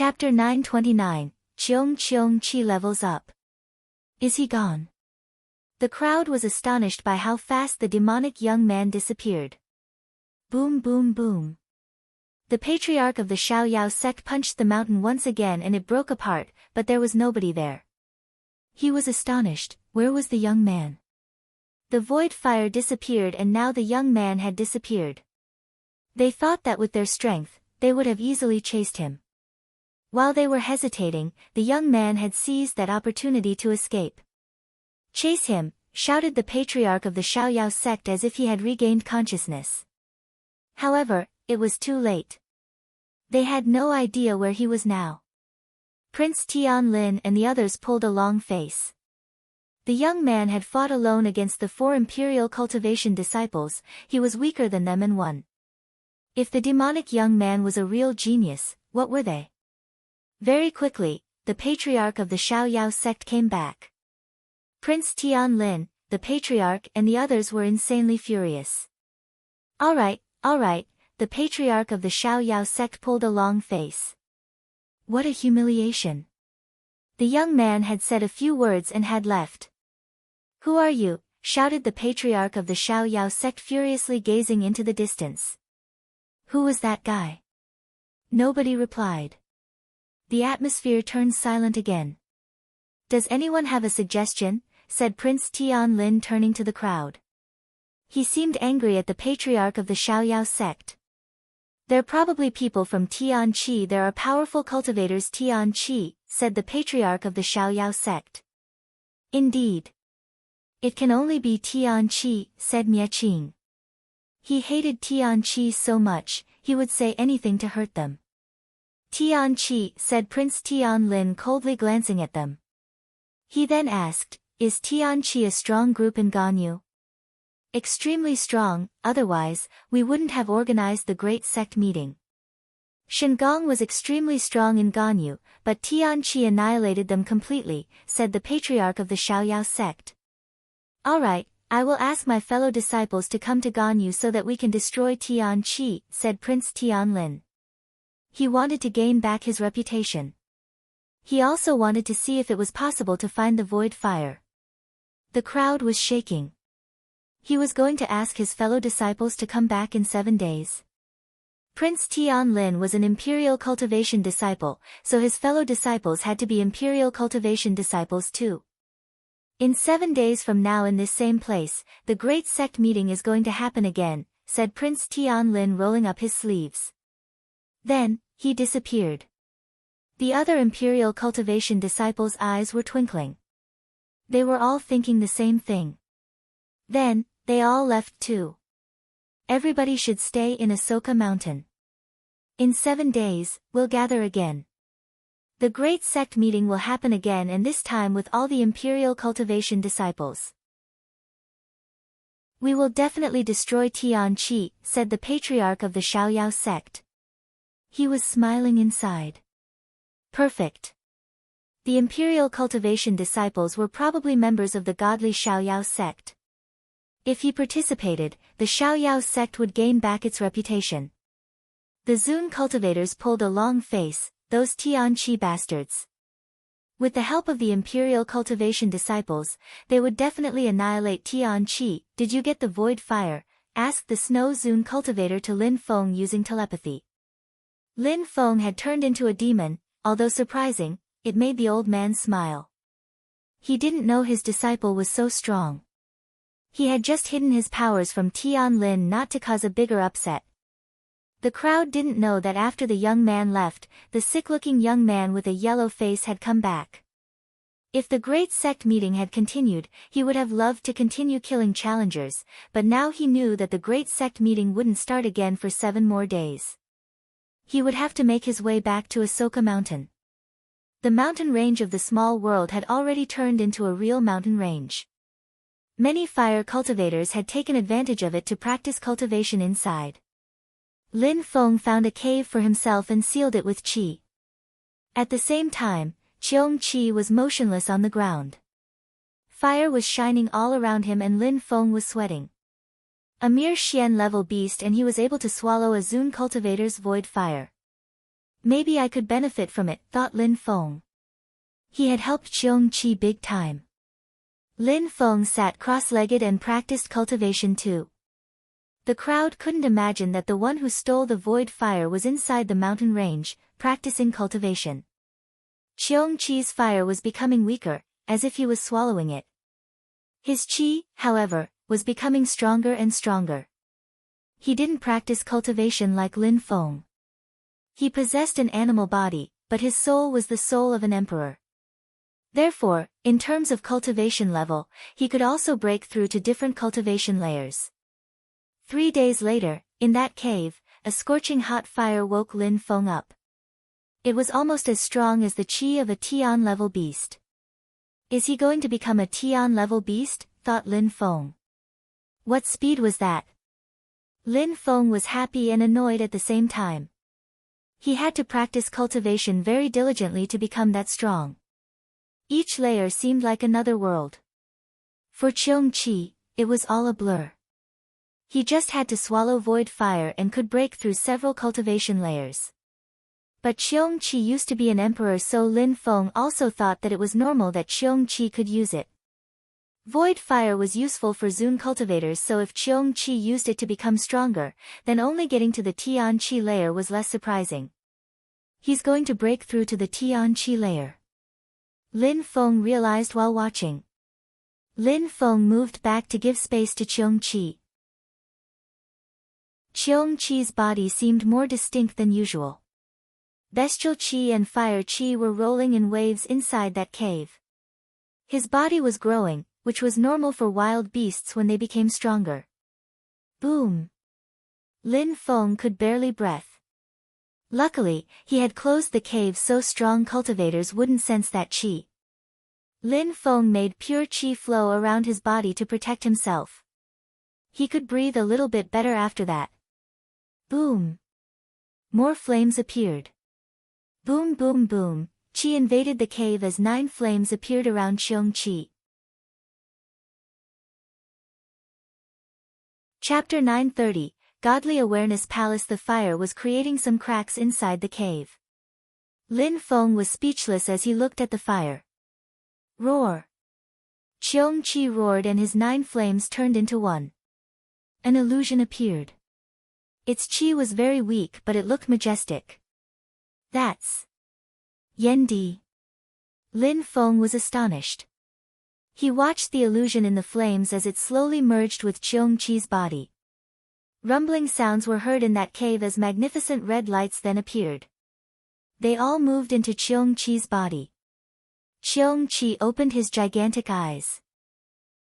Chapter 929, Cheong Chi levels up. Is he gone? The crowd was astonished by how fast the demonic young man disappeared. Boom boom boom. The patriarch of the Xiaoyao sect punched the mountain once again and it broke apart, but there was nobody there. He was astonished. Where was the young man? The void fire disappeared and now the young man had disappeared. They thought that with their strength, they would have easily chased him. While they were hesitating, the young man had seized that opportunity to escape. "Chase him!" shouted the patriarch of the Xiaoyao sect as if he had regained consciousness. However, it was too late. They had no idea where he was now. Prince Tianlin and the others pulled a long face. The young man had fought alone against the 4 imperial cultivation disciples. He was weaker than them and won. If the demonic young man was a real genius, what were they? Very quickly, the patriarch of the Xiaoyao sect came back. Prince Tianlin, the patriarch and the others were insanely furious. All right, the patriarch of the Xiaoyao sect pulled a long face. What a humiliation. The young man had said a few words and had left. "Who are you?" shouted the patriarch of the Xiaoyao sect furiously gazing into the distance. Who was that guy? Nobody replied. The atmosphere turned silent again. "Does anyone have a suggestion?" said Prince Tianlin turning to the crowd. He seemed angry at the patriarch of the Xiaoyao sect. "They're probably people from Tianqi. There are powerful cultivators Tianqi," said the patriarch of the Xiaoyao sect. "Indeed. It can only be Tianqi," said Miaqing. He hated Tianqi so much, he would say anything to hurt them. "Tianqi," said Prince Tianlin coldly glancing at them. He then asked, "Is Tianqi a strong group in Ganyu?" "Extremely strong, otherwise, we wouldn't have organized the great sect meeting." "Shengong was extremely strong in Ganyu, but Tianqi annihilated them completely," said the patriarch of the Xiaoyao sect. "All right, I will ask my fellow disciples to come to Ganyu so that we can destroy Tianqi," said Prince Tianlin. He wanted to gain back his reputation. He also wanted to see if it was possible to find the void fire. The crowd was shaking. He was going to ask his fellow disciples to come back in 7 days. Prince Tianlin was an imperial cultivation disciple, so his fellow disciples had to be imperial cultivation disciples too. "In 7 days from now in this same place, the great sect meeting is going to happen again," said Prince Tianlin rolling up his sleeves. Then, he disappeared. The other imperial cultivation disciples' eyes were twinkling. They were all thinking the same thing. Then, they all left too. Everybody should stay in Asoka Mountain. In 7 days, we'll gather again. The great sect meeting will happen again and this time with all the imperial cultivation disciples. "We will definitely destroy Tianqi," said the patriarch of the Xiaoyao sect. He was smiling inside. Perfect. The imperial cultivation disciples were probably members of the godly Xiaoyao sect. If he participated, the Xiaoyao sect would gain back its reputation. The Zun cultivators pulled a long face, those Tianqi bastards. With the help of the imperial cultivation disciples, they would definitely annihilate Tianqi. "Did you get the void fire?" asked the Snow Zun cultivator to Lin Feng using telepathy. Lin Feng had turned into a demon, although surprising, it made the old man smile. He didn't know his disciple was so strong. He had just hidden his powers from Tianlin not to cause a bigger upset. The crowd didn't know that after the young man left, the sick-looking young man with a yellow face had come back. If the great sect meeting had continued, he would have loved to continue killing challengers, but now he knew that the great sect meeting wouldn't start again for 7 more days. He would have to make his way back to Asoka Mountain. The mountain range of the small world had already turned into a real mountain range. Many fire cultivators had taken advantage of it to practice cultivation inside. Lin Feng found a cave for himself and sealed it with qi. At the same time, Cheong Qi was motionless on the ground. Fire was shining all around him and Lin Feng was sweating. A mere Xian level beast and he was able to swallow a Zun cultivator's void fire. Maybe I could benefit from it, thought Lin Feng. He had helped Qiong Qi big time. Lin Feng sat cross-legged and practiced cultivation too. The crowd couldn't imagine that the one who stole the void fire was inside the mountain range, practicing cultivation. Qiong Qi's fire was becoming weaker, as if he was swallowing it. His qi, however, was becoming stronger and stronger. He didn't practice cultivation like Lin Feng. He possessed an animal body, but his soul was the soul of an emperor. Therefore, in terms of cultivation level, he could also break through to different cultivation layers. 3 days later, in that cave, a scorching hot fire woke Lin Feng up. It was almost as strong as the qi of a Tian-level beast. Is he going to become a Tian-level beast? Thought Lin Feng. What speed was that? Lin Feng was happy and annoyed at the same time. He had to practice cultivation very diligently to become that strong. Each layer seemed like another world. For Qiong Qi, it was all a blur. He just had to swallow void fire and could break through several cultivation layers. But Qiong Qi used to be an emperor, so Lin Feng also thought that it was normal that Qiong Qi could use it. Void fire was useful for Zun cultivators, so if Qiong Qi used it to become stronger, then only getting to the Tian Qi layer was less surprising. He's going to break through to the Tian Qi layer. Lin Feng realized while watching. Lin Feng moved back to give space to Qiong Qi. Qiong Qi's body seemed more distinct than usual. Bestial qi and fire qi were rolling in waves inside that cave. His body was growing, which was normal for wild beasts when they became stronger. Boom! Lin Feng could barely breathe. Luckily, he had closed the cave so strong cultivators wouldn't sense that qi. Lin Feng made pure qi flow around his body to protect himself. He could breathe a little bit better after that. Boom! More flames appeared. Boom boom boom, qi invaded the cave as 9 flames appeared around Qiong Qi. Chapter 930, Godly Awareness Palace. The fire was creating some cracks inside the cave. Lin Feng was speechless as he looked at the fire. Roar! Qiong Qi roared and his 9 flames turned into one. An illusion appeared. Its qi was very weak, but it looked majestic. That's Yendi. Lin Feng was astonished. He watched the illusion in the flames as it slowly merged with Qiong Qi's body. Rumbling sounds were heard in that cave as magnificent red lights then appeared. They all moved into Qiong Qi's body. Qiong Qi opened his gigantic eyes.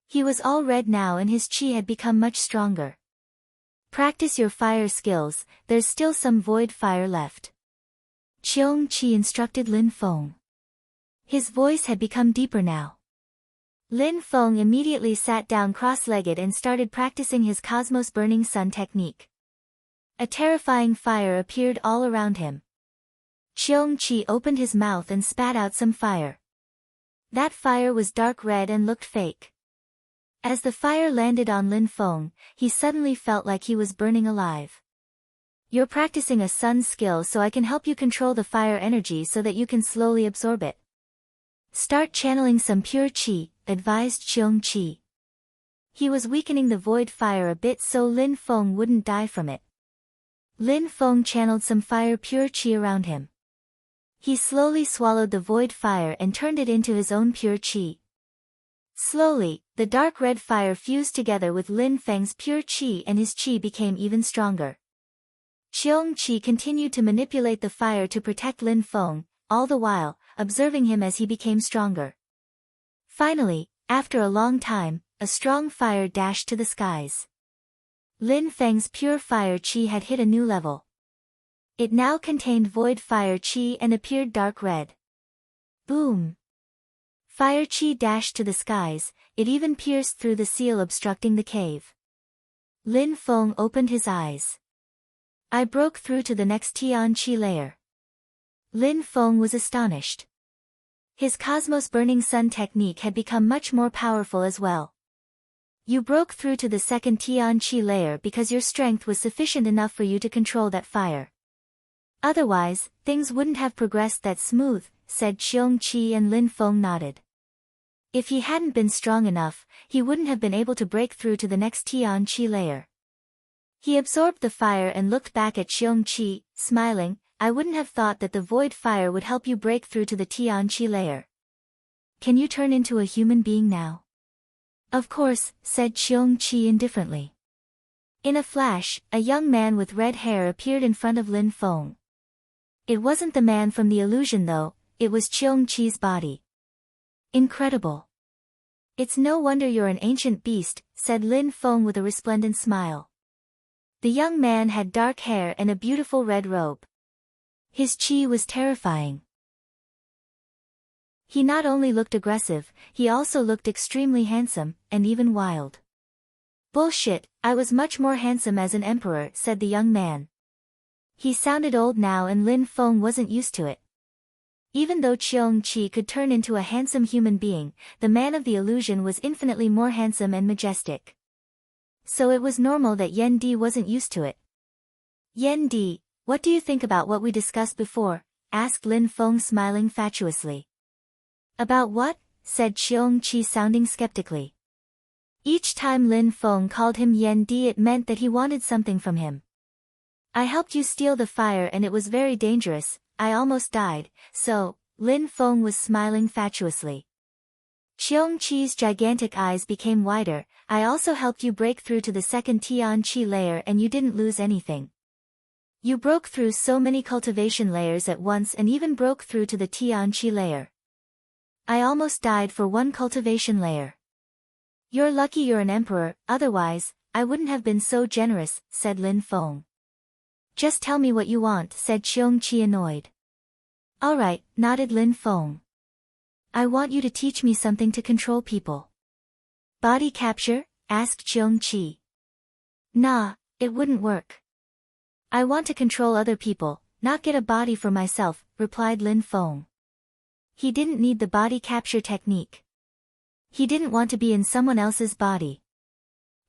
He was all red now and his qi had become much stronger. Practice your fire skills, there's still some void fire left. Qiong Qi instructed Lin Feng. His voice had become deeper now. Lin Feng immediately sat down cross-legged and started practicing his Cosmos Burning Sun technique. A terrifying fire appeared all around him. Qiong Qi opened his mouth and spat out some fire. That fire was dark red and looked fake. As the fire landed on Lin Feng, he suddenly felt like he was burning alive. You're practicing a sun skill, so I can help you control the fire energy so that you can slowly absorb it. Start channeling some pure qi, advised Qiong Qi. He was weakening the void fire a bit so Lin Feng wouldn't die from it. Lin Feng channeled some fire pure qi around him. He slowly swallowed the void fire and turned it into his own pure qi. Slowly, the dark red fire fused together with Lin Feng's pure qi and his qi became even stronger. Qiong Qi continued to manipulate the fire to protect Lin Feng, all the while, observing him as he became stronger. Finally, after a long time, a strong fire dashed to the skies. Lin Feng's pure fire qi had hit a new level. It now contained void fire qi and appeared dark red. Boom! Fire qi dashed to the skies, it even pierced through the seal obstructing the cave. Lin Feng opened his eyes. I broke through to the next Tian Qi layer. Lin Feng was astonished. His Cosmos Burning Sun technique had become much more powerful as well. You broke through to the second Tian Qi layer because your strength was sufficient enough for you to control that fire. Otherwise, things wouldn't have progressed that smooth, said Qiongqi, and Lin Feng nodded. If he hadn't been strong enough, he wouldn't have been able to break through to the next Tianqi layer. He absorbed the fire and looked back at Qiongqi, smiling. I wouldn't have thought that the void fire would help you break through to the Tianqi layer. Can you turn into a human being now? Of course, said Qiongqi indifferently. In a flash, a young man with red hair appeared in front of Lin Feng. It wasn't the man from the illusion though, it was Qiongqi's body. Incredible. It's no wonder you're an ancient beast, said Lin Feng with a resplendent smile. The young man had dark hair and a beautiful red robe. His qi was terrifying. He not only looked aggressive, he also looked extremely handsome, and even wild. Bullshit, I was much more handsome as an emperor, said the young man. He sounded old now and Lin Feng wasn't used to it. Even though Qiongqi could turn into a handsome human being, the man of the illusion was infinitely more handsome and majestic. So it was normal that Yan Di wasn't used to it. Yan Di, what do you think about what we discussed before? Asked Lin Feng, smiling fatuously. About what? Said Qiongqi, sounding skeptically. Each time Lin Feng called him Yan Di, it meant that he wanted something from him. I helped you steal the fire and it was very dangerous, I almost died, so, Lin Feng was smiling fatuously. Qiongqi's gigantic eyes became wider. I also helped you break through to the second Tianqi layer and you didn't lose anything. You broke through so many cultivation layers at once and even broke through to the Tianqi layer. I almost died for one cultivation layer. You're lucky you're an emperor, otherwise, I wouldn't have been so generous, said Lin Feng. Just tell me what you want, said Qiongqi, annoyed. Alright, nodded Lin Feng. I want you to teach me something to control people. Body capture? Asked Qiongqi. Nah, it wouldn't work. I want to control other people, not get a body for myself, replied Lin Feng. He didn't need the body capture technique. He didn't want to be in someone else's body.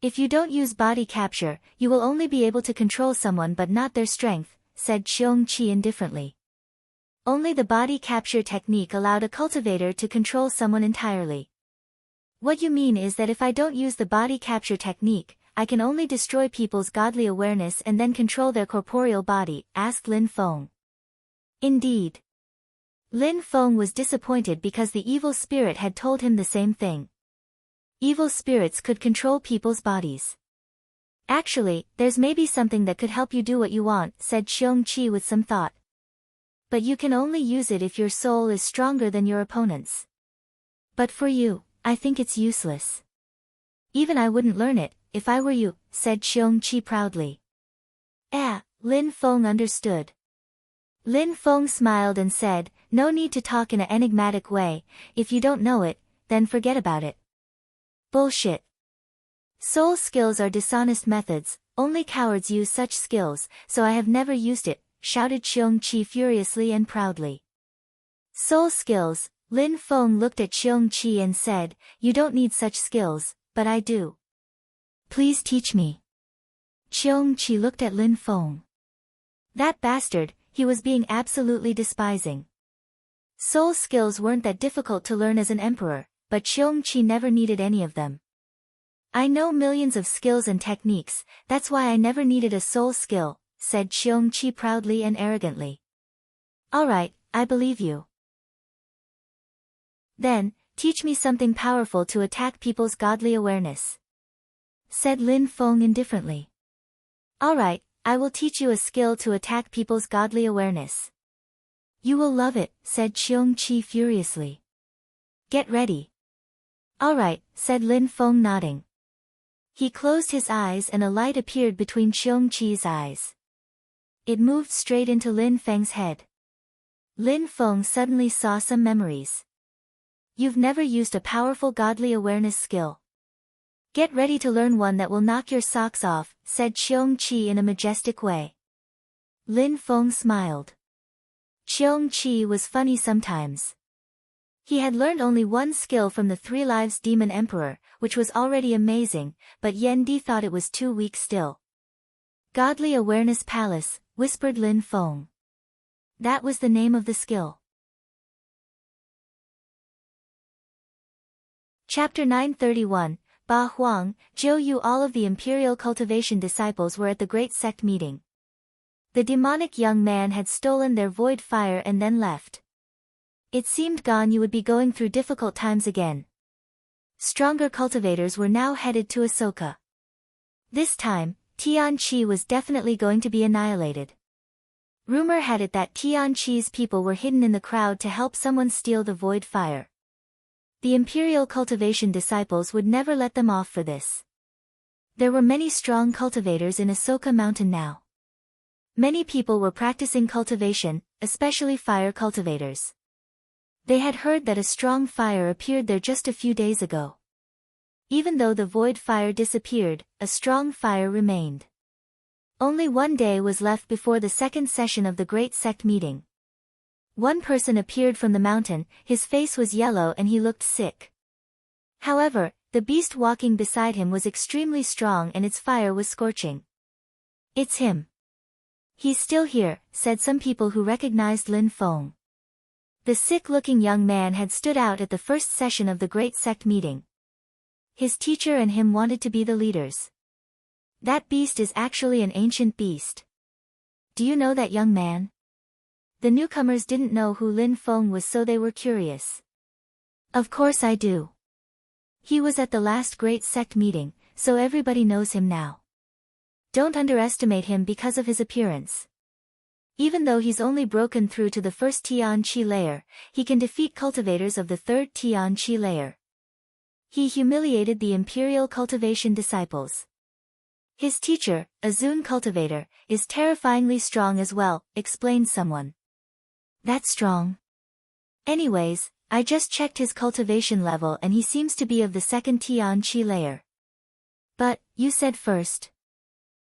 If you don't use body capture, you will only be able to control someone but not their strength, said Qiongqi indifferently. Only the body capture technique allowed a cultivator to control someone entirely. What you mean is that if I don't use the body capture technique, I can only destroy people's godly awareness and then control their corporeal body, asked Lin Feng. Indeed. Lin Feng was disappointed because the evil spirit had told him the same thing. Evil spirits could control people's bodies. Actually, there's maybe something that could help you do what you want, said Qiongqi with some thought. But you can only use it if your soul is stronger than your opponent's. But for you, I think it's useless. Even I wouldn't learn it, if I were you, said Qiongqi proudly. Lin Feng understood. Lin Feng smiled and said, no need to talk in an enigmatic way, if you don't know it, then forget about it. Bullshit. Soul skills are dishonest methods, only cowards use such skills, so I have never used it, shouted Qiongqi furiously and proudly. Soul skills, Lin Feng looked at Qiongqi and said, you don't need such skills, but I do. Please teach me. Qiongqi looked at Lin Feng. That bastard, he was being absolutely despising. Soul skills weren't that difficult to learn as an emperor, but Qiongqi never needed any of them. I know millions of skills and techniques, that's why I never needed a soul skill, said Qiongqi proudly and arrogantly. Alright, I believe you. Then, teach me something powerful to attack people's godly awareness, said Lin Feng indifferently. Alright, I will teach you a skill to attack people's godly awareness. You will love it, said Qiongqi furiously. Get ready. Alright, said Lin Feng, nodding. He closed his eyes and a light appeared between Qiongqi's eyes. It moved straight into Lin Feng's head. Lin Feng suddenly saw some memories. You've never used a powerful godly awareness skill. Get ready to learn one that will knock your socks off, said Qiongqi in a majestic way. Lin Feng smiled. Qiongqi was funny sometimes. He had learned only one skill from the 3 Lives Demon Emperor, which was already amazing, but Yan Di thought it was too weak still. Godly Awareness Palace, whispered Lin Feng. That was the name of the skill. Chapter 931, Ba Huang, Zhou Yu. All of the imperial cultivation disciples were at the great sect meeting. The demonic young man had stolen their void fire and then left. It seemed Gan Yu would be going through difficult times again. Stronger cultivators were now headed to Ahsoka. This time, Tian Chi was definitely going to be annihilated. Rumor had it that Tian Chi's people were hidden in the crowd to help someone steal the void fire. The imperial cultivation disciples would never let them off for this. There were many strong cultivators in Ahsoka Mountain now. Many people were practicing cultivation, especially fire cultivators. They had heard that a strong fire appeared there just a few days ago. Even though the void fire disappeared, a strong fire remained. Only one day was left before the second session of the great sect meeting. One person appeared from the mountain, his face was yellow and he looked sick. However, the beast walking beside him was extremely strong and its fire was scorching. It's him. He's still here, said some people who recognized Lin Feng. The sick-looking young man had stood out at the first session of the great sect meeting. His teacher and him wanted to be the leaders. That beast is actually an ancient beast. Do you know that young man? The newcomers didn't know who Lin Feng was, so they were curious. Of course I do. He was at the last great sect meeting, so everybody knows him now. Don't underestimate him because of his appearance. Even though he's only broken through to the first Tian Chi layer, he can defeat cultivators of the third Tian Chi layer. He humiliated the imperial cultivation disciples. His teacher, a Zun cultivator, is terrifyingly strong as well, explained someone. That's strong. Anyways, I just checked his cultivation level and he seems to be of the second Tian Chi layer. But, you said first.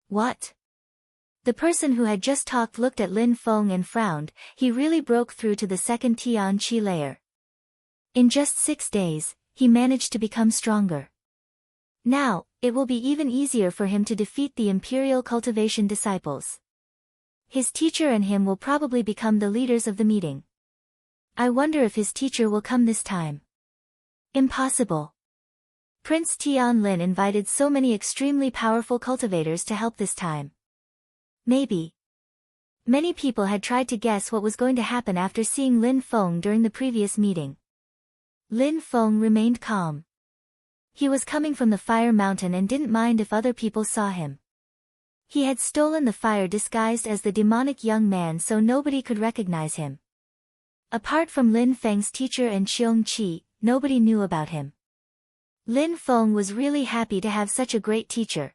What? The person who had just talked looked at Lin Feng and frowned. He really broke through to the second Tian Chi layer. In just 6 days, he managed to become stronger. Now, it will be even easier for him to defeat the imperial cultivation disciples. His teacher and him will probably become the leaders of the meeting. I wonder if his teacher will come this time. Impossible. Prince Tian Lin invited so many extremely powerful cultivators to help this time. Maybe. Many people had tried to guess what was going to happen after seeing Lin Feng during the previous meeting. Lin Feng remained calm. He was coming from the fire mountain and didn't mind if other people saw him. He had stolen the fire disguised as the demonic young man so nobody could recognize him. Apart from Lin Feng's teacher and Qiong Qi, nobody knew about him. Lin Feng was really happy to have such a great teacher.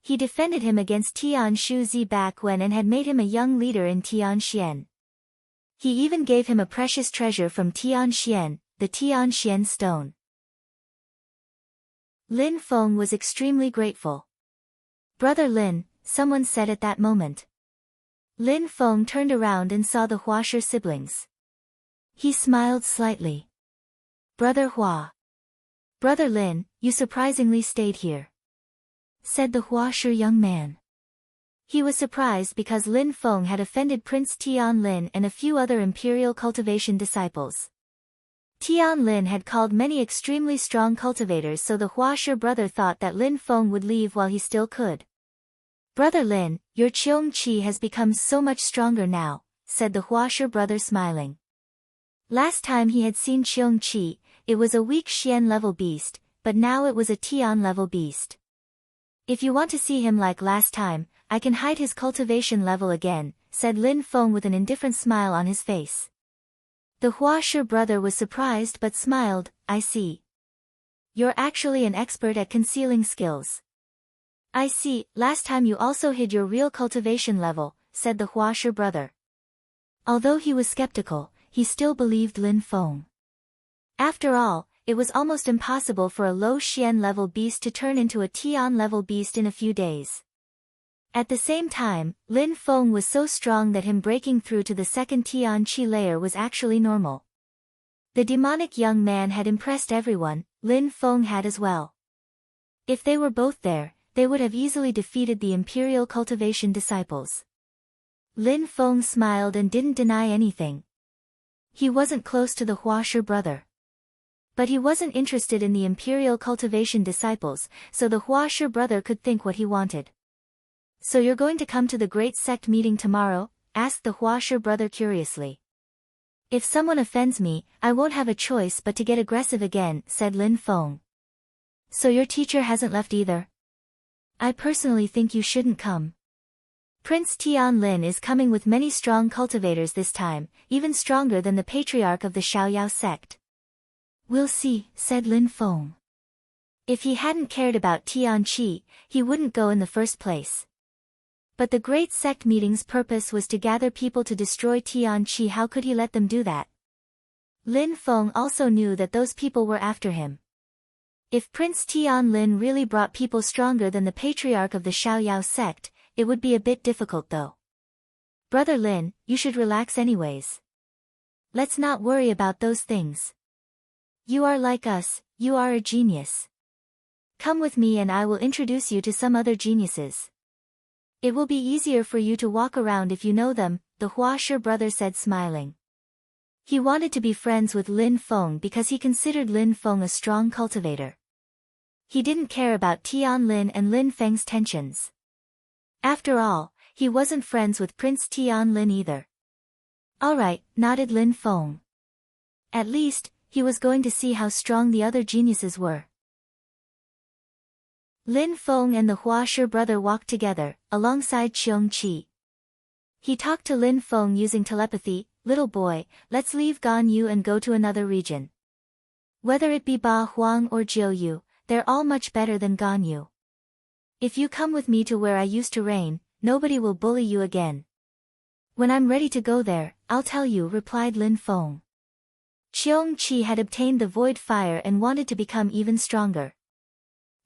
He defended him against Tian Shu Zi back when and had made him a young leader in Tianxian. He even gave him a precious treasure from Tianxian, the Tianxian stone. Lin Feng was extremely grateful. Brother Lin, someone said at that moment. Lin Feng turned around and saw the Huasher siblings. He smiled slightly. Brother Hua. Brother Lin, you surprisingly stayed here, said the Huasher young man. He was surprised because Lin Feng had offended Prince Tian Lin and a few other imperial cultivation disciples. Tian Lin had called many extremely strong cultivators, so the Huasher brother thought that Lin Feng would leave while he still could. Brother Lin, your Qiong Qi has become so much stronger now, said the Huasher brother smiling. Last time he had seen Qiong Qi, it was a weak Xian level beast, but now it was a Tian level beast. If you want to see him like last time, I can hide his cultivation level again, said Lin Feng with an indifferent smile on his face. The Huasher brother was surprised but smiled. I see. You're actually an expert at concealing skills. I see, last time you also hid your real cultivation level, said the Huasher brother. Although he was skeptical, he still believed Lin Feng. After all, it was almost impossible for a low Xian level beast to turn into a Tian level beast in a few days. At the same time, Lin Feng was so strong that him breaking through to the second Tian Chi layer was actually normal. The demonic young man had impressed everyone, Lin Feng had as well. If they were both there, they would have easily defeated the imperial cultivation disciples. Lin Feng smiled and didn't deny anything. He wasn't close to the Huashe brother. But he wasn't interested in the imperial cultivation disciples, so the Huashe brother could think what he wanted. So you're going to come to the great sect meeting tomorrow? Asked the Huashe brother curiously. If someone offends me, I won't have a choice but to get aggressive again, said Lin Feng. So your teacher hasn't left either? I personally think you shouldn't come. Prince Tianlin is coming with many strong cultivators this time, even stronger than the patriarch of the Xiaoyao sect. We'll see, said Lin Feng. If he hadn't cared about Tianqi, he wouldn't go in the first place. But the great sect meeting's purpose was to gather people to destroy Tianqi. How could he let them do that? Lin Feng also knew that those people were after him. If Prince Tianlin really brought people stronger than the patriarch of the Xiaoyao sect, it would be a bit difficult though. Brother Lin, you should relax anyways. Let's not worry about those things. You are like us, you are a genius. Come with me and I will introduce you to some other geniuses. It will be easier for you to walk around if you know them, the Huashe brother said smiling. He wanted to be friends with Lin Feng because he considered Lin Feng a strong cultivator. He didn't care about Tianlin and Lin Feng's tensions. After all, he wasn't friends with Prince Tianlin either. Alright, nodded Lin Feng. At least, he was going to see how strong the other geniuses were. Lin Feng and the Huashe brother walked together, alongside Qiongqi. He talked to Lin Feng using telepathy. Little boy, let's leave Ganyu and go to another region. Whether it be Ba Huang or Jiuyu, they're all much better than Ganyu. If you come with me to where I used to reign, nobody will bully you again. When I'm ready to go there, I'll tell you, replied Lin Feng. Qiongqi had obtained the void fire and wanted to become even stronger.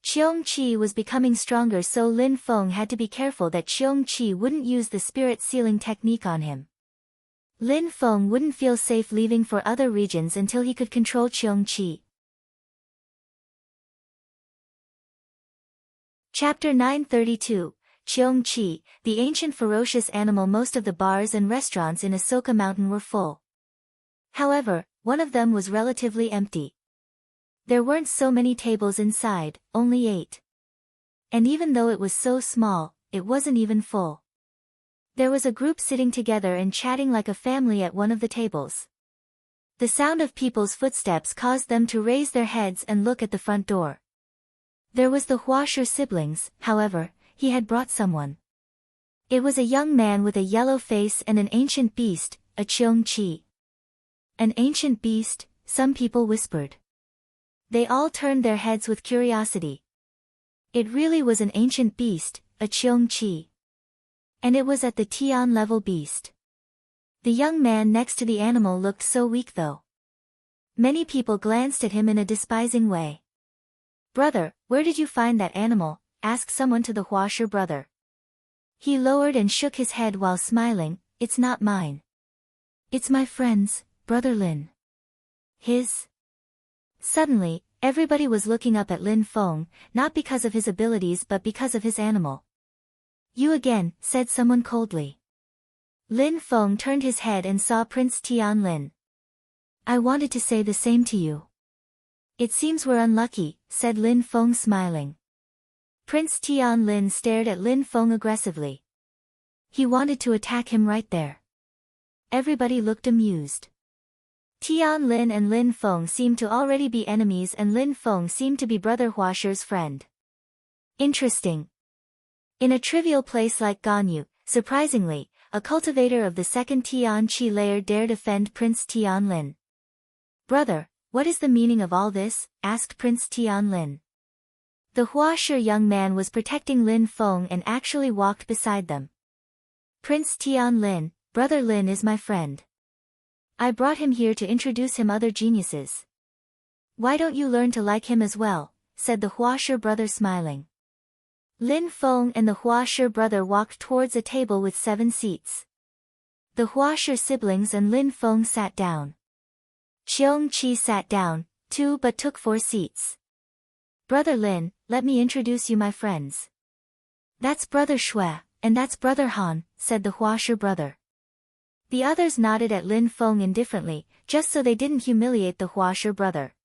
Qiongqi was becoming stronger, so Lin Feng had to be careful that Qiongqi wouldn't use the spirit sealing technique on him. Lin Feng wouldn't feel safe leaving for other regions until he could control Qiongqi. Chapter 932, Qiongqi, the ancient ferocious animal. Most of the bars and restaurants in Ahsoka Mountain were full. However, one of them was relatively empty. There weren't so many tables inside, only 8. And even though it was so small, it wasn't even full. There was a group sitting together and chatting like a family at one of the tables. The sound of people's footsteps caused them to raise their heads and look at the front door. There was the Huashe siblings, however, he had brought someone. It was a young man with a yellow face and an ancient beast, a Qiongqi. An ancient beast, some people whispered. They all turned their heads with curiosity. It really was an ancient beast, a Qiongqi. And it was at the Tian level beast. The young man next to the animal looked so weak though. Many people glanced at him in a despising way. Brother, where did you find that animal? Asked someone to the Huashe brother. He lowered and shook his head while smiling. It's not mine. It's my friend's, Brother Lin. His. Suddenly, everybody was looking up at Lin Feng, not because of his abilities but because of his animal. You again, said someone coldly. Lin Feng turned his head and saw Prince Tianlin. I wanted to say the same to you. It seems we're unlucky, said Lin Feng smiling. Prince Tianlin stared at Lin Feng aggressively. He wanted to attack him right there. Everybody looked amused. Tianlin and Lin Feng seemed to already be enemies and Lin Feng seemed to be Brother Huashe's friend. Interesting. In a trivial place like Ganyu, surprisingly, a cultivator of the second Tianqi layer dared offend Prince Tianlin. Brother, what is the meaning of all this? Asked Prince Tianlin. The Huashe young man was protecting Lin Feng and actually walked beside them. Prince Tianlin, Brother Lin is my friend. I brought him here to introduce him other geniuses. Why don't you learn to like him as well? Said the Huashe brother smiling. Lin Feng and the Huashe brother walked towards a table with 7 seats. The Huashe siblings and Lin Feng sat down. Qiongqi sat down, too, but took 4 seats. Brother Lin, let me introduce you my friends. That's Brother Shui, and that's Brother Han, said the Huashi brother. The others nodded at Lin Feng indifferently, just so they didn't humiliate the Huashi brother.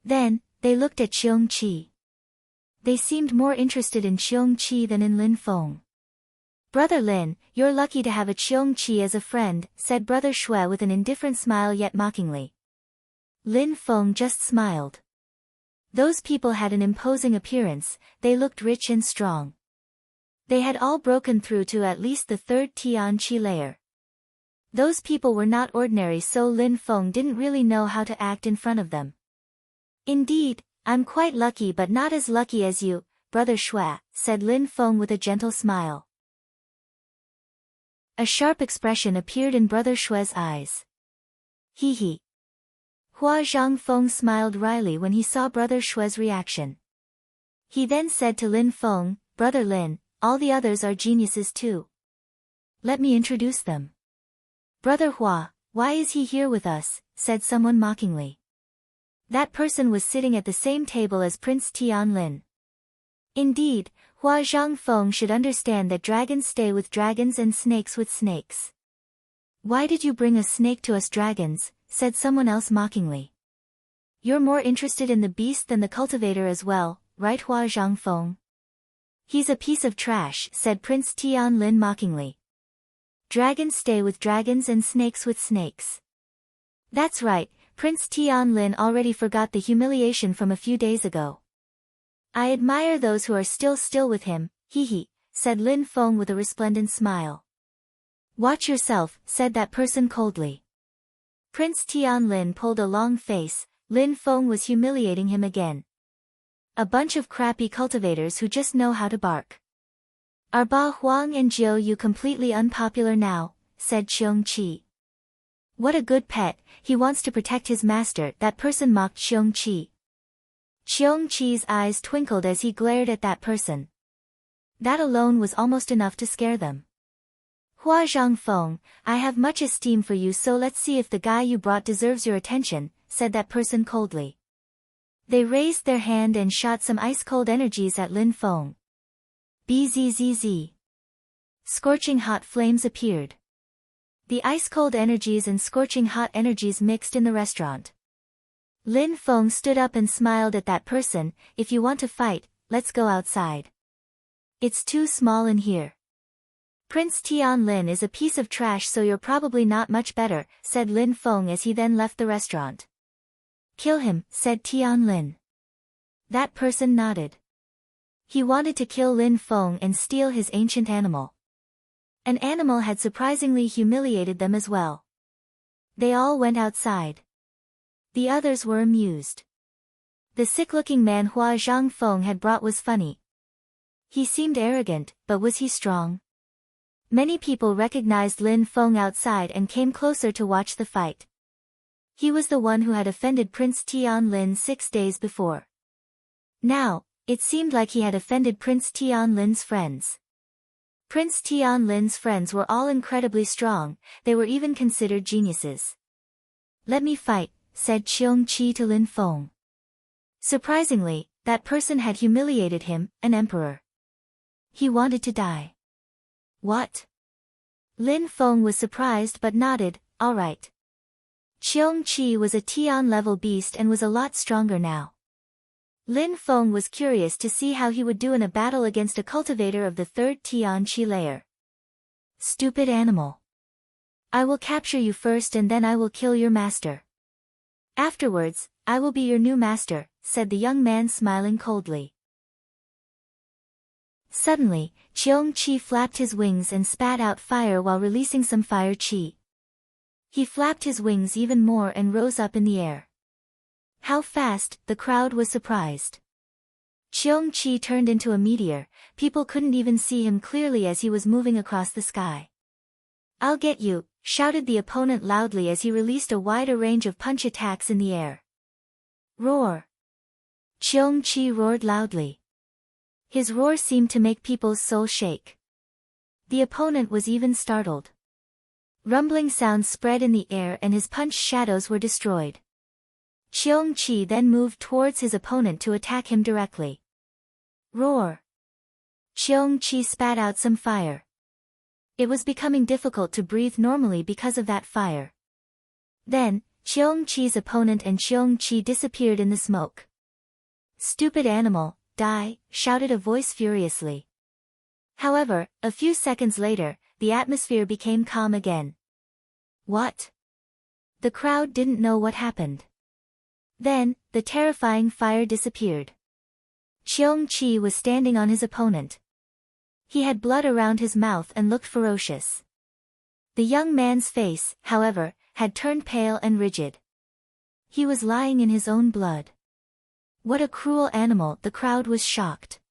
Then, they looked at Qiong Qi. They seemed more interested in Qiong Qi than in Lin Feng. Brother Lin, you're lucky to have a Qiong Qi as a friend, said Brother Shui with an indifferent smile yet mockingly. Lin Feng just smiled. Those people had an imposing appearance, they looked rich and strong. They had all broken through to at least the third Tian Qi layer. Those people were not ordinary, so Lin Feng didn't really know how to act in front of them. Indeed, I'm quite lucky but not as lucky as you, Brother Shui, said Lin Feng with a gentle smile. A sharp expression appeared in Brother Shui's eyes. Hee hee. Hua Zhangfeng smiled wryly when he saw Brother Shui's reaction. He then said to Lin Feng, Brother Lin, all the others are geniuses too. Let me introduce them. Brother Hua, why is he here with us? Said someone mockingly. That person was sitting at the same table as Prince Tian Lin. Indeed, Hua Zhangfeng should understand that dragons stay with dragons and snakes with snakes. Why did you bring a snake to us dragons? Said someone else mockingly. You're more interested in the beast than the cultivator as well, right Hua Zhangfeng? He's a piece of trash, said Prince Tian Lin mockingly. Dragons stay with dragons and snakes with snakes. That's right, Prince Tian Lin already forgot the humiliation from a few days ago. I admire those who are still with him, hee hee, said Lin Feng with a resplendent smile. Watch yourself, said that person coldly. Prince Tian Lin pulled a long face, Lin Feng was humiliating him again. A bunch of crappy cultivators who just know how to bark. Are Ba Huang and Jiu Yu completely unpopular now? Said Qiong Qi. What a good pet, he wants to protect his master, that person mocked Qiong Qi. Qiong Qi's eyes twinkled as he glared at that person. That alone was almost enough to scare them. Hua Zhangfeng, I have much esteem for you, so let's see if the guy you brought deserves your attention, said that person coldly. They raised their hand and shot some ice-cold energies at Lin Feng. Bzzz. Scorching hot flames appeared. The ice-cold energies and scorching hot energies mixed in the restaurant. Lin Feng stood up and smiled at that person, if you want to fight, let's go outside. It's too small in here. Prince Tian Lin is a piece of trash, so you're probably not much better, said Lin Feng as he then left the restaurant. Kill him, said Tian Lin. That person nodded. He wanted to kill Lin Feng and steal his ancient animal. An animal had surprisingly humiliated them as well. They all went outside. The others were amused. The sick-looking man Hua Zhangfeng had brought was funny. He seemed arrogant, but was he strong? Many people recognized Lin Feng outside and came closer to watch the fight. He was the one who had offended Prince Tian Lin 6 days before. Now, it seemed like he had offended Prince Tian Lin's friends. Prince Tian Lin's friends were all incredibly strong, they were even considered geniuses. Let me fight, said Qiong Qi to Lin Feng. Surprisingly, that person had humiliated him, an emperor. He wanted to die. What? Lin Feng was surprised but nodded, all right. Qiong Qi was a Tian-level beast and was a lot stronger now. Lin Feng was curious to see how he would do in a battle against a cultivator of the third Tian Qi layer. Stupid animal. I will capture you first and then I will kill your master. Afterwards, I will be your new master, said the young man smiling coldly. Suddenly, Qiong Qi flapped his wings and spat out fire while releasing some fire qi. He flapped his wings even more and rose up in the air. How fast, the crowd was surprised. Qiong Qi turned into a meteor, people couldn't even see him clearly as he was moving across the sky. I'll get you, shouted the opponent loudly as he released a wider range of punch attacks in the air. Roar! Qiong Qi roared loudly. His roar seemed to make people's soul shake. The opponent was even startled. Rumbling sounds spread in the air and his punch shadows were destroyed. Qiong Qi then moved towards his opponent to attack him directly. Roar! Cheong-chi spat out some fire. It was becoming difficult to breathe normally because of that fire. Then, Cheong-chi's opponent and Cheong-chi disappeared in the smoke. "Stupid animal, die," shouted a voice furiously. However, a few seconds later, the atmosphere became calm again. What? The crowd didn't know what happened. Then, the terrifying fire disappeared. Cheong-chi was standing on his opponent. He had blood around his mouth and looked ferocious. The young man's face, however, had turned pale and rigid. He was lying in his own blood. What a cruel animal! The crowd was shocked.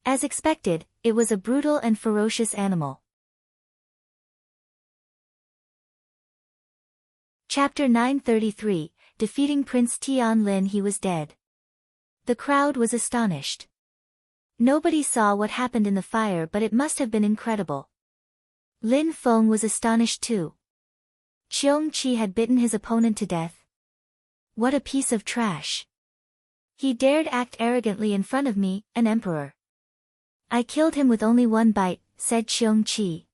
As expected, it was a brutal and ferocious animal. Chapter 933, Defeating Prince Tianlin. He was dead. The crowd was astonished. Nobody saw what happened in the fire, but it must have been incredible. Lin Feng was astonished too. Cheong-chi had bitten his opponent to death. What a piece of trash. He dared act arrogantly in front of me, an emperor. I killed him with only one bite, said Cheong-chi.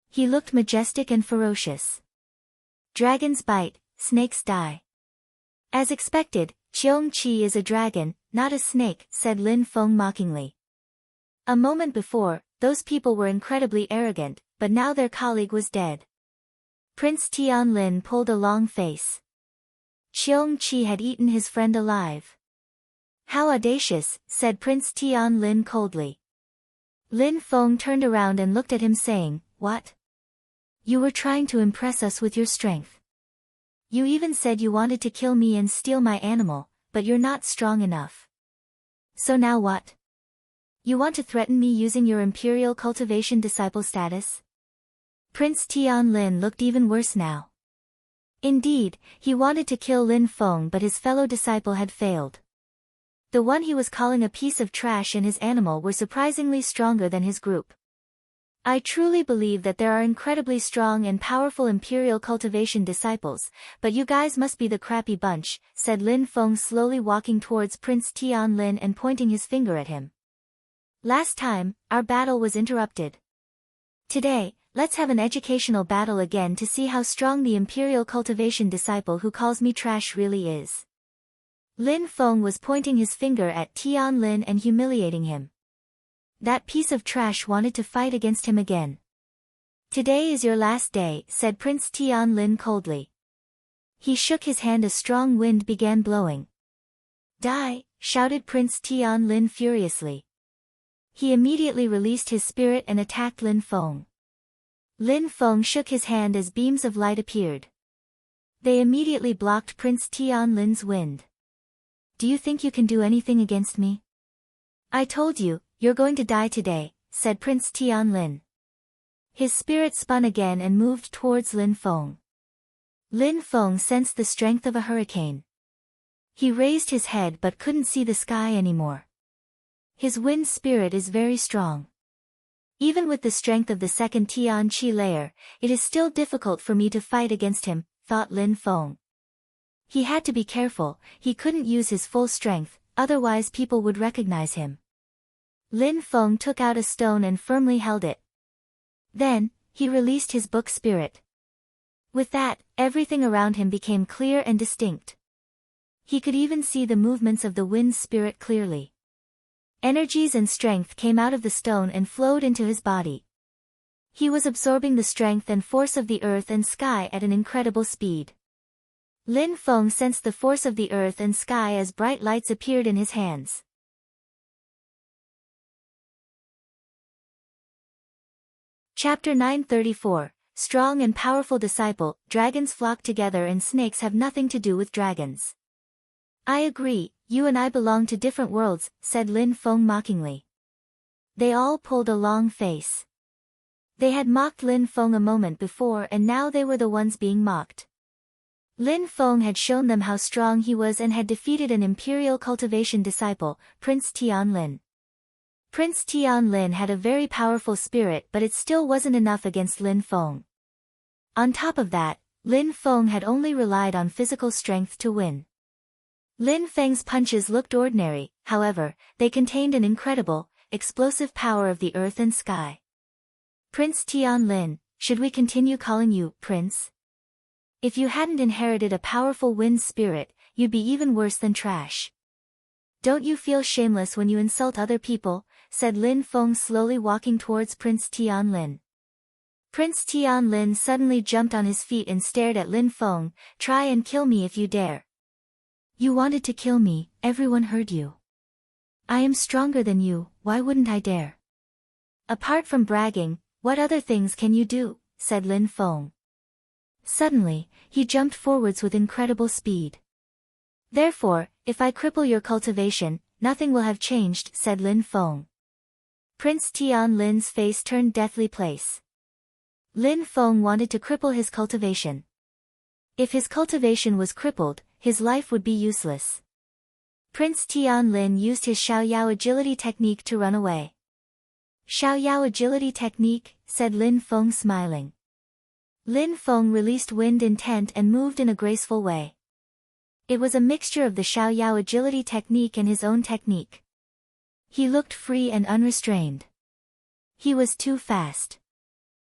He looked majestic and ferocious. Dragons bite, snakes die. As expected, Cheong-chi is a dragon, not a snake, said Lin Feng mockingly. A moment before, those people were incredibly arrogant, but now their colleague was dead. Prince Tianlin pulled a long face. Cheong-chi had eaten his friend alive. How audacious, said Prince Tianlin coldly. Lin Feng turned around and looked at him saying, "What? You were trying to impress us with your strength. You even said you wanted to kill me and steal my animal, but you're not strong enough. So now what? You want to threaten me using your imperial cultivation disciple status?" Prince Tianlin looked even worse now. Indeed, he wanted to kill Lin Feng, but his fellow disciple had failed. The one he was calling a piece of trash and his animal were surprisingly stronger than his group. I truly believe that there are incredibly strong and powerful imperial cultivation disciples, but you guys must be the crappy bunch, said Lin Feng, slowly walking towards Prince Tianlin and pointing his finger at him. Last time, our battle was interrupted. Today, let's have an educational battle again to see how strong the imperial cultivation disciple who calls me trash really is. Lin Feng was pointing his finger at Tianlin and humiliating him. That piece of trash wanted to fight against him again. Today is your last day, said Prince Tianlin coldly. He shook his hand. A strong wind began blowing. Die, shouted Prince Tianlin furiously. He immediately released his spirit and attacked Lin Feng. Lin Feng shook his hand as beams of light appeared. They immediately blocked Prince Tianlin's wind. Do you think you can do anything against me? I told you, you're going to die today, said Prince Tianlin. His spirit spun again and moved towards Lin Feng. Lin Feng sensed the strength of a hurricane. He raised his head but couldn't see the sky anymore. His wind spirit is very strong. Even with the strength of the second Tian-chi layer, it is still difficult for me to fight against him, thought Lin Feng. He had to be careful, he couldn't use his full strength, otherwise people would recognize him. Lin Feng took out a stone and firmly held it. Then, he released his book spirit. With that, everything around him became clear and distinct. He could even see the movements of the wind spirit clearly. Energies and strength came out of the stone and flowed into his body. He was absorbing the strength and force of the earth and sky at an incredible speed. Lin Feng sensed the force of the earth and sky as bright lights appeared in his hands. Chapter 934, Strong and Powerful Disciple. Dragons flock together and snakes have nothing to do with dragons. I agree, you and I belong to different worlds, said Lin Feng mockingly. They all pulled a long face. They had mocked Lin Feng a moment before and now they were the ones being mocked. Lin Feng had shown them how strong he was and had defeated an imperial cultivation disciple, Prince Tianlin. Prince Tianlin had a very powerful spirit, but it still wasn't enough against Lin Feng. On top of that, Lin Feng had only relied on physical strength to win. Lin Feng's punches looked ordinary, however, they contained an incredible, explosive power of the earth and sky. Prince Tianlin, should we continue calling you Prince? If you hadn't inherited a powerful wind spirit, you'd be even worse than trash. Don't you feel shameless when you insult other people? Said Lin Feng, slowly walking towards Prince Tianlin. Prince Tianlin suddenly jumped on his feet and stared at Lin Feng. Try and kill me if you dare. You wanted to kill me, everyone heard you. I am stronger than you, why wouldn't I dare? Apart from bragging, what other things can you do? Said Lin Feng. Suddenly, he jumped forwards with incredible speed. Therefore, if I cripple your cultivation, nothing will have changed, said Lin Feng. Prince Tianlin's face turned deathly pale. Lin Feng wanted to cripple his cultivation. If his cultivation was crippled, his life would be useless. Prince Tianlin used his Xiaoyao agility technique to run away. Xiaoyao agility technique, said Lin Feng, smiling. Lin Feng released wind intent and moved in a graceful way. It was a mixture of the Xiaoyao agility technique and his own technique. He looked free and unrestrained. He was too fast.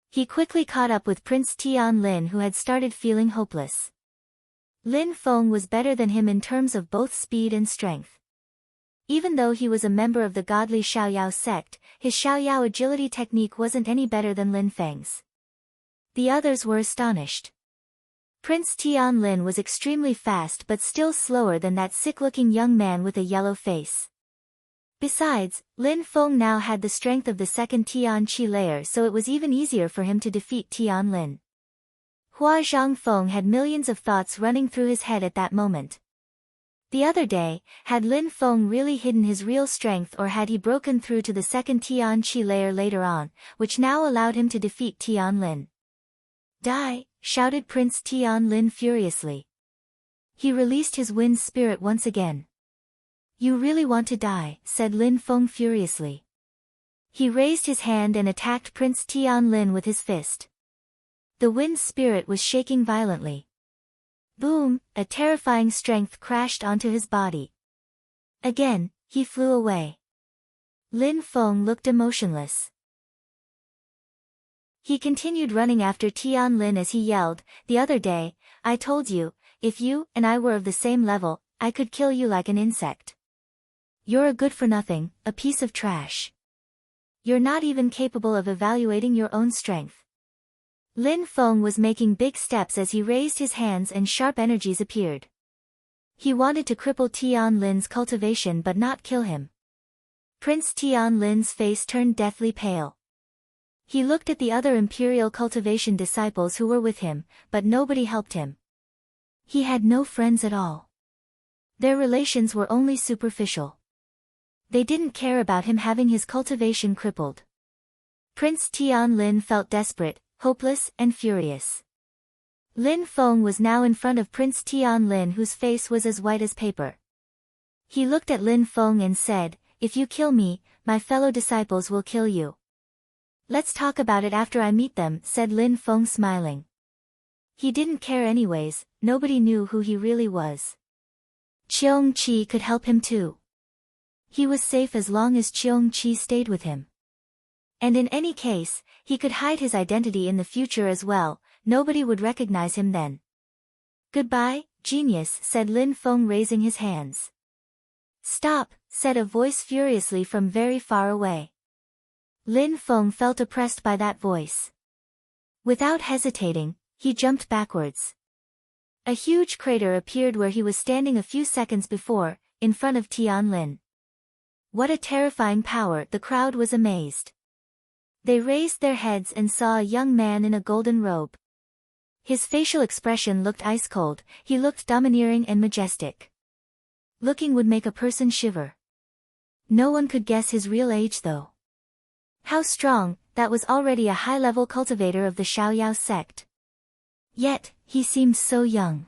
He quickly caught up with Prince Tianlin, who had started feeling hopeless. Lin Feng was better than him in terms of both speed and strength. Even though he was a member of the godly Xiaoyao sect, his Xiaoyao agility technique wasn't any better than Lin Feng's. The others were astonished. Prince Tianlin was extremely fast but still slower than that sick-looking young man with a yellow face. Besides, Lin Feng now had the strength of the second Tian Qi layer, so it was even easier for him to defeat Tianlin. Hua Zhangfeng had millions of thoughts running through his head at that moment. The other day, had Lin Feng really hidden his real strength, or had he broken through to the second Tian Qi layer later on, which now allowed him to defeat Tianlin? Die! Shouted Prince Tianlin furiously. He released his wind spirit once again. You really want to die, said Lin Feng furiously. He raised his hand and attacked Prince Tianlin with his fist. The wind spirit was shaking violently. Boom! A terrifying strength crashed onto his body. Again, he flew away. Lin Feng looked emotionless. He continued running after Tianlin as he yelled, the other day, I told you, if you and I were of the same level, I could kill you like an insect. You're a good-for-nothing, a piece of trash. You're not even capable of evaluating your own strength. Lin Feng was making big steps as he raised his hands and sharp energies appeared. He wanted to cripple Tianlin's cultivation but not kill him. Prince Tianlin's face turned deathly pale. He looked at the other imperial cultivation disciples who were with him, but nobody helped him. He had no friends at all. Their relations were only superficial. They didn't care about him having his cultivation crippled. Prince Tianlin felt desperate, hopeless, and furious. Lin Feng was now in front of Prince Tianlin, whose face was as white as paper. He looked at Lin Feng and said, if you kill me, my fellow disciples will kill you. Let's talk about it after I meet them, said Lin Feng, smiling. He didn't care anyways, nobody knew who he really was. Cheong Qi could help him too. He was safe as long as Cheong Qi stayed with him. And in any case, he could hide his identity in the future as well, nobody would recognize him then. Goodbye, genius, said Lin Feng, raising his hands. Stop, said a voice furiously from very far away. Lin Feng felt oppressed by that voice. Without hesitating, he jumped backwards. A huge crater appeared where he was standing a few seconds before, in front of Tianlin. What a terrifying power, the crowd was amazed. They raised their heads and saw a young man in a golden robe. His facial expression looked ice cold, he looked domineering and majestic. Looking would make a person shiver. No one could guess his real age though. How strong, that was already a high-level cultivator of the Xiaoyao sect. Yet, he seemed so young.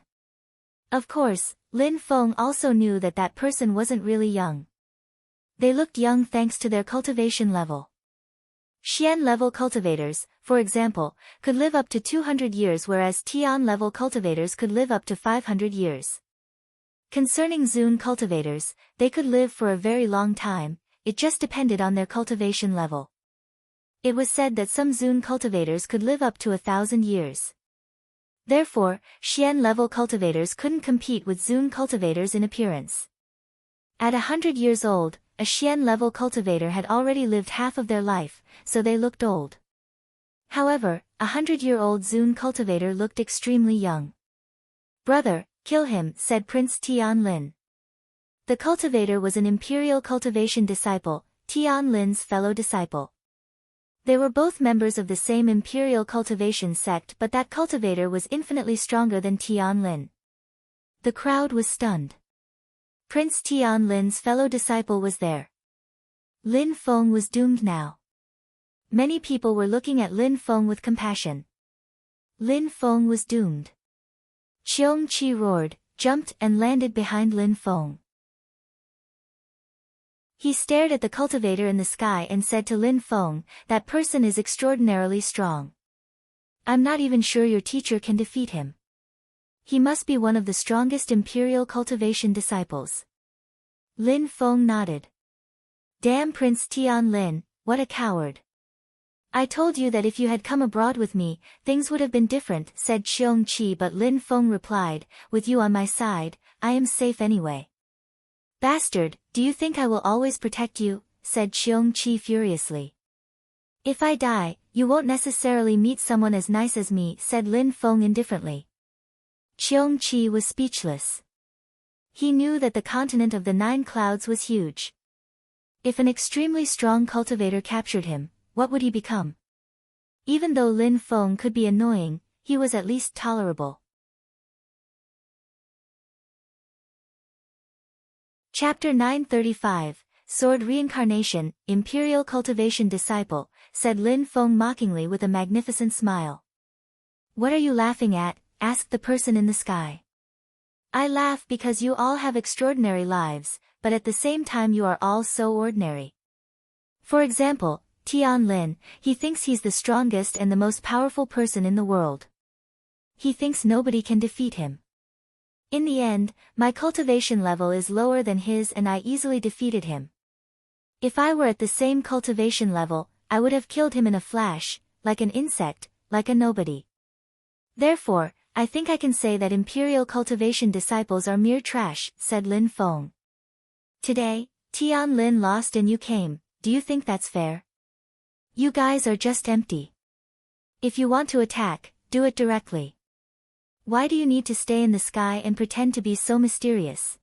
Of course, Lin Feng also knew that that person wasn't really young. They looked young thanks to their cultivation level. Xian-level cultivators, for example, could live up to 200 years, whereas Tian-level cultivators could live up to 500 years. Concerning Zun cultivators, they could live for a very long time, it just depended on their cultivation level. It was said that some Zun cultivators could live up to 1,000 years. Therefore, Xian-level cultivators couldn't compete with Zun cultivators in appearance. At 100 years old, a Xian-level cultivator had already lived half of their life, so they looked old. However, a 100-year-old Zun cultivator looked extremely young. "Brother, kill him," said Prince Tianlin. The cultivator was an imperial cultivation disciple, Tianlin's fellow disciple. They were both members of the same imperial cultivation sect, but that cultivator was infinitely stronger than Tianlin. The crowd was stunned. Prince Tianlin's fellow disciple was there. Lin Feng was doomed now. Many people were looking at Lin Feng with compassion. Lin Feng was doomed. Qiong Qi roared, jumped and landed behind Lin Feng. He stared at the cultivator in the sky and said to Lin Feng, "That person is extraordinarily strong. I'm not even sure your teacher can defeat him. He must be one of the strongest imperial cultivation disciples." Lin Feng nodded. "Damn Prince Tianlin, what a coward. I told you that if you had come abroad with me, things would have been different," said Qiong Qi, but Lin Feng replied, "With you on my side, I am safe anyway." "Bastard, do you think I will always protect you?" said Qiong Qi furiously. "If I die, you won't necessarily meet someone as nice as me," said Lin Feng indifferently. Qiong Qi was speechless. He knew that the continent of the 9 clouds was huge. If an extremely strong cultivator captured him, what would he become? Even though Lin Feng could be annoying, he was at least tolerable. Chapter 935, Sword Reincarnation, Imperial Cultivation Disciple, said Lin Feng mockingly with a magnificent smile. "What are you laughing at?" asked the person in the sky. "I laugh because you all have extraordinary lives, but at the same time you are all so ordinary. For example, Tianlin, he thinks he's the strongest and the most powerful person in the world. He thinks nobody can defeat him. In the end, my cultivation level is lower than his and I easily defeated him. If I were at the same cultivation level, I would have killed him in a flash, like an insect, like a nobody. Therefore, I think I can say that imperial cultivation disciples are mere trash," said Lin Feng. "Today, Tianlin lost and you came, do you think that's fair? You guys are just empty. If you want to attack, do it directly. Why do you need to stay in the sky and pretend to be so mysterious?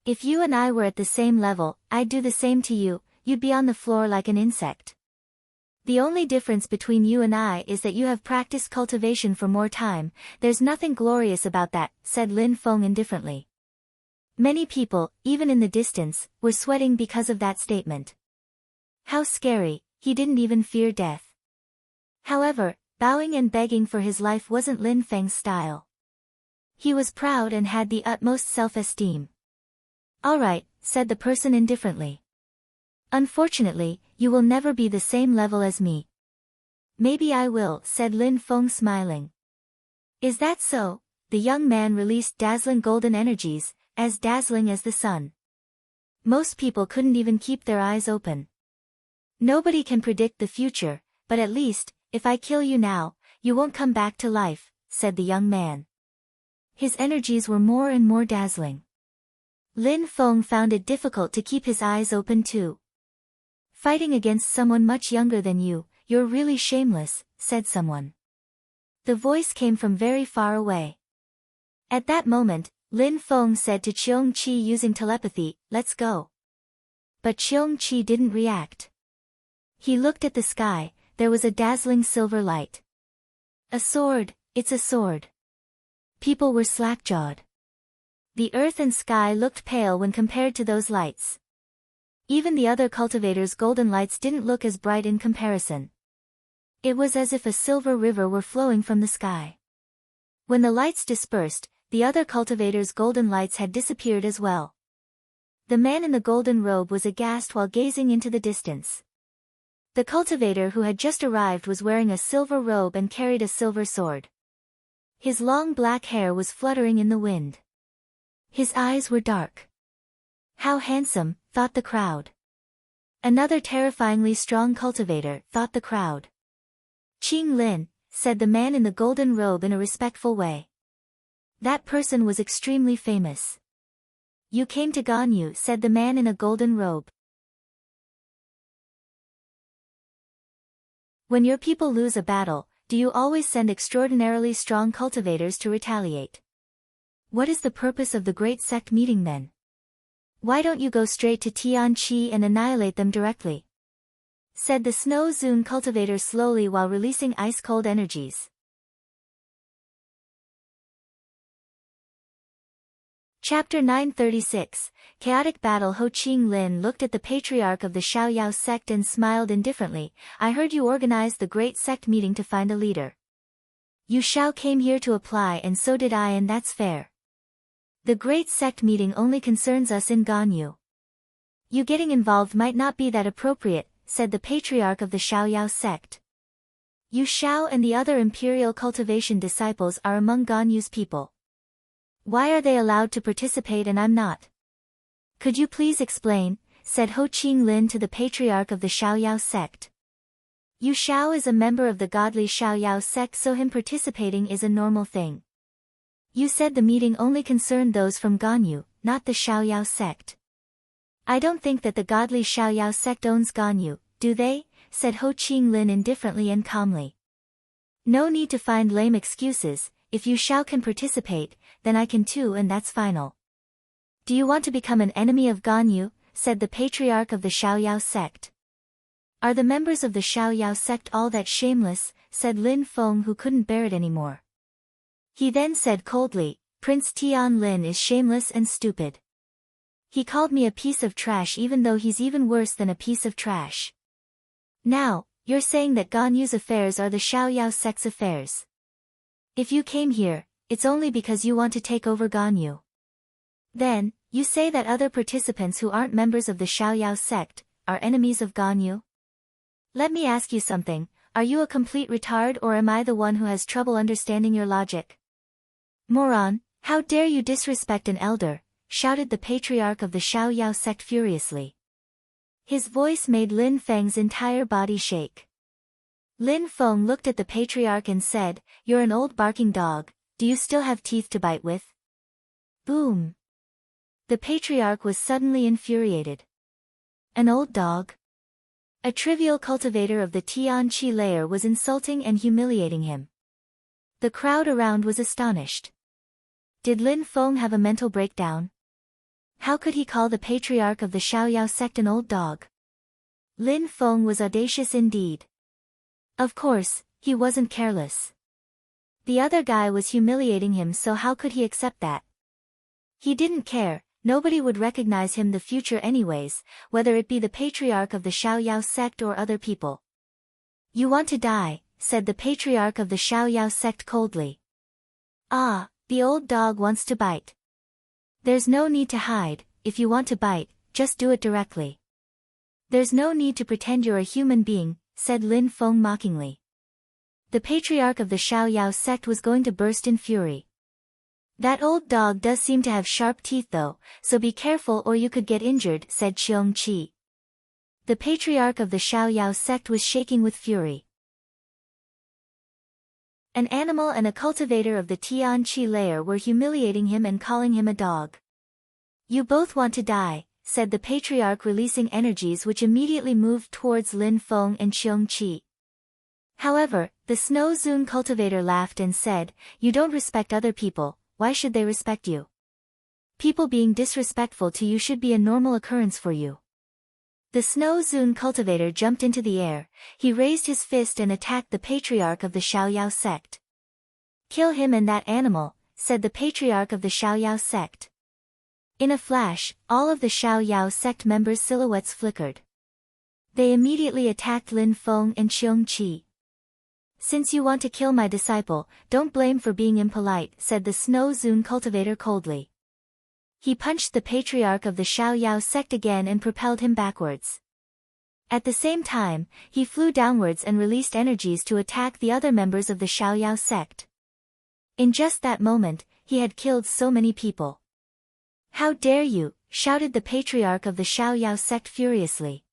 If you and I were at the same level, I'd do the same to you, you'd be on the floor like an insect. The only difference between you and I is that you have practiced cultivation for more time, there's nothing glorious about that," said Lin Feng indifferently. Many people, even in the distance, were sweating because of that statement. How scary, he didn't even fear death. However, bowing and begging for his life wasn't Lin Feng's style. He was proud and had the utmost self-esteem. "All right," said the person indifferently. "Unfortunately, you will never be the same level as me." "Maybe I will," said Lin Feng smiling. "Is that so?" The young man released dazzling golden energies, as dazzling as the sun. Most people couldn't even keep their eyes open. "Nobody can predict the future, but at least, if I kill you now, you won't come back to life," said the young man. His energies were more and more dazzling. Lin Feng found it difficult to keep his eyes open too. "Fighting against someone much younger than you, you're really shameless," said someone. The voice came from very far away. At that moment, Lin Feng said to Qiong Qi using telepathy, "Let's go." But Qiong Qi didn't react. He looked at the sky, there was a dazzling silver light. "A sword, it's a sword." People were slack-jawed. The earth and sky looked pale when compared to those lights. Even the other cultivators' golden lights didn't look as bright in comparison. It was as if a silver river were flowing from the sky. When the lights dispersed, the other cultivators' golden lights had disappeared as well. The man in the golden robe was aghast while gazing into the distance. The cultivator who had just arrived was wearing a silver robe and carried a silver sword. His long black hair was fluttering in the wind. His eyes were dark. "How handsome," thought the crowd. Another terrifyingly strong cultivator, thought the crowd. Qing Lin, said the man in the golden robe in a respectful way. That person was extremely famous. You came to Ganyu, said the man in a golden robe. When your people lose a battle, do you always send extraordinarily strong cultivators to retaliate? What is the purpose of the great sect meeting then? Why don't you go straight to Tianqi and annihilate them directly? Said the Snow Zune cultivator slowly while releasing ice-cold energies. Chapter 936, Chaotic Battle. Ho Qing Lin looked at the patriarch of the Xiaoyao sect and smiled indifferently. I heard you organized the great sect meeting to find a leader. Yu Shao came here to apply and so did I, and that's fair. The great sect meeting only concerns us in Ganyu. You getting involved might not be that appropriate, said the patriarch of the Xiaoyao sect. Yu Shao and the other imperial cultivation disciples are among Ganyu's people. Why are they allowed to participate and I'm not? Could you please explain, said Ho Qing Lin to the patriarch of the Xiaoyao sect. Yu Shao is a member of the godly Xiaoyao sect, so him participating is a normal thing. You said the meeting only concerned those from Ganyu, not the Xiaoyao sect. I don't think that the godly Xiaoyao sect owns Ganyu, do they? Said Ho Qing Lin indifferently and calmly. No need to find lame excuses. If Yu Shao can participate, then I can too, and that's final. Do you want to become an enemy of Ganyu? Said the patriarch of the Xiaoyao sect. Are the members of the Xiaoyao sect all that shameless? Said Lin Feng, who couldn't bear it anymore. He then said coldly, Prince Tian Lin is shameless and stupid. He called me a piece of trash even though he's even worse than a piece of trash. Now, you're saying that Ganyu's affairs are the Xiaoyao sect's affairs. If you came here, it's only because you want to take over Ganyu. Then, you say that other participants who aren't members of the Xiaoyao sect are enemies of Ganyu? Let me ask you something, are you a complete retard or am I the one who has trouble understanding your logic? Moron, how dare you disrespect an elder, shouted the patriarch of the Xiaoyao sect furiously. His voice made Lin Feng's entire body shake. Lin Feng looked at the patriarch and said, You're an old barking dog, do you still have teeth to bite with? Boom. The patriarch was suddenly infuriated. An old dog? A trivial cultivator of the Tianqi layer was insulting and humiliating him. The crowd around was astonished. Did Lin Feng have a mental breakdown? How could he call the patriarch of the Xiaoyao sect an old dog? Lin Feng was audacious indeed. Of course, he wasn't careless. The other guy was humiliating him, so how could he accept that? He didn't care, nobody would recognize him the future anyways, whether it be the patriarch of the Xiaoyao sect or other people. You want to die, said the patriarch of the Xiaoyao sect coldly. Ah, the old dog wants to bite. There's no need to hide, if you want to bite, just do it directly. There's no need to pretend you're a human being, said Lin Feng mockingly. The patriarch of the Xiaoyao sect was going to burst in fury. That old dog does seem to have sharp teeth though, so be careful or you could get injured, said Qiong Qi. The patriarch of the Xiaoyao sect was shaking with fury. An animal and a cultivator of the Tianqi layer were humiliating him and calling him a dog. You both want to die, said the patriarch, releasing energies which immediately moved towards Lin Feng and Qiong Qi. However, the Snow Zune cultivator laughed and said, You don't respect other people, why should they respect you? People being disrespectful to you should be a normal occurrence for you. The Snow Zune cultivator jumped into the air, he raised his fist and attacked the patriarch of the Xiaoyao sect. Kill him and that animal, said the patriarch of the Xiaoyao sect. In a flash, all of the Xiaoyao sect members' silhouettes flickered. They immediately attacked Lin Feng and Qiong Qi. Since you want to kill my disciple, don't blame for being impolite, said the Snow Zune cultivator coldly. He punched the patriarch of the Xiaoyao sect again and propelled him backwards. At the same time, he flew downwards and released energies to attack the other members of the Xiaoyao sect. In just that moment, he had killed so many people. How dare you, shouted the patriarch of the Xiaoyao sect furiously.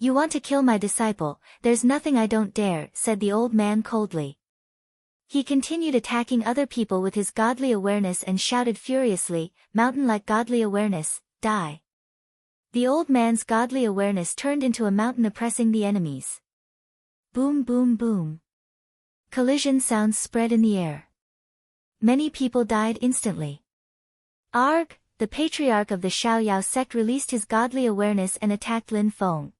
You want to kill my disciple, there's nothing I don't dare, said the old man coldly. He continued attacking other people with his godly awareness and shouted furiously, "Mountain-like godly awareness, die." The old man's godly awareness turned into a mountain oppressing the enemies. Boom boom boom. Collision sounds spread in the air. Many people died instantly. Arg! The patriarch of the Xiaoyao sect released his godly awareness and attacked Lin Feng.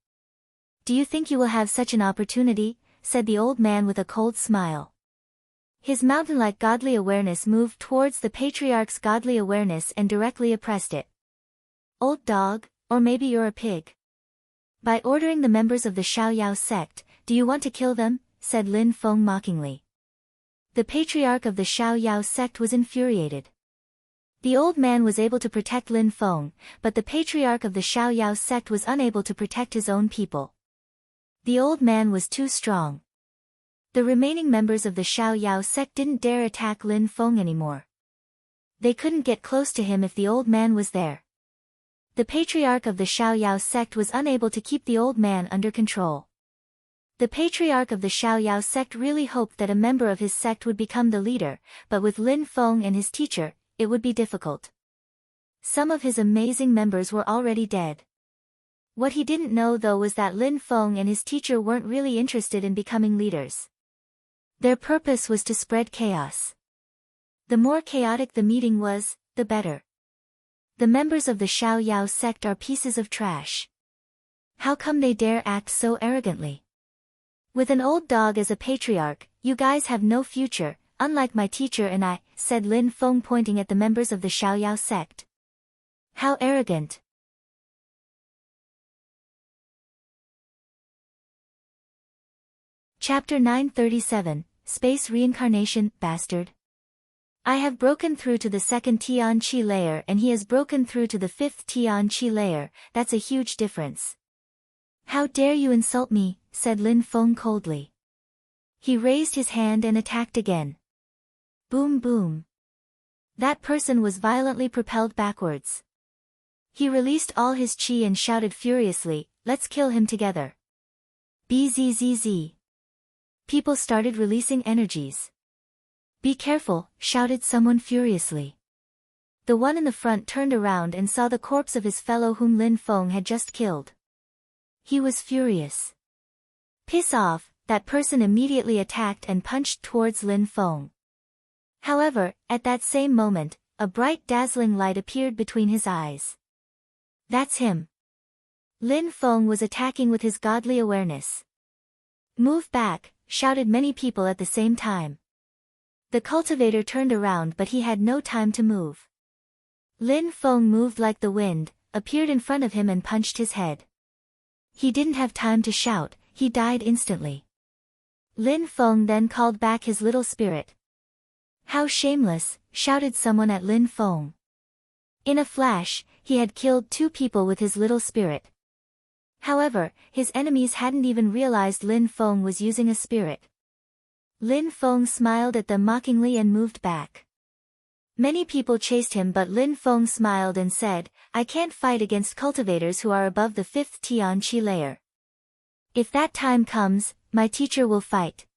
"Do you think you will have such an opportunity?" said the old man with a cold smile. His mountain-like godly awareness moved towards the patriarch's godly awareness and directly oppressed it. "Old dog, or maybe you're a pig. By ordering the members of the Xiaoyao sect, do you want to kill them?" said Lin Feng mockingly. The patriarch of the Xiaoyao sect was infuriated. The old man was able to protect Lin Feng, but the patriarch of the Xiaoyao sect was unable to protect his own people. The old man was too strong. The remaining members of the Xiaoyao sect didn't dare attack Lin Feng anymore. They couldn't get close to him if the old man was there. The patriarch of the Xiaoyao sect was unable to keep the old man under control. The patriarch of the Xiaoyao sect really hoped that a member of his sect would become the leader, but with Lin Feng and his teacher, it would be difficult. Some of his amazing members were already dead. What he didn't know though was that Lin Feng and his teacher weren't really interested in becoming leaders. Their purpose was to spread chaos. The more chaotic the meeting was, the better. The members of the Xiaoyao sect are pieces of trash. How come they dare act so arrogantly? With an old dog as a patriarch, you guys have no future, unlike my teacher and I, said Lin Feng pointing at the members of the Xiaoyao sect. How arrogant. Chapter 937, Space Reincarnation, Bastard. I have broken through to the second Tian Qi layer and he has broken through to the fifth Tian Qi layer, that's a huge difference. How dare you insult me, said Lin Feng coldly. He raised his hand and attacked again. Boom boom. That person was violently propelled backwards. He released all his qi and shouted furiously, "Let's kill him together." Bzzz. People started releasing energies. "Be careful," shouted someone furiously. The one in the front turned around and saw the corpse of his fellow whom Lin Feng had just killed. He was furious. "Piss off," that person immediately attacked and punched towards Lin Feng. However, at that same moment, a bright dazzling light appeared between his eyes. That's him. Lin Feng was attacking with his godly awareness. "Move back," shouted many people at the same time. The cultivator turned around but he had no time to move. Lin Feng moved like the wind, appeared in front of him and punched his head. He didn't have time to shout, he died instantly. Lin Feng then called back his little spirit. "How shameless," shouted someone at Lin Feng. In a flash, he had killed 2 people with his little spirit. However, his enemies hadn't even realized Lin Feng was using a spirit. Lin Feng smiled at them mockingly and moved back. Many people chased him but Lin Feng smiled and said, "I can't fight against cultivators who are above the 5th Tian Qi layer. If that time comes, my teacher will fight."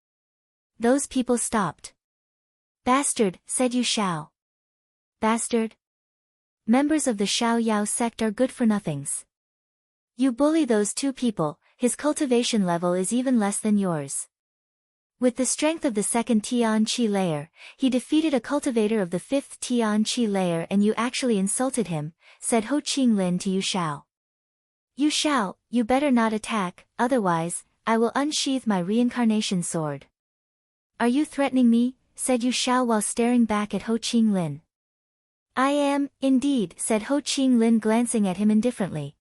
Those people stopped. "Bastard," said Yu Shao. Bastard? Members of the Xiaoyao sect are good for nothings. You bully those 2 people, his cultivation level is even less than yours. With the strength of the 2nd Tian Qi layer, he defeated a cultivator of the 5th Tian Qi layer and you actually insulted him, said Ho Qinglin to Yu Shao. "Yu Shao, you better not attack, otherwise, I will unsheath my reincarnation sword." "Are you threatening me?" said Yu Shao while staring back at Ho Qinglin. "I am, indeed," said Ho Qinglin glancing at him indifferently.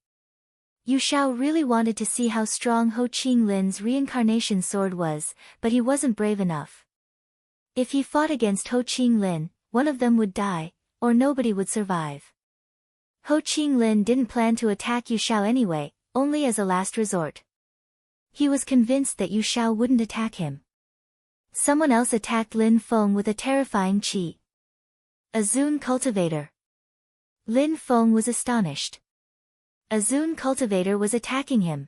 Yu Shao really wanted to see how strong Ho Qinglin's reincarnation sword was, but he wasn't brave enough. If he fought against Ho Qinglin, one of them would die, or nobody would survive. Ho Qinglin didn't plan to attack Yu Shao anyway, only as a last resort. He was convinced that Yu Shao wouldn't attack him. Someone else attacked Lin Feng with a terrifying qi. A Zun cultivator. Lin Feng was astonished. A Zun cultivator was attacking him.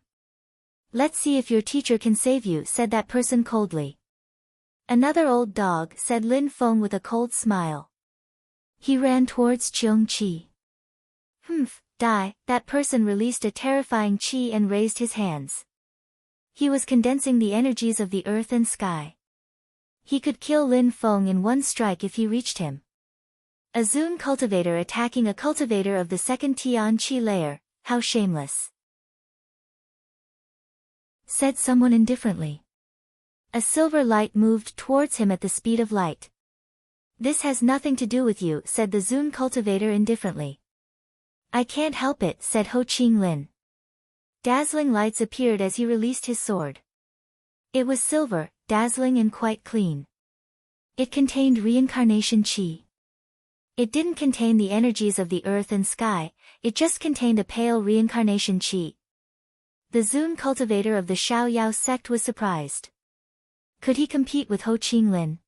Let's see if your teacher can save you, said that person coldly. Another old dog, said Lin Feng with a cold smile. He ran towards Cheong Chi. Humph, die, that person released a terrifying chi and raised his hands. He was condensing the energies of the earth and sky. He could kill Lin Feng in one strike if he reached him. A Zun cultivator attacking a cultivator of the second Tian Chi layer, how shameless, said someone indifferently. A silver light moved towards him at the speed of light. This has nothing to do with you, said the Zun cultivator indifferently. I can't help it, said Ho Ching Lin. Dazzling lights appeared as he released his sword. It was silver, dazzling and quite clean. It contained reincarnation chi. It didn't contain the energies of the earth and sky, it just contained a pale reincarnation chi. The Zun cultivator of the Xiaoyao sect was surprised. Could he compete with Ho Ching Lin?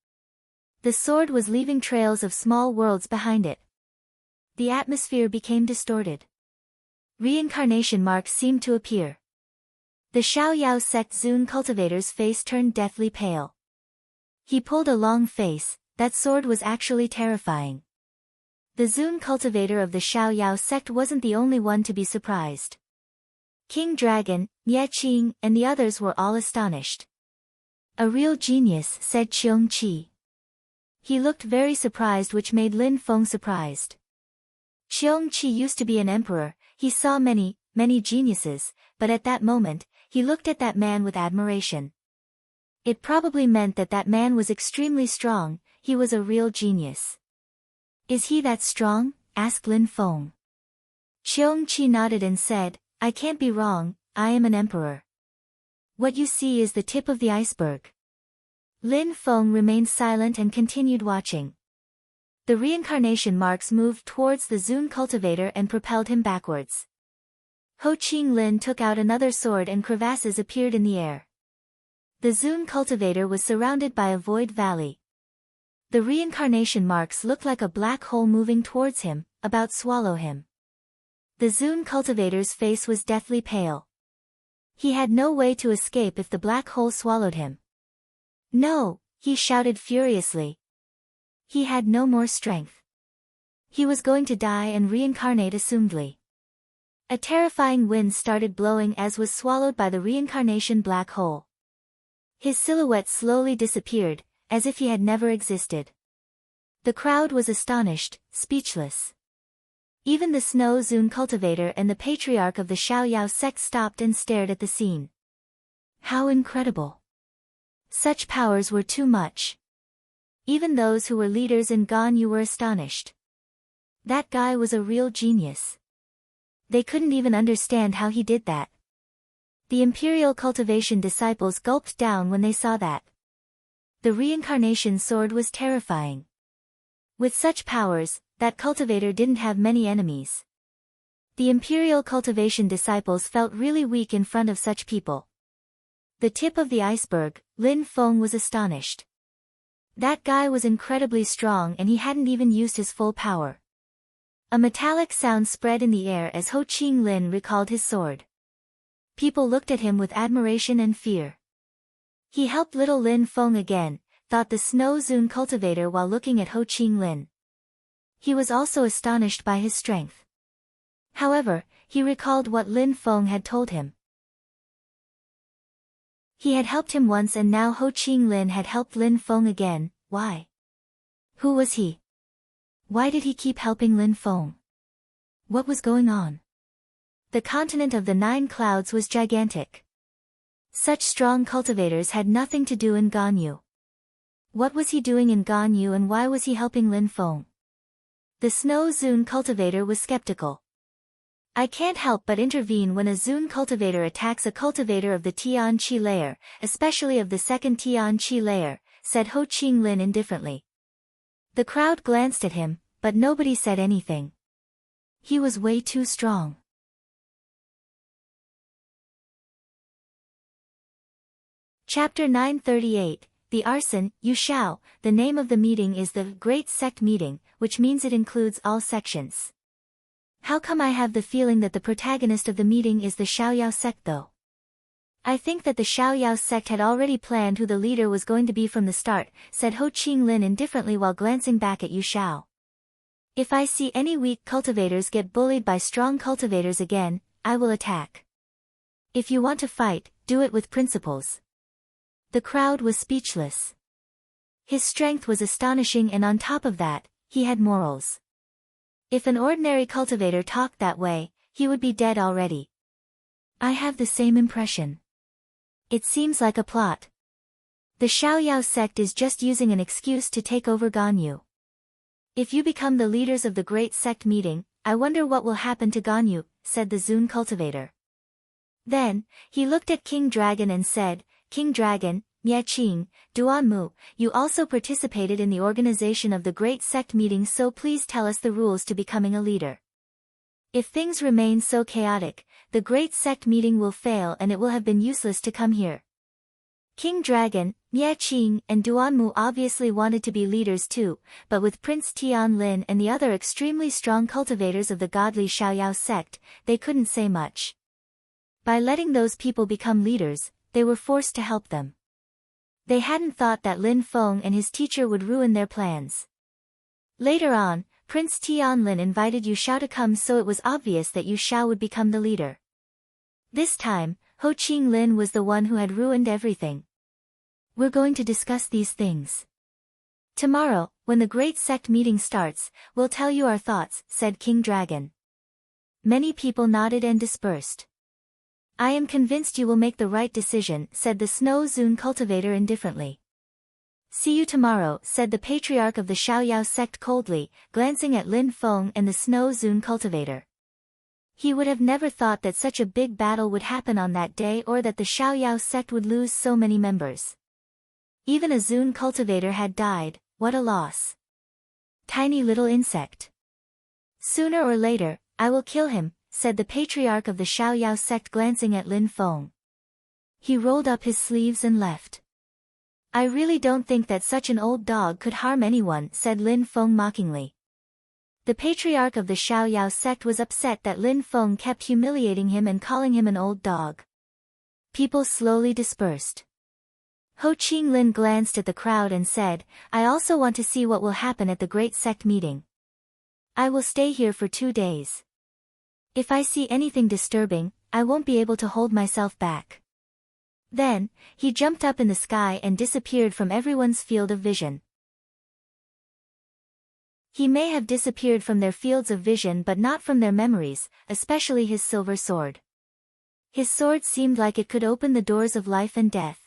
The sword was leaving trails of small worlds behind it. The atmosphere became distorted. Reincarnation marks seemed to appear. The Xiaoyao sect Zun cultivator's face turned deathly pale. He pulled a long face, that sword was actually terrifying. The Zun cultivator of the Xiaoyao sect wasn't the only one to be surprised. King Dragon, Nye Qing, and the others were all astonished. A real genius, said Cheong Chi. He looked very surprised, which made Lin Feng surprised. Cheong Chi used to be an emperor, he saw many geniuses, but at that moment, he looked at that man with admiration. It probably meant that that man was extremely strong, he was a real genius. Is he that strong? Asked Lin Feng. Cheong Chi nodded and said, I can't be wrong, I am an emperor. What you see is the tip of the iceberg. Lin Feng remained silent and continued watching. The reincarnation marks moved towards the Zun cultivator and propelled him backwards. Ho Ching Lin took out another sword and crevasses appeared in the air. The Zun cultivator was surrounded by a void valley. The reincarnation marks looked like a black hole moving towards him, about to swallow him. The Zun cultivator's face was deathly pale. He had no way to escape if the black hole swallowed him. No, he shouted furiously. He had no more strength. He was going to die and reincarnate assumedly. A terrifying wind started blowing as was swallowed by the reincarnation black hole. His silhouette slowly disappeared, as if he had never existed. The crowd was astonished, speechless. Even the Snow Zun cultivator and the patriarch of the Xiaoyao sect stopped and stared at the scene. How incredible! Such powers were too much. Even those who were leaders in Ganyu were astonished. That guy was a real genius. They couldn't even understand how he did that. The Imperial Cultivation disciples gulped down when they saw that. The reincarnation sword was terrifying. With such powers, that cultivator didn't have many enemies. The Imperial Cultivation disciples felt really weak in front of such people. The tip of the iceberg, Lin Feng was astonished. That guy was incredibly strong and he hadn't even used his full power. A metallic sound spread in the air as Ho Ching Lin recalled his sword. People looked at him with admiration and fear. He helped little Lin Feng again, thought the Snow Zun cultivator while looking at Ho Ching Lin. He was also astonished by his strength. However, he recalled what Lin Feng had told him. He had helped him once and now Ho Ching Lin had helped Lin Feng again. Why? Who was he? Why did he keep helping Lin Feng? What was going on? The continent of the 9 clouds was gigantic. Such strong cultivators had nothing to do in Ganyu. What was he doing in Ganyu and why was he helping Lin Feng? The Snow Zun cultivator was skeptical. I can't help but intervene when a Zun cultivator attacks a cultivator of the Tian Chi layer, especially of the second Tian Chi layer, said Ho Ching Lin indifferently. The crowd glanced at him, but nobody said anything. He was way too strong. Chapter 938, The Arson, Yu Shao. The name of the meeting is the Great Sect Meeting, which means it includes all sections. How come I have the feeling that the protagonist of the meeting is the Xiaoyao sect though? I think that the Xiaoyao sect had already planned who the leader was going to be from the start, said Ho Qinglin indifferently while glancing back at Yu Xiao. If I see any weak cultivators get bullied by strong cultivators again, I will attack. If you want to fight, do it with principles. The crowd was speechless. His strength was astonishing, and on top of that, he had morals. If an ordinary cultivator talked that way, he would be dead already. I have the same impression. It seems like a plot. The Xiaoyao sect is just using an excuse to take over Ganyu. If you become the leaders of the great sect meeting, I wonder what will happen to Ganyu, said the Zun cultivator. Then, he looked at King Dragon and said, King Dragon, Nye Qing, Duanmu, you also participated in the organization of the great sect meeting, so please tell us the rules to becoming a leader. If things remain so chaotic, the great sect meeting will fail and it will have been useless to come here. King Dragon, Nye Qing, and Duanmu obviously wanted to be leaders too, but with Prince Tianlin and the other extremely strong cultivators of the godly Xiaoyao sect, they couldn't say much. By letting those people become leaders, they were forced to help them. They hadn't thought that Lin Feng and his teacher would ruin their plans. Later on, Prince Tianlin invited Yu Xiao to come, so it was obvious that Yu Xiao would become the leader. This time, Ho Qinglin was the one who had ruined everything. We're going to discuss these things. Tomorrow, when the great sect meeting starts, we'll tell you our thoughts, said King Dragon. Many people nodded and dispersed. I am convinced you will make the right decision, said the Snow Zun cultivator indifferently. See you tomorrow, said the patriarch of the Xiaoyao sect coldly, glancing at Lin Feng and the Snow Zun cultivator. He would have never thought that such a big battle would happen on that day, or that the Xiaoyao sect would lose so many members. Even a Zun cultivator had died. What a loss. Tiny little insect. Sooner or later, I will kill him, said the patriarch of the Xiaoyao sect, glancing at Lin Feng. He rolled up his sleeves and left. I really don't think that such an old dog could harm anyone, said Lin Feng mockingly. The patriarch of the Xiaoyao sect was upset that Lin Feng kept humiliating him and calling him an old dog. People slowly dispersed. Ho Qinglin glanced at the crowd and said, I also want to see what will happen at the great sect meeting. I will stay here for 2 days. If I see anything disturbing, I won't be able to hold myself back. Then, he jumped up in the sky and disappeared from everyone's field of vision. He may have disappeared from their fields of vision but not from their memories, especially his silver sword. His sword seemed like it could open the doors of life and death.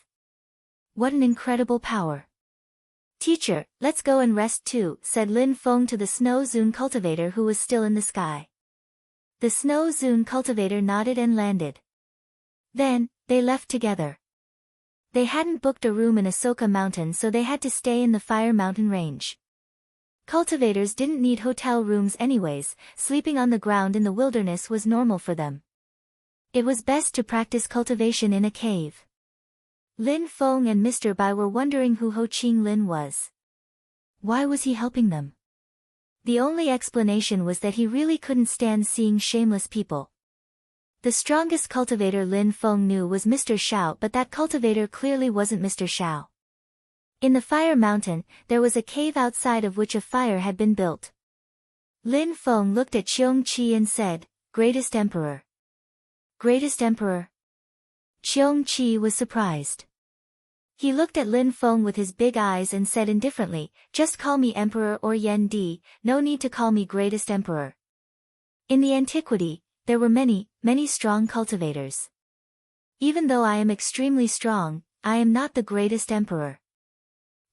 What an incredible power. Teacher, let's go and rest too, said Lin Feng to the Snow Zun cultivator who was still in the sky. The Snow Zun cultivator nodded and landed. Then, they left together. They hadn't booked a room in Asoka Mountain, so they had to stay in the Fire Mountain range. Cultivators didn't need hotel rooms anyways, sleeping on the ground in the wilderness was normal for them. It was best to practice cultivation in a cave. Lin Feng and Mr. Bai were wondering who Ho Qinglin was. Why was he helping them? The only explanation was that he really couldn't stand seeing shameless people. The strongest cultivator Lin Feng knew was Mr. Xiao, but that cultivator clearly wasn't Mr. Xiao. In the Fire Mountain, there was a cave outside of which a fire had been built. Lin Feng looked at Qiong Qi and said, Greatest Emperor. Greatest Emperor? Qiong Qi was surprised. He looked at Lin Feng with his big eyes and said indifferently, Just call me Emperor or Yan Di, no need to call me Greatest Emperor. In the antiquity, there were many, many strong cultivators. Even though I am extremely strong, I am not the greatest emperor.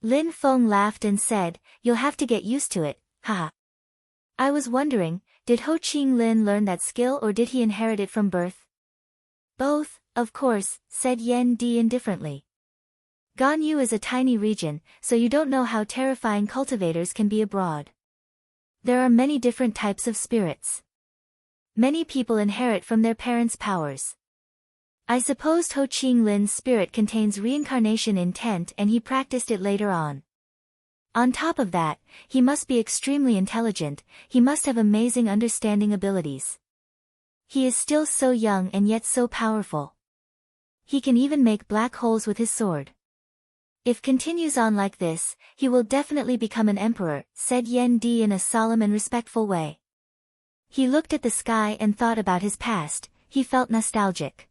Lin Feng laughed and said, You'll have to get used to it, haha. I was wondering, did Ho Qinglin learn that skill or did he inherit it from birth? Both, of course, said Yan Di indifferently. Ganyu is a tiny region, so you don't know how terrifying cultivators can be abroad. There are many different types of spirits. Many people inherit from their parents' powers. I supposed Ho Qinglin's spirit contains reincarnation intent and he practiced it later on. On top of that, he must be extremely intelligent, he must have amazing understanding abilities. He is still so young and yet so powerful. He can even make black holes with his sword. If continues on like this, he will definitely become an emperor, said Yen Di in a solemn and respectful way. He looked at the sky and thought about his past. He felt nostalgic.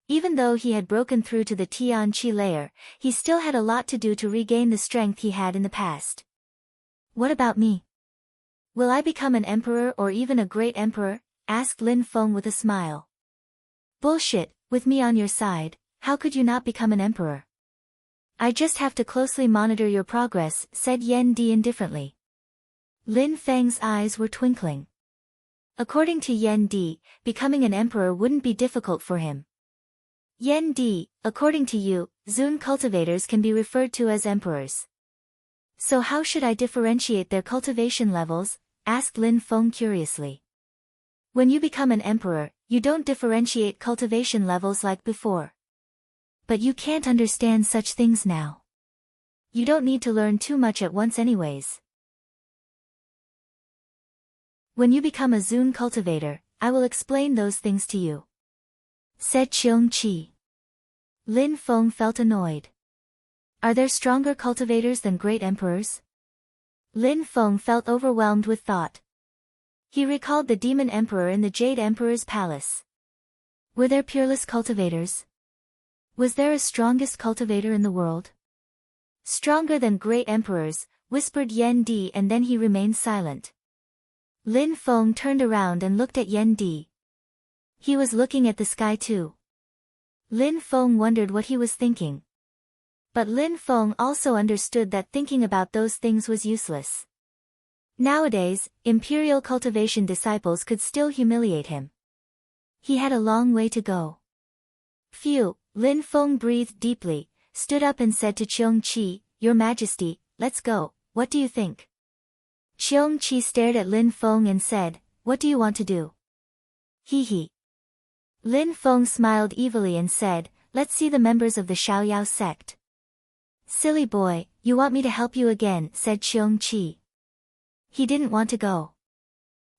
Even though he had broken through to the Tian Qi layer, he still had a lot to do to regain the strength he had in the past. What about me? Will I become an emperor or even a great emperor? Asked Lin Feng with a smile. Bullshit, with me on your side, how could you not become an emperor? I just have to closely monitor your progress, said Yen Di indifferently. Lin Feng's eyes were twinkling. According to Yen Di, becoming an emperor wouldn't be difficult for him. Yen Di, according to you, Zun cultivators can be referred to as emperors. So how should I differentiate their cultivation levels? Asked Lin Feng curiously. When you become an emperor, you don't differentiate cultivation levels like before. But you can't understand such things now. You don't need to learn too much at once anyways. When you become a Zun cultivator, I will explain those things to you, said Cheong Qi. Lin Feng felt annoyed. Are there stronger cultivators than great emperors? Lin Feng felt overwhelmed with thought. He recalled the demon emperor in the Jade Emperor's palace. Were there peerless cultivators? Was there a strongest cultivator in the world? Stronger than great emperors, whispered Yen Di, and then he remained silent. Lin Feng turned around and looked at Yen Di. He was looking at the sky too. Lin Feng wondered what he was thinking. But Lin Feng also understood that thinking about those things was useless. Nowadays, imperial cultivation disciples could still humiliate him. He had a long way to go. Phew, Lin Feng breathed deeply, stood up and said to Cheong Qi, Your Majesty, let's go, what do you think? Cheong Qi stared at Lin Feng and said, What do you want to do? Hee hee. Lin Feng smiled evilly and said, Let's see the members of the Xiaoyao sect. Silly boy, you want me to help you again, said Cheong Qi. He didn't want to go.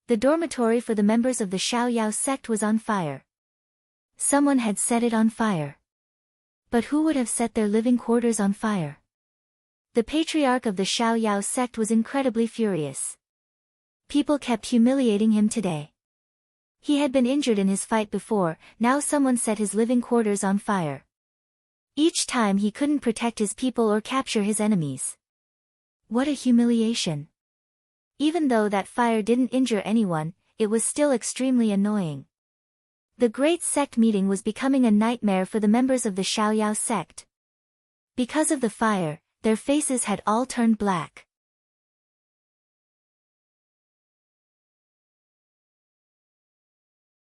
The dormitory for the members of the Xiaoyao sect was on fire. Someone had set it on fire. But who would have set their living quarters on fire? The patriarch of the Xiaoyao sect was incredibly furious. People kept humiliating him today. He had been injured in his fight before, now someone set his living quarters on fire. Each time he couldn't protect his people or capture his enemies. What a humiliation. Even though that fire didn't injure anyone, it was still extremely annoying. The great sect meeting was becoming a nightmare for the members of the Xiaoyao sect. Because of the fire, their faces had all turned black.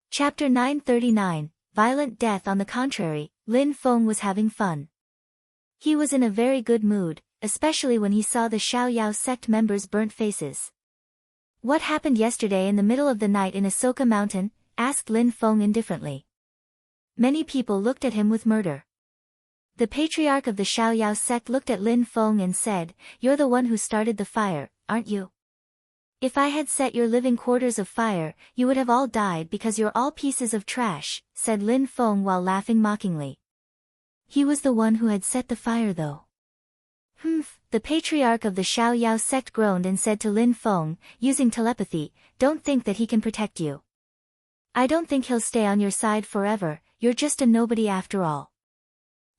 Chapter 939, Violent Death. On the contrary, Lin Feng was having fun. He was in a very good mood, especially when he saw the Xiaoyao sect members' burnt faces. What happened yesterday in the middle of the night in Asoka Mountain? Asked Lin Feng indifferently. Many people looked at him with murder. The patriarch of the Xiaoyao sect looked at Lin Feng and said, You're the one who started the fire, aren't you? If I had set your living quarters afire, you would have all died because you're all pieces of trash, said Lin Feng while laughing mockingly. He was the one who had set the fire though. Humph, the patriarch of the Xiaoyao sect groaned and said to Lin Feng, using telepathy, Don't think that he can protect you. I don't think he'll stay on your side forever, you're just a nobody after all.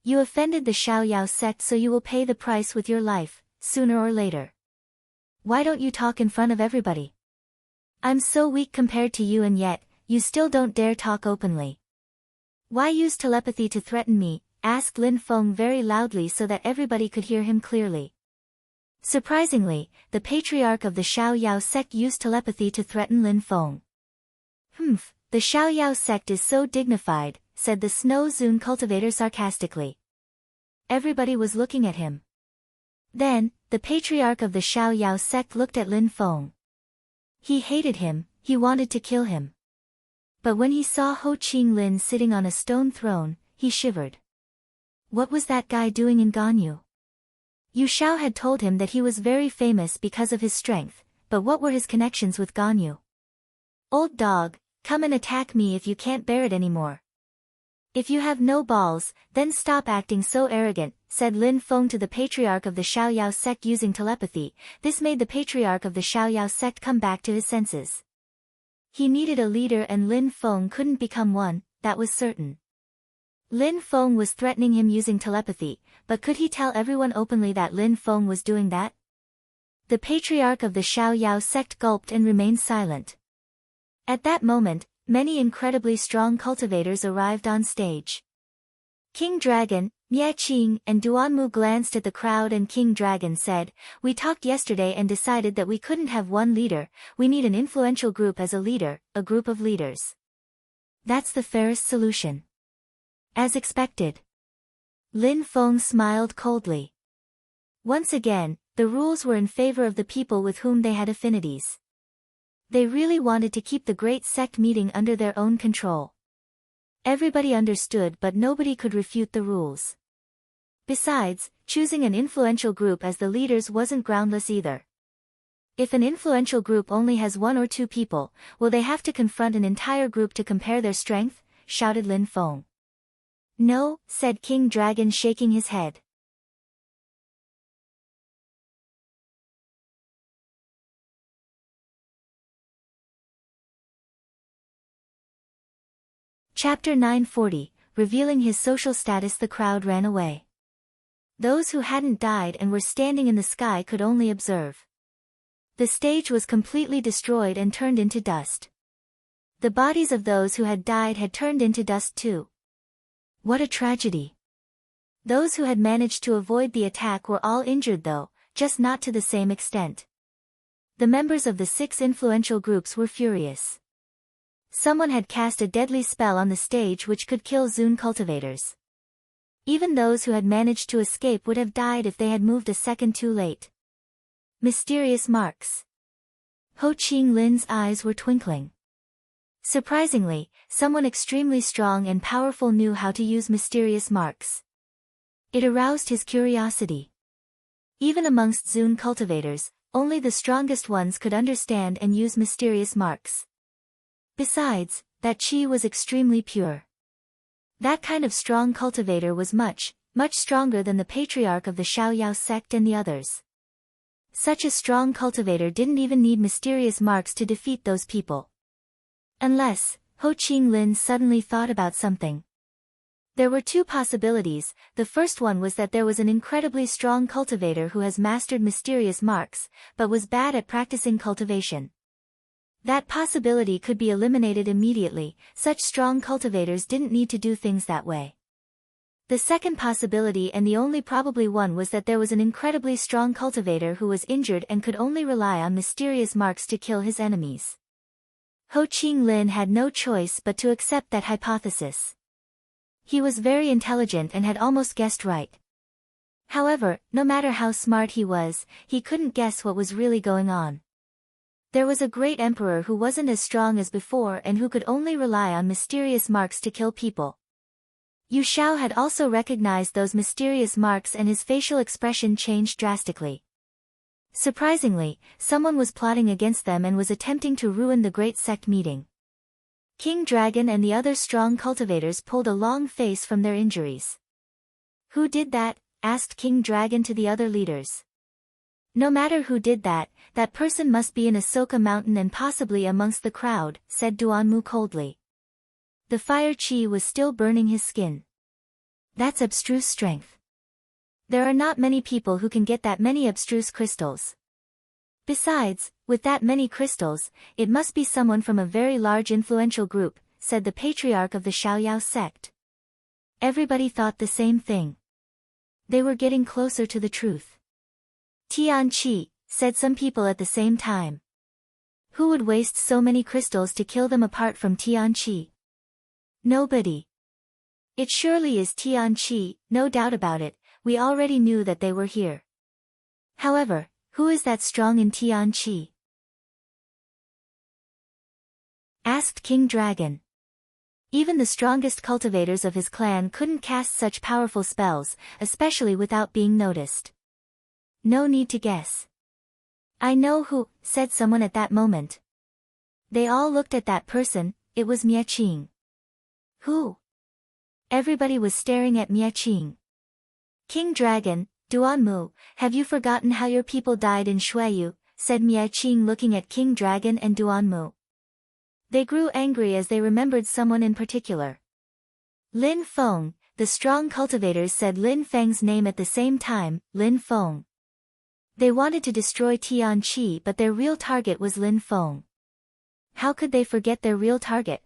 You offended the Xiaoyao sect, so you will pay the price with your life, sooner or later. Why don't you talk in front of everybody? I'm so weak compared to you, and yet, you still don't dare talk openly. Why use telepathy to threaten me? Asked Lin Feng very loudly so that everybody could hear him clearly. Surprisingly, the patriarch of the Xiaoyao sect used telepathy to threaten Lin Feng. Humph, the Xiaoyao sect is so dignified, said the Snow Zun cultivator sarcastically. Everybody was looking at him. Then, the patriarch of the Xiaoyao sect looked at Lin Feng. He hated him, he wanted to kill him. But when he saw Ho Qing Lin sitting on a stone throne, he shivered. What was that guy doing in Ganyu? Yu Shao had told him that he was very famous because of his strength, but what were his connections with Ganyu? Old dog, come and attack me if you can't bear it anymore. If you have no balls, then stop acting so arrogant, said Lin Feng to the patriarch of the Xiaoyao sect using telepathy. This made the patriarch of the Xiaoyao sect come back to his senses. He needed a leader and Lin Feng couldn't become one, that was certain. Lin Feng was threatening him using telepathy, but could he tell everyone openly that Lin Feng was doing that? The patriarch of the Xiaoyao sect gulped and remained silent. At that moment, many incredibly strong cultivators arrived on stage. King Dragon, Mie Qing and Duanmu glanced at the crowd and King Dragon said, "We talked yesterday and decided that we couldn't have one leader, we need an influential group as a leader, a group of leaders. That's the fairest solution." As expected. Lin Feng smiled coldly. Once again, the rules were in favor of the people with whom they had affinities. They really wanted to keep the great sect meeting under their own control. Everybody understood but nobody could refute the rules. Besides, choosing an influential group as the leaders wasn't groundless either. If an influential group only has one or two people, will they have to confront an entire group to compare their strength? Shouted Lin Feng. No, said King Dragon shaking his head. Chapter 940, revealing his social status. The crowd ran away. Those who hadn't died and were standing in the sky could only observe. The stage was completely destroyed and turned into dust. The bodies of those who had died had turned into dust too. What a tragedy. Those who had managed to avoid the attack were all injured though, just not to the same extent. The members of the 6 influential groups were furious. Someone had cast a deadly spell on the stage which could kill Zun cultivators. Even those who had managed to escape would have died if they had moved a second too late. Mysterious marks. Ho Qing Lin's eyes were twinkling. Surprisingly, someone extremely strong and powerful knew how to use mysterious marks. It aroused his curiosity. Even amongst Zun cultivators, only the strongest ones could understand and use mysterious marks. Besides, that qi was extremely pure. That kind of strong cultivator was much stronger than the patriarch of the Xiaoyao sect and the others. Such a strong cultivator didn't even need mysterious marks to defeat those people. Unless, Ho Qing Lin suddenly thought about something. There were 2 possibilities. The first one was that there was an incredibly strong cultivator who has mastered mysterious marks, but was bad at practicing cultivation. That possibility could be eliminated immediately. Such strong cultivators didn't need to do things that way. The second possibility, and the only probably one, was that there was an incredibly strong cultivator who was injured and could only rely on mysterious marks to kill his enemies. Ho Qing Lin had no choice but to accept that hypothesis. He was very intelligent and had almost guessed right. However, no matter how smart he was, he couldn't guess what was really going on. There was a great emperor who wasn't as strong as before and who could only rely on mysterious marks to kill people. Yu Xiao had also recognized those mysterious marks and his facial expression changed drastically. Surprisingly, someone was plotting against them and was attempting to ruin the great sect meeting. King Dragon and the other strong cultivators pulled a long face from their injuries. Who did that? Asked King Dragon to the other leaders. No matter who did that, that person must be in Ahsoka Mountain and possibly amongst the crowd, said Duanmu coldly. The fire chi was still burning his skin. That's abstruse strength. There are not many people who can get that many abstruse crystals. Besides, with that many crystals, it must be someone from a very large influential group, said the patriarch of the Xiaoyao sect. Everybody thought the same thing. They were getting closer to the truth. Tian Qi, said some people at the same time. Who would waste so many crystals to kill them apart from Tian Qi? Nobody. It surely is Tian Qi, no doubt about it, we already knew that they were here. However, who is that strong in Tian Qi? Asked King Dragon. Even the strongest cultivators of his clan couldn't cast such powerful spells, especially without being noticed. No need to guess. I know who, said someone at that moment. They all looked at that person, it was Mie Qing. Who? Everybody was staring at Miaqing. King Dragon, Duanmu, have you forgotten how your people died in Shuiyu? Said Miaqing looking at King Dragon and Duanmu. They grew angry as they remembered someone in particular. Lin Feng, the strong cultivators said Lin Feng's name at the same time, Lin Feng. They wanted to destroy Tianqi but their real target was Lin Feng. How could they forget their real target?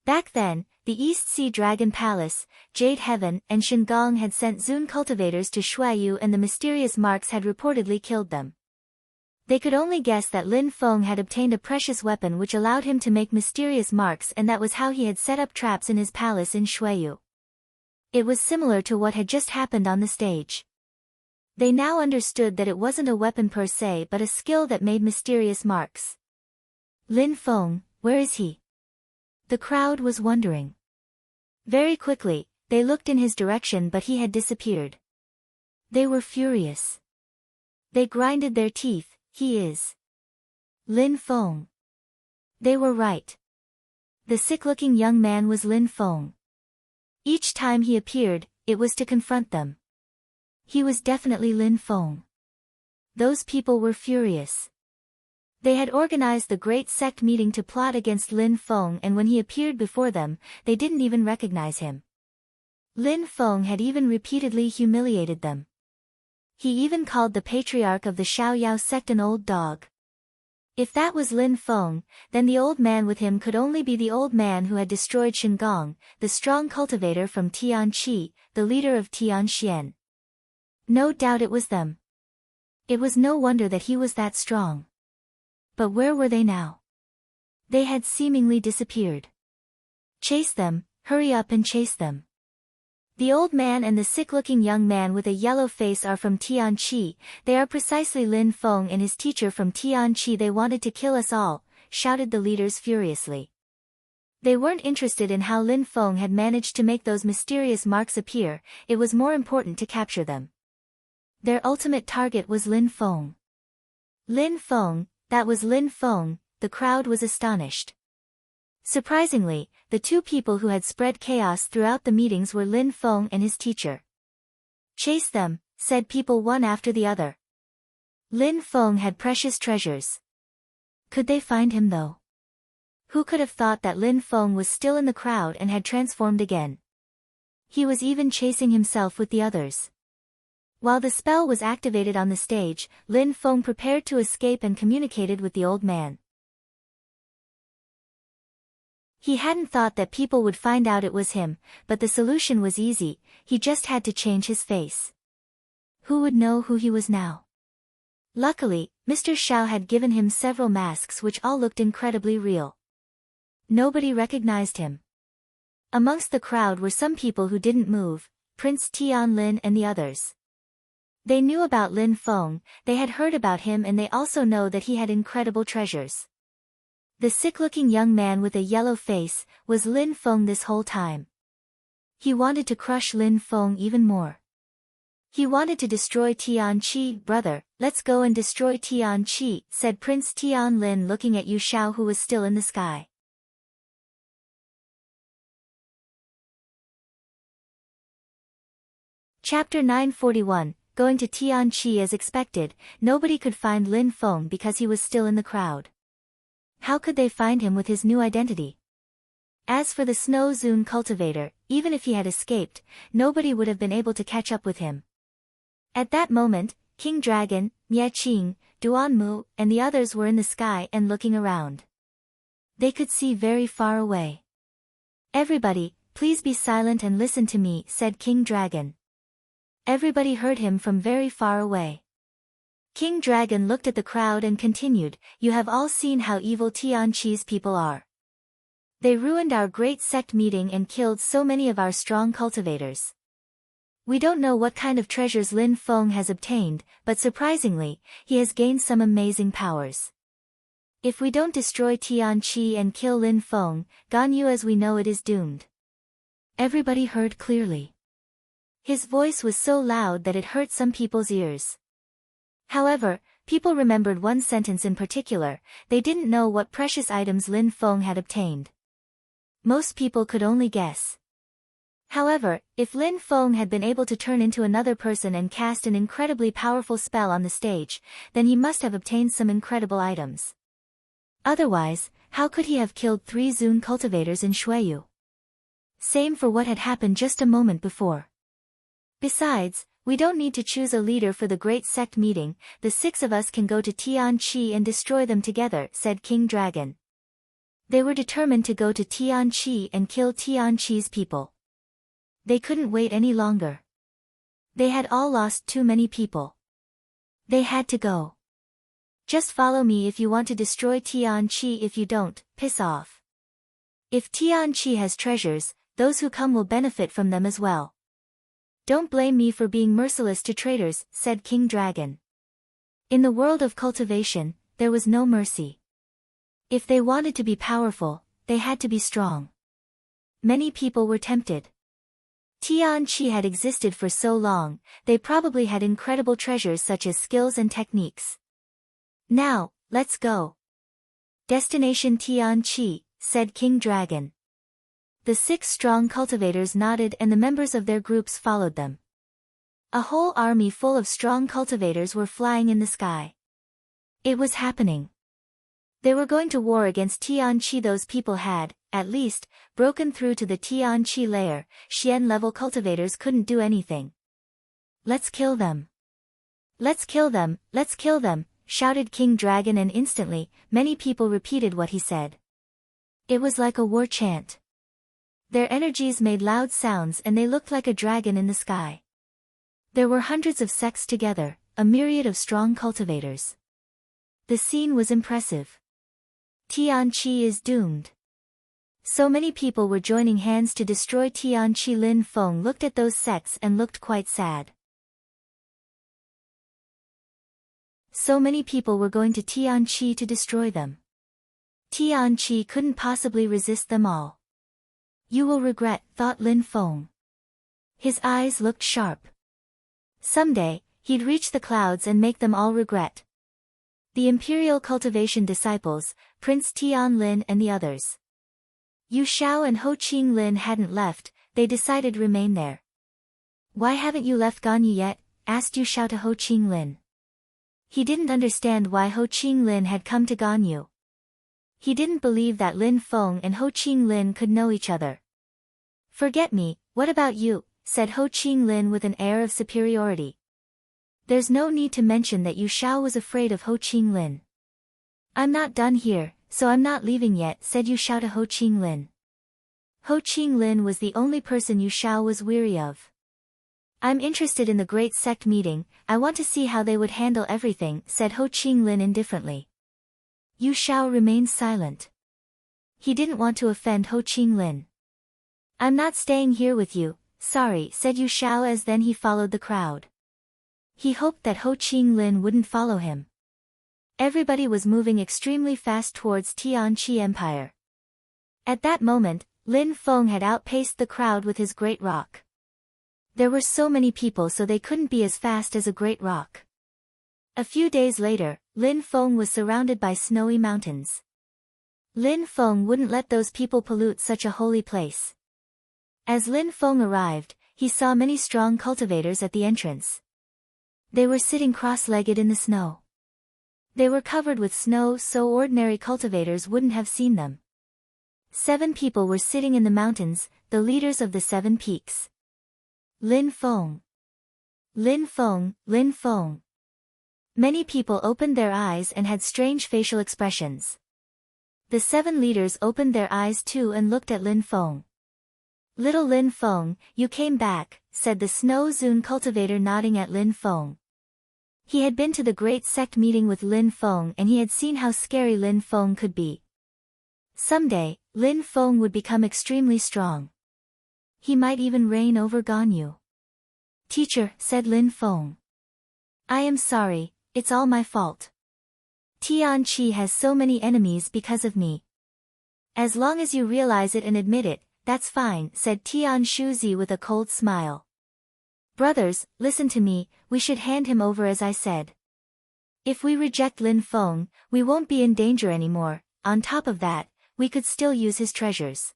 Back then, the East Sea Dragon Palace, Jade Heaven and Shingang had sent Zun cultivators to Shuiyu and the mysterious marks had reportedly killed them. They could only guess that Lin Feng had obtained a precious weapon which allowed him to make mysterious marks and that was how he had set up traps in his palace in Shuiyu. It was similar to what had just happened on the stage. They now understood that it wasn't a weapon per se but a skill that made mysterious marks. Lin Feng, where is he? The crowd was wondering. Very quickly, they looked in his direction but he had disappeared. They were furious. They grinded their teeth. He is Lin Feng. They were right. The sick-looking young man was Lin Feng. Each time he appeared, it was to confront them. He was definitely Lin Feng. Those people were furious. They had organized the great sect meeting to plot against Lin Feng and when he appeared before them, they didn't even recognize him. Lin Feng had even repeatedly humiliated them. He even called the patriarch of the Xiaoyao sect an old dog. If that was Lin Feng, then the old man with him could only be the old man who had destroyed Shingang, the strong cultivator from Tianqi, the leader of Tianxian. No doubt it was them. It was no wonder that he was that strong. But where were they now? They had seemingly disappeared. Chase them, hurry up and chase them. The old man and the sick-looking young man with a yellow face are from Tianqi, they are precisely Lin Feng and his teacher from Tianqi. They wanted to kill us all, shouted the leaders furiously. They weren't interested in how Lin Feng had managed to make those mysterious marks appear, it was more important to capture them. Their ultimate target was Lin Feng. Lin Feng, that was Lin Feng, the crowd was astonished. Surprisingly, the two people who had spread chaos throughout the meetings were Lin Feng and his teacher. Chase them, said people one after the other. Lin Feng had precious treasures. Could they find him though? Who could have thought that Lin Feng was still in the crowd and had transformed again? He was even chasing himself with the others. While the spell was activated on the stage, Lin Feng prepared to escape and communicated with the old man. He hadn't thought that people would find out it was him, but the solution was easy, he just had to change his face. Who would know who he was now? Luckily, Mr. Xiao had given him several masks which all looked incredibly real. Nobody recognized him. Amongst the crowd were some people who didn't move, Prince Tianlin and the others. They knew about Lin Feng, they had heard about him and they also know that he had incredible treasures. The sick-looking young man with a yellow face was Lin Feng this whole time. He wanted to crush Lin Feng even more. He wanted to destroy Tianqi. Brother, let's go and destroy Tianqi, said Prince Tianlin looking at Yu Xiao who was still in the sky. Chapter 941, Going to Tianqi. As expected, nobody could find Lin Feng because he was still in the crowd. How could they find him with his new identity? As for the Snow Zun cultivator, even if he had escaped, nobody would have been able to catch up with him. At that moment, King Dragon, Miaqing, Duanmu, and the others were in the sky and looking around. They could see very far away. Everybody, please be silent and listen to me, said King Dragon. Everybody heard him from very far away. King Dragon looked at the crowd and continued, you have all seen how evil Tianqi's people are. They ruined our great sect meeting and killed so many of our strong cultivators. We don't know what kind of treasures Lin Feng has obtained, but surprisingly, he has gained some amazing powers. If we don't destroy Tianqi and kill Lin Feng, Ganyu as we know it is doomed. Everybody heard clearly. His voice was so loud that it hurt some people's ears. However, people remembered one sentence in particular, they didn't know what precious items Lin Feng had obtained. Most people could only guess. However, if Lin Feng had been able to turn into another person and cast an incredibly powerful spell on the stage, then he must have obtained some incredible items. Otherwise, how could he have killed 3 Zun cultivators in Shuiyu? Same for what had happened just a moment before. Besides, we don't need to choose a leader for the great sect meeting, the 6 of us can go to Tianqi and destroy them together, said King Dragon. They were determined to go to Tianqi and kill Tianqi's people. They couldn't wait any longer. They had all lost too many people. They had to go. Just follow me if you want to destroy Tianqi. If you don't, piss off. If Tianqi has treasures, those who come will benefit from them as well. Don't blame me for being merciless to traitors, said King Dragon. In the world of cultivation, there was no mercy. If they wanted to be powerful, they had to be strong. Many people were tempted. Tianqi had existed for so long, they probably had incredible treasures such as skills and techniques. Now, let's go. Destination Tianqi, said King Dragon. The 6 strong cultivators nodded and the members of their groups followed them. A whole army full of strong cultivators were flying in the sky. It was happening. They were going to war against Tianqi. Those people had, at least, broken through to the Tianqi layer. Xian-level cultivators couldn't do anything. Let's kill them. Let's kill them, let's kill them, shouted King Dragon, and instantly, many people repeated what he said. It was like a war chant. Their energies made loud sounds and they looked like a dragon in the sky. There were hundreds of sects together, a myriad of strong cultivators. The scene was impressive. Tianqi is doomed. So many people were joining hands to destroy Tianqi. Lin Feng looked at those sects and looked quite sad. So many people were going to Tianqi to destroy them. Tianqi couldn't possibly resist them all. You will regret, thought Lin Feng. His eyes looked sharp. Someday, he'd reach the clouds and make them all regret. The Imperial Cultivation disciples, Prince Tian Lin and the others. Yu Xiao and Ho Qing Lin hadn't left, they decided to remain there. Why haven't you left Ganyu yet? Asked Yu Xiao to Ho Qing Lin. He didn't understand why Ho Qing Lin had come to Ganyu. He didn't believe that Lin Feng and Ho Qing Lin could know each other. Forget me, what about you? Said Ho Qing Lin with an air of superiority. There's no need to mention that Yu Xiao was afraid of Ho Qing Lin. I'm not done here, so I'm not leaving yet, said Yu Xiao to Ho Qing Lin. Ho Qing Lin was the only person Yu Xiao was weary of. I'm interested in the great sect meeting, I want to see how they would handle everything, said Ho Qing Lin indifferently. Yu Xiao remained silent. He didn't want to offend Ho Qing Lin. I'm not staying here with you, sorry, said Yu Xiao as then he followed the crowd. He hoped that Ho Qing Lin wouldn't follow him. Everybody was moving extremely fast towards Tianqi Empire. At that moment, Lin Feng had outpaced the crowd with his great rock. There were so many people so they couldn't be as fast as a great rock. A few days later, Lin Feng was surrounded by snowy mountains. Lin Feng wouldn't let those people pollute such a holy place. As Lin Feng arrived, he saw many strong cultivators at the entrance. They were sitting cross-legged in the snow. They were covered with snow so ordinary cultivators wouldn't have seen them. 7 people were sitting in the mountains, the leaders of the 7 peaks. Lin Feng. Lin Feng, Lin Feng. Many people opened their eyes and had strange facial expressions. The 7 leaders opened their eyes too and looked at Lin Feng. Little Lin Feng, you came back, said the Snow Zun cultivator nodding at Lin Feng. He had been to the great sect meeting with Lin Feng and he had seen how scary Lin Feng could be. Someday, Lin Feng would become extremely strong. He might even reign over Ganyu. Teacher, said Lin Feng. I am sorry, it's all my fault. Tianqi has so many enemies because of me. As long as you realize it and admit it, that's fine, said Tian Shuzi with a cold smile. Brothers, listen to me, we should hand him over as I said. If we reject Lin Feng, we won't be in danger anymore, on top of that, we could still use his treasures.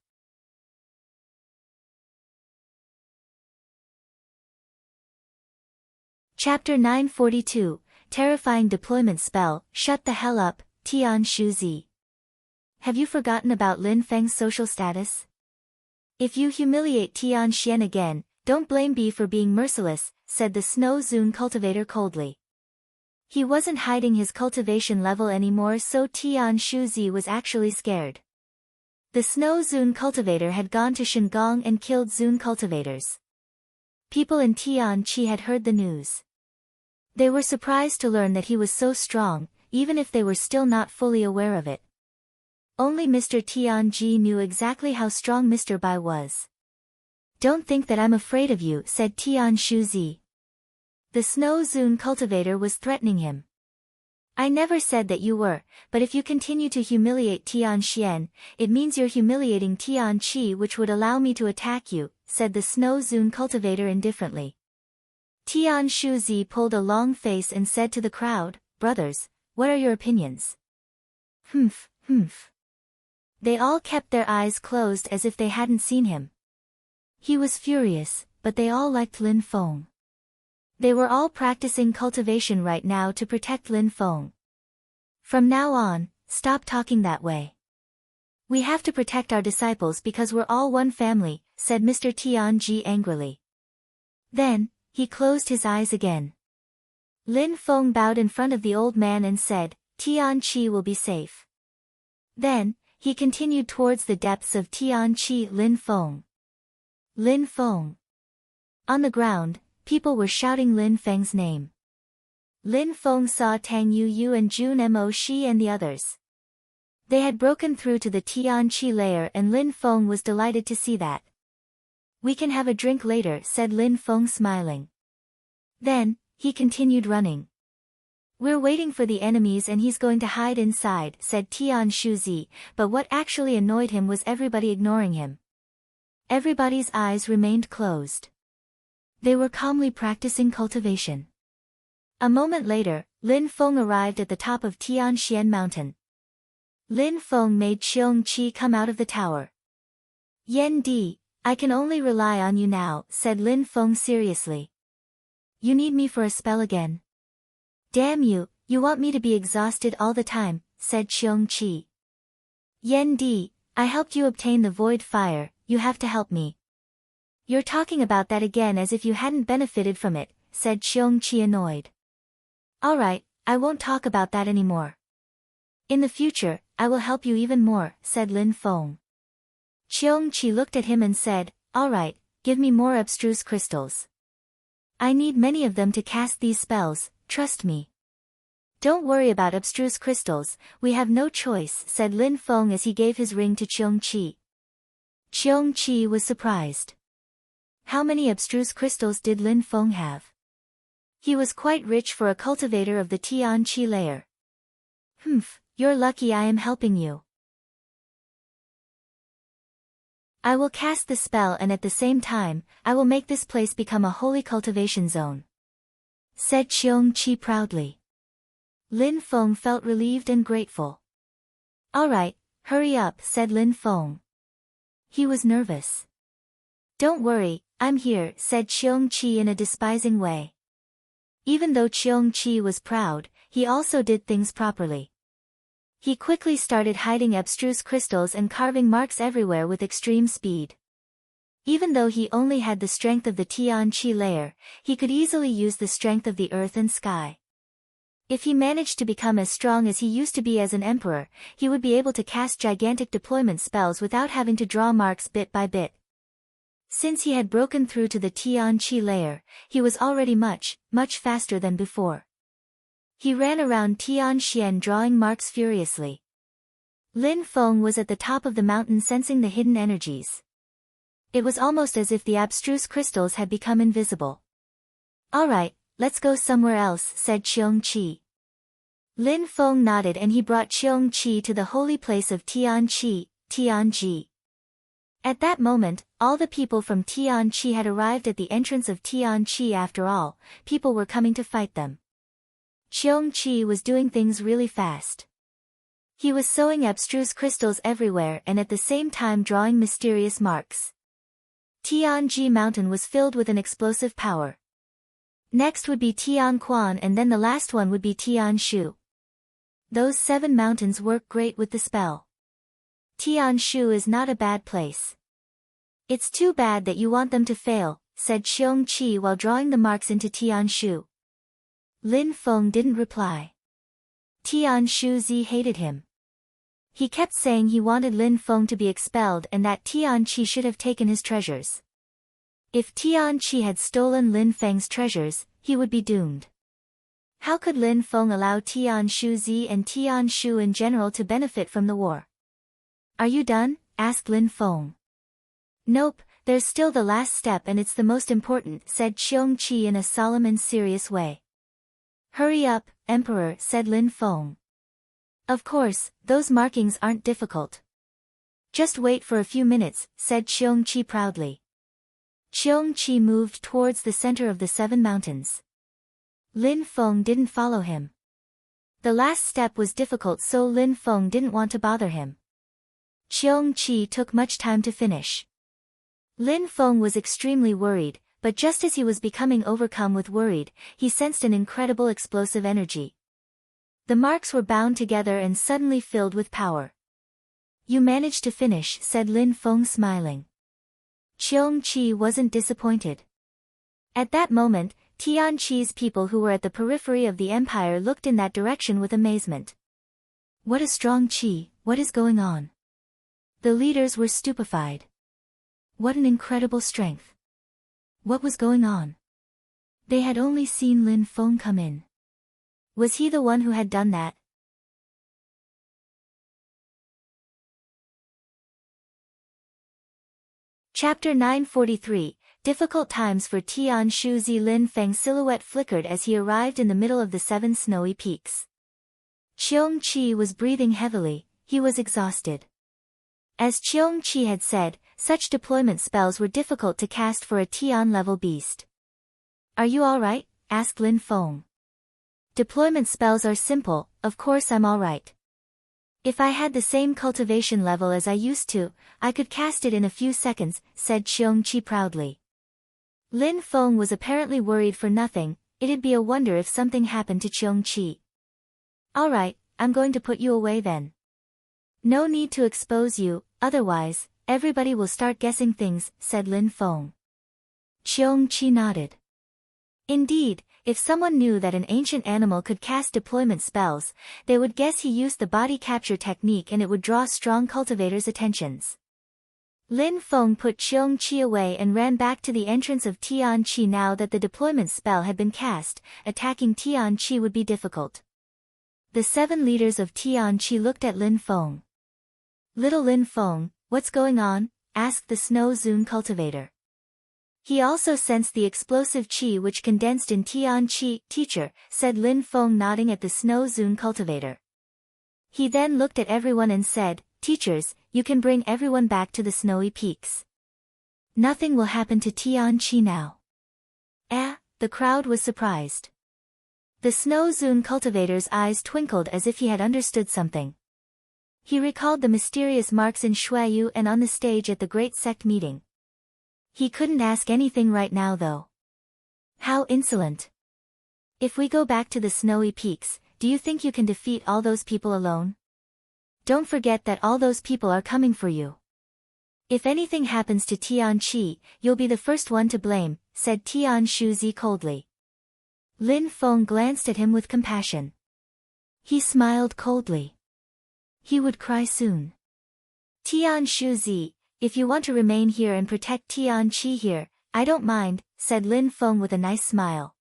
Chapter 942, Terrifying Deployment Spell, Shut the Hell Up, Tian Shu Zi. Have you forgotten about Lin Feng's social status? If you humiliate Tian Xian again, don't blame B for being merciless, said the Snow Zune cultivator coldly. He wasn't hiding his cultivation level anymore, so Tian Shu Zi was actually scared. The Snow Zune cultivator had gone to Shangong and killed Zune cultivators. People in Tianqi had heard the news. They were surprised to learn that he was so strong, even if they were still not fully aware of it. Only Mr. Tianji knew exactly how strong Mr. Bai was. Don't think that I'm afraid of you, said Tian Shu Zi. The Snow Zune cultivator was threatening him. I never said that you were, but if you continue to humiliate Tian Xian, it means you're humiliating Tian Qi, which would allow me to attack you, said the Snow Zune cultivator indifferently. Tian Shu Zi pulled a long face and said to the crowd, brothers, what are your opinions? Humph. They all kept their eyes closed as if they hadn't seen him. He was furious, but they all liked Lin Feng. They were all practicing cultivation right now to protect Lin Feng. From now on, stop talking that way. We have to protect our disciples because we're all one family, said Mr. Tianji angrily. Then, he closed his eyes again. Lin Feng bowed in front of the old man and said, Tianqi will be safe. Then, he continued towards the depths of Tianqi. Lin Feng. Lin Feng. On the ground, people were shouting Lin Feng's name. Lin Feng saw Tang Yu and Jun Mo Shi and the others. They had broken through to the Tianqi layer and Lin Feng was delighted to see that. We can have a drink later, said Lin Feng smiling. Then, he continued running. We're waiting for the enemies and he's going to hide inside, said Tian Shu Zi, but what actually annoyed him was everybody ignoring him. Everybody's eyes remained closed. They were calmly practicing cultivation. A moment later, Lin Feng arrived at the top of Tianxian Mountain. Lin Feng made Qiong Qi come out of the tower. Yan Di, I can only rely on you now, said Lin Feng seriously. You need me for a spell again? Damn you, you want me to be exhausted all the time, said Qiong Qi. Yan Di, I helped you obtain the void fire, you have to help me. You're talking about that again as if you hadn't benefited from it, said Qiong Qi annoyed. Alright, I won't talk about that anymore. In the future, I will help you even more, said Lin Feng. Qiong Qi looked at him and said, alright, give me more abstruse crystals. I need many of them to cast these spells, trust me. Don't worry about abstruse crystals, we have no choice, said Lin Feng as he gave his ring to Qiong Qi. Qiong Qi was surprised. How many abstruse crystals did Lin Feng have? He was quite rich for a cultivator of the Tianqi layer. You're lucky I am helping you. I will cast the spell and at the same time, I will make this place become a holy cultivation zone, said Qiong Qi proudly. Lin Feng felt relieved and grateful. Alright, hurry up, said Lin Feng. He was nervous. Don't worry, I'm here, said Qiong Qi in a despising way. Even though Qiong Qi was proud, he also did things properly. He quickly started hiding abstruse crystals and carving marks everywhere with extreme speed. Even though he only had the strength of the Tianqi layer, he could easily use the strength of the earth and sky. If he managed to become as strong as he used to be as an emperor, he would be able to cast gigantic deployment spells without having to draw marks bit by bit. Since he had broken through to the Tianqi layer, he was already much faster than before. He ran around Tianxian drawing marks furiously. Lin Feng was at the top of the mountain sensing the hidden energies. It was almost as if the abstruse crystals had become invisible. Alright, let's go somewhere else, said Qiong Qi. Lin Feng nodded and he brought Qiong Qi to the holy place of Tianqi, Tianji. At that moment, all the people from Tianqi had arrived at the entrance of Tianqi. After all, people were coming to fight them. Qiong Qi was doing things really fast. He was sowing abstruse crystals everywhere and at the same time drawing mysterious marks. Tianji Mountain was filled with an explosive power. Next would be Tianquan and then the last one would be Tianshu. Those 7 mountains work great with the spell. Tianshu is not a bad place. It's too bad that you want them to fail, said Xiong Qi while drawing the marks into Tianshu. Lin Feng didn't reply. Tianshu Zi hated him. He kept saying he wanted Lin Feng to be expelled and that Tian Qi should have taken his treasures. If Tian Qi had stolen Lin Feng's treasures, he would be doomed. How could Lin Feng allow Tianshu Zi and Tianshu in general to benefit from the war? Are you done? Asked Lin Feng. Nope, there's still the last step and it's the most important, said Xiong Qi in a solemn and serious way. Hurry up, Emperor, said Lin Feng. Of course, those markings aren't difficult. Just wait for a few minutes, said Xiong Qi proudly. Xiong Qi moved towards the center of the 7 mountains. Lin Feng didn't follow him. The last step was difficult, so Lin Feng didn't want to bother him. Xiong Qi took much time to finish. Lin Feng was extremely worried, but just as he was becoming overcome with worried, he sensed an incredible explosive energy. The marks were bound together and suddenly filled with power. You managed to finish, said Lin Feng smiling. Xiong Qi wasn't disappointed. At that moment, Tian Qi's people who were at the periphery of the empire looked in that direction with amazement. What a strong Qi, what is going on? The leaders were stupefied. What an incredible strength. What was going on? They had only seen Lin Feng come in. Was he the one who had done that? Chapter 943, Difficult Times for Tianshu Zi. Lin Feng's silhouette flickered as he arrived in the middle of the 7 snowy peaks. Xiong Qi was breathing heavily, he was exhausted. As Xiong Qi had said, such deployment spells were difficult to cast for a Tian-level beast. Are you alright? Asked Lin Feng. Deployment spells are simple, of course I'm alright. If I had the same cultivation level as I used to, I could cast it in a few seconds, said Xiong Qi proudly. Lin Feng was apparently worried for nothing, it'd be a wonder if something happened to Xiong Qi. Alright, I'm going to put you away then. No need to expose you, otherwise, everybody will start guessing things, said Lin Feng. Xiong Qi nodded. Indeed, if someone knew that an ancient animal could cast deployment spells, they would guess he used the body capture technique and it would draw strong cultivators' attentions. Lin Feng put Xiong Qi away and ran back to the entrance of Tian Qi. Now that the deployment spell had been cast, attacking Tian Qi would be difficult. The 7 leaders of Tian Qi looked at Lin Feng. Little Lin Feng, what's going on? Asked the Snow Zune cultivator. He also sensed the explosive qi which condensed in Tian Qi. Teacher, said Lin Feng nodding at the Snow Zune cultivator. He then looked at everyone and said, Teachers, you can bring everyone back to the snowy peaks. Nothing will happen to Tian Qi now. The crowd was surprised. The Snow Zune cultivator's eyes twinkled as if he had understood something. He recalled the mysterious marks in Shuayu and on the stage at the Great Sect meeting. He couldn't ask anything right now though. How insolent. If we go back to the snowy peaks, do you think you can defeat all those people alone? Don't forget that all those people are coming for you. If anything happens to Tian Qi, you'll be the first one to blame, said Tianshu Zi coldly. Lin Feng glanced at him with compassion. He smiled coldly. He would cry soon. Tianshu Zi, if you want to remain here and protect Tian Qi here, I don't mind, said Lin Feng with a nice smile.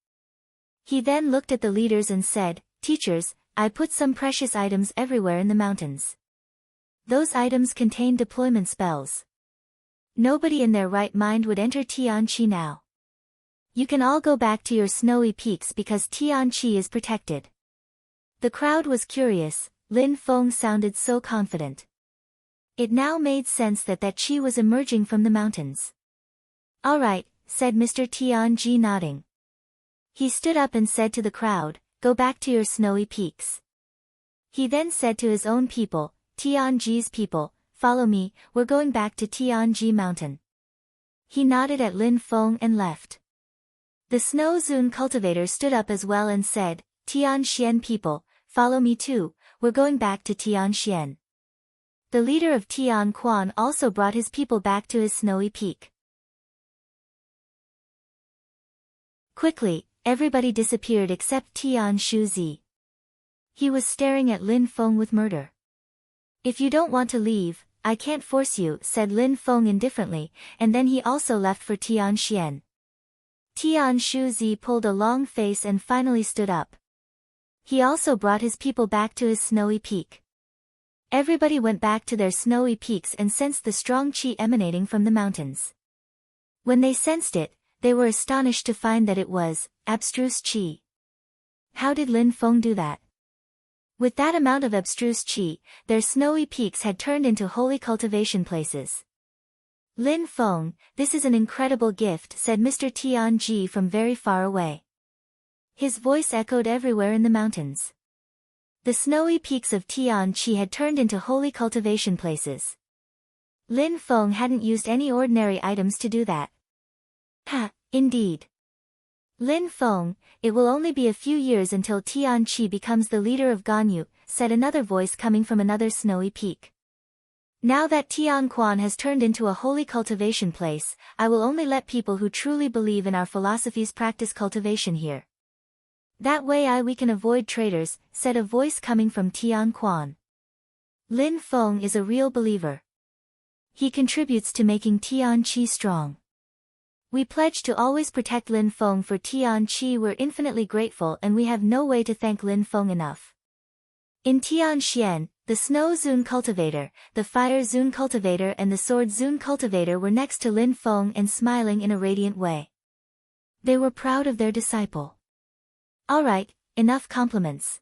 He then looked at the leaders and said, Teachers, I put some precious items everywhere in the mountains. Those items contain deployment spells. Nobody in their right mind would enter Tian Qi now. You can all go back to your snowy peaks because Tian Qi is protected. The crowd was curious, Lin Feng sounded so confident. It now made sense that qi was emerging from the mountains. Alright, said Mr. Tian Ji nodding. He stood up and said to the crowd, Go back to your snowy peaks. He then said to his own people, Tian Ji's people, follow me, we're going back to Tian Ji Mountain. He nodded at Lin Feng and left. The Snow Zune cultivator stood up as well and said, Tianxian people, follow me too, we're going back to Tianxian. The leader of Tian Quan also brought his people back to his snowy peak. Quickly, everybody disappeared except Tian Shuzi. He was staring at Lin Feng with murder. If you don't want to leave, I can't force you, said Lin Feng indifferently, and then he also left for Tianxian. Tian Shuzi pulled a long face and finally stood up. He also brought his people back to his snowy peak. Everybody went back to their snowy peaks and sensed the strong qi emanating from the mountains. When they sensed it, they were astonished to find that it was abstruse qi. How did Lin Feng do that? With that amount of abstruse qi, their snowy peaks had turned into holy cultivation places. Lin Feng, this is an incredible gift, said Mr. Tianji from very far away. His voice echoed everywhere in the mountains. The snowy peaks of Tianqi had turned into holy cultivation places. Lin Feng hadn't used any ordinary items to do that. Ha, indeed. Lin Feng, it will only be a few years until Tianqi becomes the leader of Ganyu, said another voice coming from another snowy peak. Now that Tianquan has turned into a holy cultivation place, I will only let people who truly believe in our philosophies practice cultivation here. That way we can avoid traitors, said a voice coming from Tianquan. Lin Feng is a real believer. He contributes to making Tianqi strong. We pledge to always protect Lin Feng for Tianqi. We're infinitely grateful and we have no way to thank Lin Feng enough. In Tianxian, the Snow Zune cultivator, the Fire Zune cultivator and the Sword Zune cultivator were next to Lin Feng and smiling in a radiant way. They were proud of their disciple. Alright, enough compliments.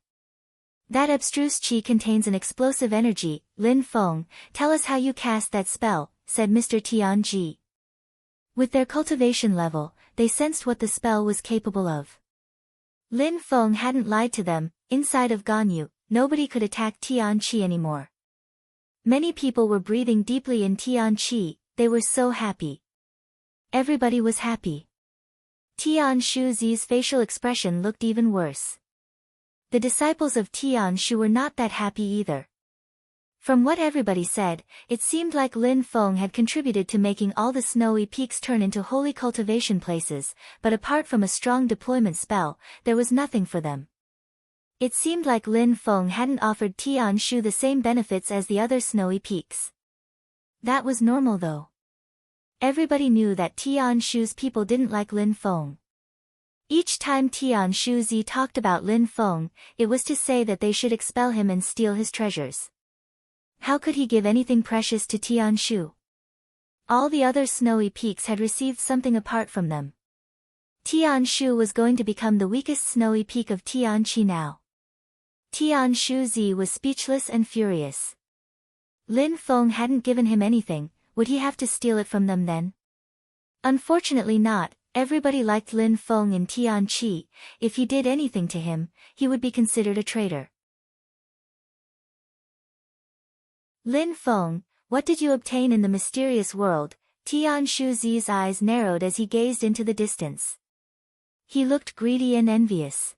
That abstruse qi contains an explosive energy. Lin Feng, tell us how you cast that spell, said Mr. Tianji. With their cultivation level, they sensed what the spell was capable of. Lin Feng hadn't lied to them. Inside of Ganyu, nobody could attack Tianqi anymore. Many people were breathing deeply in Tianqi, they were so happy. Everybody was happy. Tian Shuzi's facial expression looked even worse. The disciples of Tian Shu were not that happy either. From what everybody said, it seemed like Lin Feng had contributed to making all the snowy peaks turn into holy cultivation places, but apart from a strong deployment spell, there was nothing for them. It seemed like Lin Feng hadn't offered Tian Shu the same benefits as the other snowy peaks. That was normal though. Everybody knew that Tian Shu's people didn't like Lin Feng. Each time Tian Shuzi talked about Lin Feng, it was to say that they should expel him and steal his treasures. How could he give anything precious to Tian Shu? All the other snowy peaks had received something apart from them. Tian Shu was going to become the weakest snowy peak of Tianqi now. Tian Shuzi was speechless and furious. Lin Feng hadn't given him anything, would he have to steal it from them then? Unfortunately not, everybody liked Lin Feng in Tianqi. If he did anything to him, he would be considered a traitor. Lin Feng, what did you obtain in the mysterious world? Tian Shuzi's eyes narrowed as he gazed into the distance. He looked greedy and envious.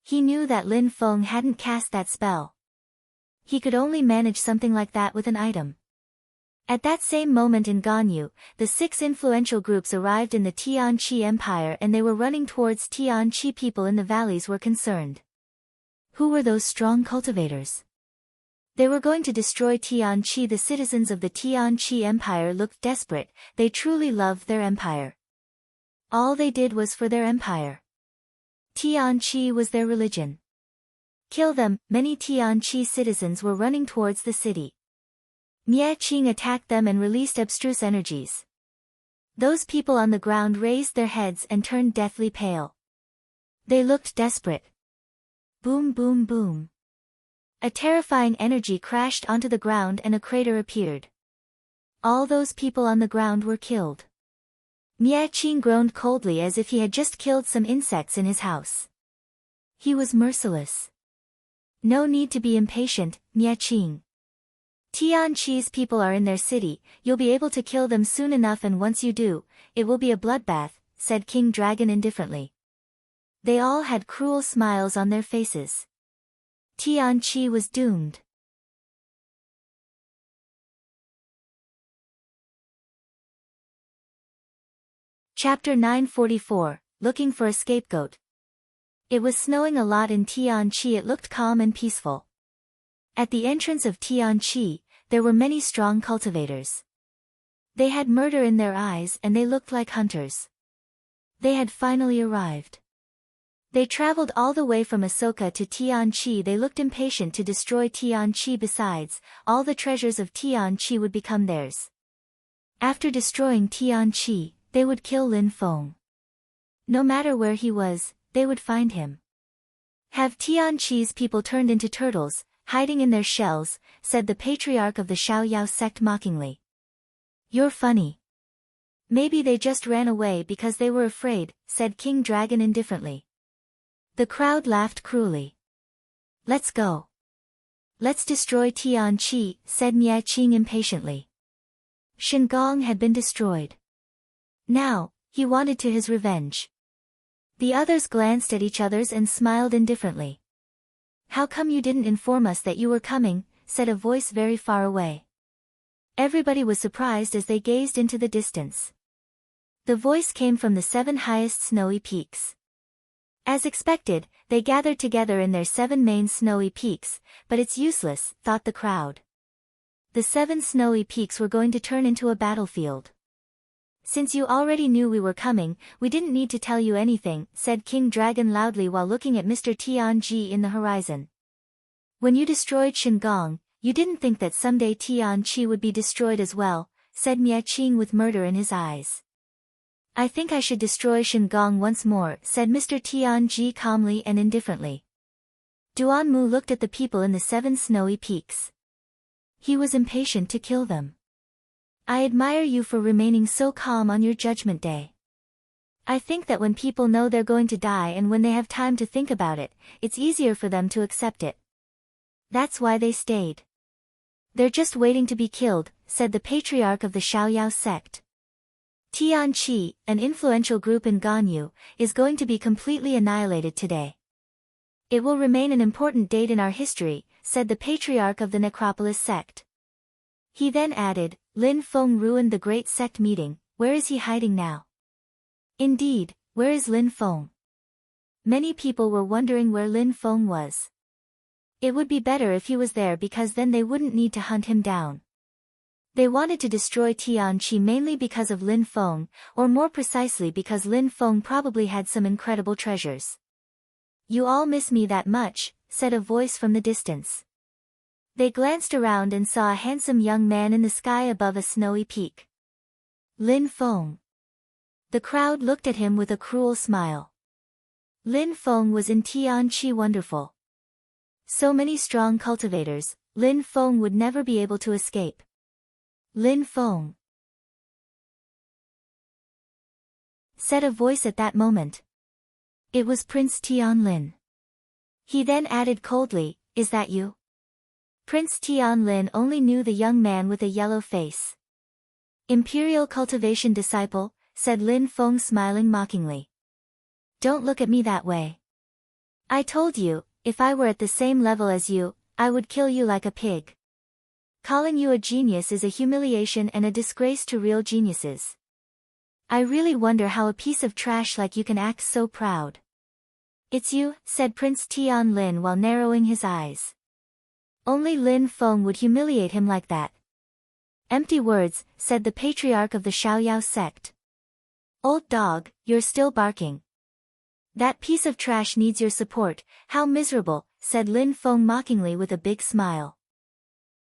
He knew that Lin Feng hadn't cast that spell. He could only manage something like that with an item. At that same moment in Ganyu, the 6 influential groups arrived in the Tianqi Empire and they were running towards Tianqi. People in the valleys were concerned. Who were those strong cultivators? They were going to destroy Tianqi. The citizens of the Tianqi Empire looked desperate, they truly loved their empire. All they did was for their empire. Tianqi was their religion. Kill them. Many Tianqi citizens were running towards the city. Mie Qing attacked them and released abstruse energies. Those people on the ground raised their heads and turned deathly pale. They looked desperate. Boom boom boom. A terrifying energy crashed onto the ground and a crater appeared. All those people on the ground were killed. Mie Qing groaned coldly as if he had just killed some insects in his house. He was merciless. No need to be impatient, Mie Qing. Tianqi's people are in their city, you'll be able to kill them soon enough, and once you do, it will be a bloodbath, said King Dragon indifferently. They all had cruel smiles on their faces. Tianqi was doomed. Chapter 944, Looking for a Scapegoat. It was snowing a lot in Tianqi. It looked calm and peaceful. At the entrance of Tianqi, there were many strong cultivators. They had murder in their eyes and they looked like hunters. They had finally arrived. They traveled all the way from Ahsoka to Tianqi. They looked impatient to destroy Tianqi. Besides, all the treasures of Tianqi would become theirs. After destroying Tianqi, they would kill Lin Feng. No matter where he was, they would find him. Have Tianqi's people turned into turtles, hiding in their shells, said the patriarch of the Xiaoyao sect mockingly. You're funny. Maybe they just ran away because they were afraid, said King Dragon indifferently. The crowd laughed cruelly. Let's go. Let's destroy Tianqi, said Mia Qing impatiently. Shingong had been destroyed. Now, he wanted to his revenge. The others glanced at each other and smiled indifferently. How come you didn't inform us that you were coming, said a voice very far away. Everybody was surprised as they gazed into the distance. The voice came from the 7 highest snowy peaks. As expected, they gathered together in their 7 main snowy peaks, but it's useless, thought the crowd. The 7 snowy peaks were going to turn into a battlefield. Since you already knew we were coming, we didn't need to tell you anything, said King Dragon loudly while looking at Mr. Tianji in the horizon. When you destroyed Shingong, you didn't think that someday Tianqi would be destroyed as well, said Mia Qing with murder in his eyes. I think I should destroy Shingong once more, said Mr. Tianji calmly and indifferently. Duanmu looked at the people in the 7 snowy peaks. He was impatient to kill them. I admire you for remaining so calm on your judgment day. I think that when people know they're going to die and when they have time to think about it, it's easier for them to accept it. That's why they stayed. They're just waiting to be killed, said the patriarch of the Xiaoyao sect. Tianqi, an influential group in Ganyu, is going to be completely annihilated today. It will remain an important date in our history, said the patriarch of the Necropolis sect. He then added, Lin Feng ruined the great sect meeting, where is he hiding now? Indeed, where is Lin Feng? Many people were wondering where Lin Feng was. It would be better if he was there because then they wouldn't need to hunt him down. They wanted to destroy Tianqi mainly because of Lin Feng, or more precisely because Lin Feng probably had some incredible treasures. You all miss me that much, said a voice from the distance. They glanced around and saw a handsome young man in the sky above a snowy peak. Lin Feng. The crowd looked at him with a cruel smile. Lin Feng was in Tianqi wonderful. So many strong cultivators, Lin Feng would never be able to escape. Lin Feng, said a voice at that moment. It was Prince Tianlin. He then added coldly, is that you? Prince Tianlin only knew the young man with a yellow face. Imperial cultivation disciple, said Lin Feng smiling mockingly. Don't look at me that way. I told you, if I were at the same level as you, I would kill you like a pig. Calling you a genius is a humiliation and a disgrace to real geniuses. I really wonder how a piece of trash like you can act so proud. It's you, said Prince Tianlin while narrowing his eyes. Only Lin Feng would humiliate him like that. Empty words, said the patriarch of the Xiaoyao sect. Old dog, you're still barking. That piece of trash needs your support, how miserable, said Lin Feng mockingly with a big smile.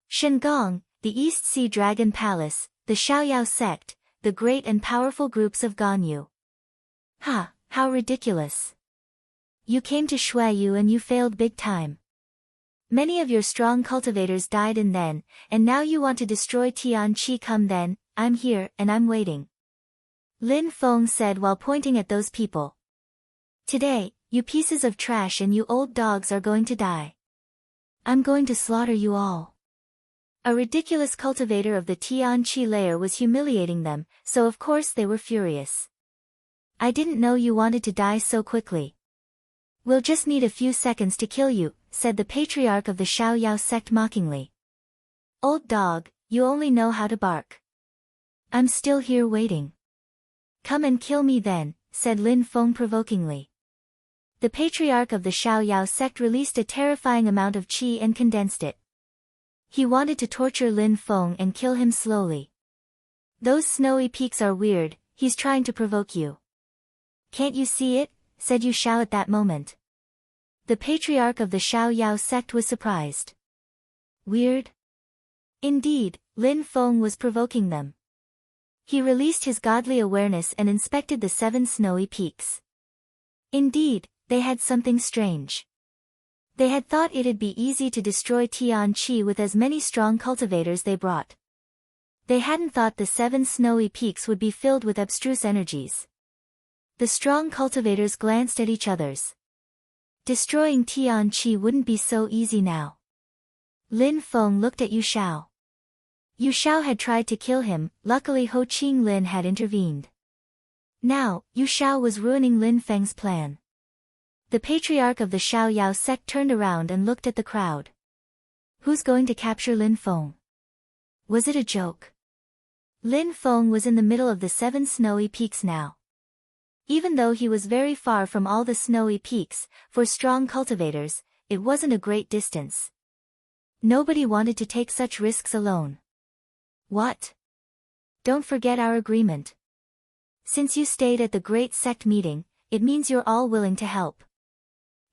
Shingong, the East Sea Dragon Palace, the Xiaoyao sect, the great and powerful groups of Ganyu. Ha, how ridiculous. You came to Shuaiyu and you failed big time. Many of your strong cultivators died in then, and now you want to destroy Tianqi. Come then, I'm here and I'm waiting. Lin Feng said while pointing at those people. Today, you pieces of trash and you old dogs are going to die. I'm going to slaughter you all. A ridiculous cultivator of the Tianqi layer was humiliating them, so of course they were furious. I didn't know you wanted to die so quickly. We'll just need a few seconds to kill you, said the patriarch of the Xiaoyao sect mockingly. Old dog, you only know how to bark. I'm still here waiting. Come and kill me then, said Lin Feng provokingly. The patriarch of the Xiaoyao sect released a terrifying amount of qi and condensed it. He wanted to torture Lin Feng and kill him slowly. Those snowy peaks are weird, he's trying to provoke you. Can't you see it? Said Yu Xiao at that moment. The patriarch of the Xiaoyao sect was surprised. Weird? Indeed, Lin Feng was provoking them. He released his godly awareness and inspected the 7 snowy peaks. Indeed, they had something strange. They had thought it'd be easy to destroy Tianqi with as many strong cultivators they brought. They hadn't thought the 7 snowy peaks would be filled with abstruse energies. The strong cultivators glanced at each other's. Destroying Tianqi wouldn't be so easy now. Lin Feng looked at Yu Xiao. Yu Xiao had tried to kill him, luckily Ho Qing Lin had intervened. Now, Yu Xiao was ruining Lin Feng's plan. The patriarch of the Xiaoyao sect turned around and looked at the crowd. Who's going to capture Lin Feng? Was it a joke? Lin Feng was in the middle of the 7 snowy peaks now. Even though he was very far from all the snowy peaks, for strong cultivators, it wasn't a great distance. Nobody wanted to take such risks alone. What? Don't forget our agreement. Since you stayed at the great sect meeting, it means you're all willing to help.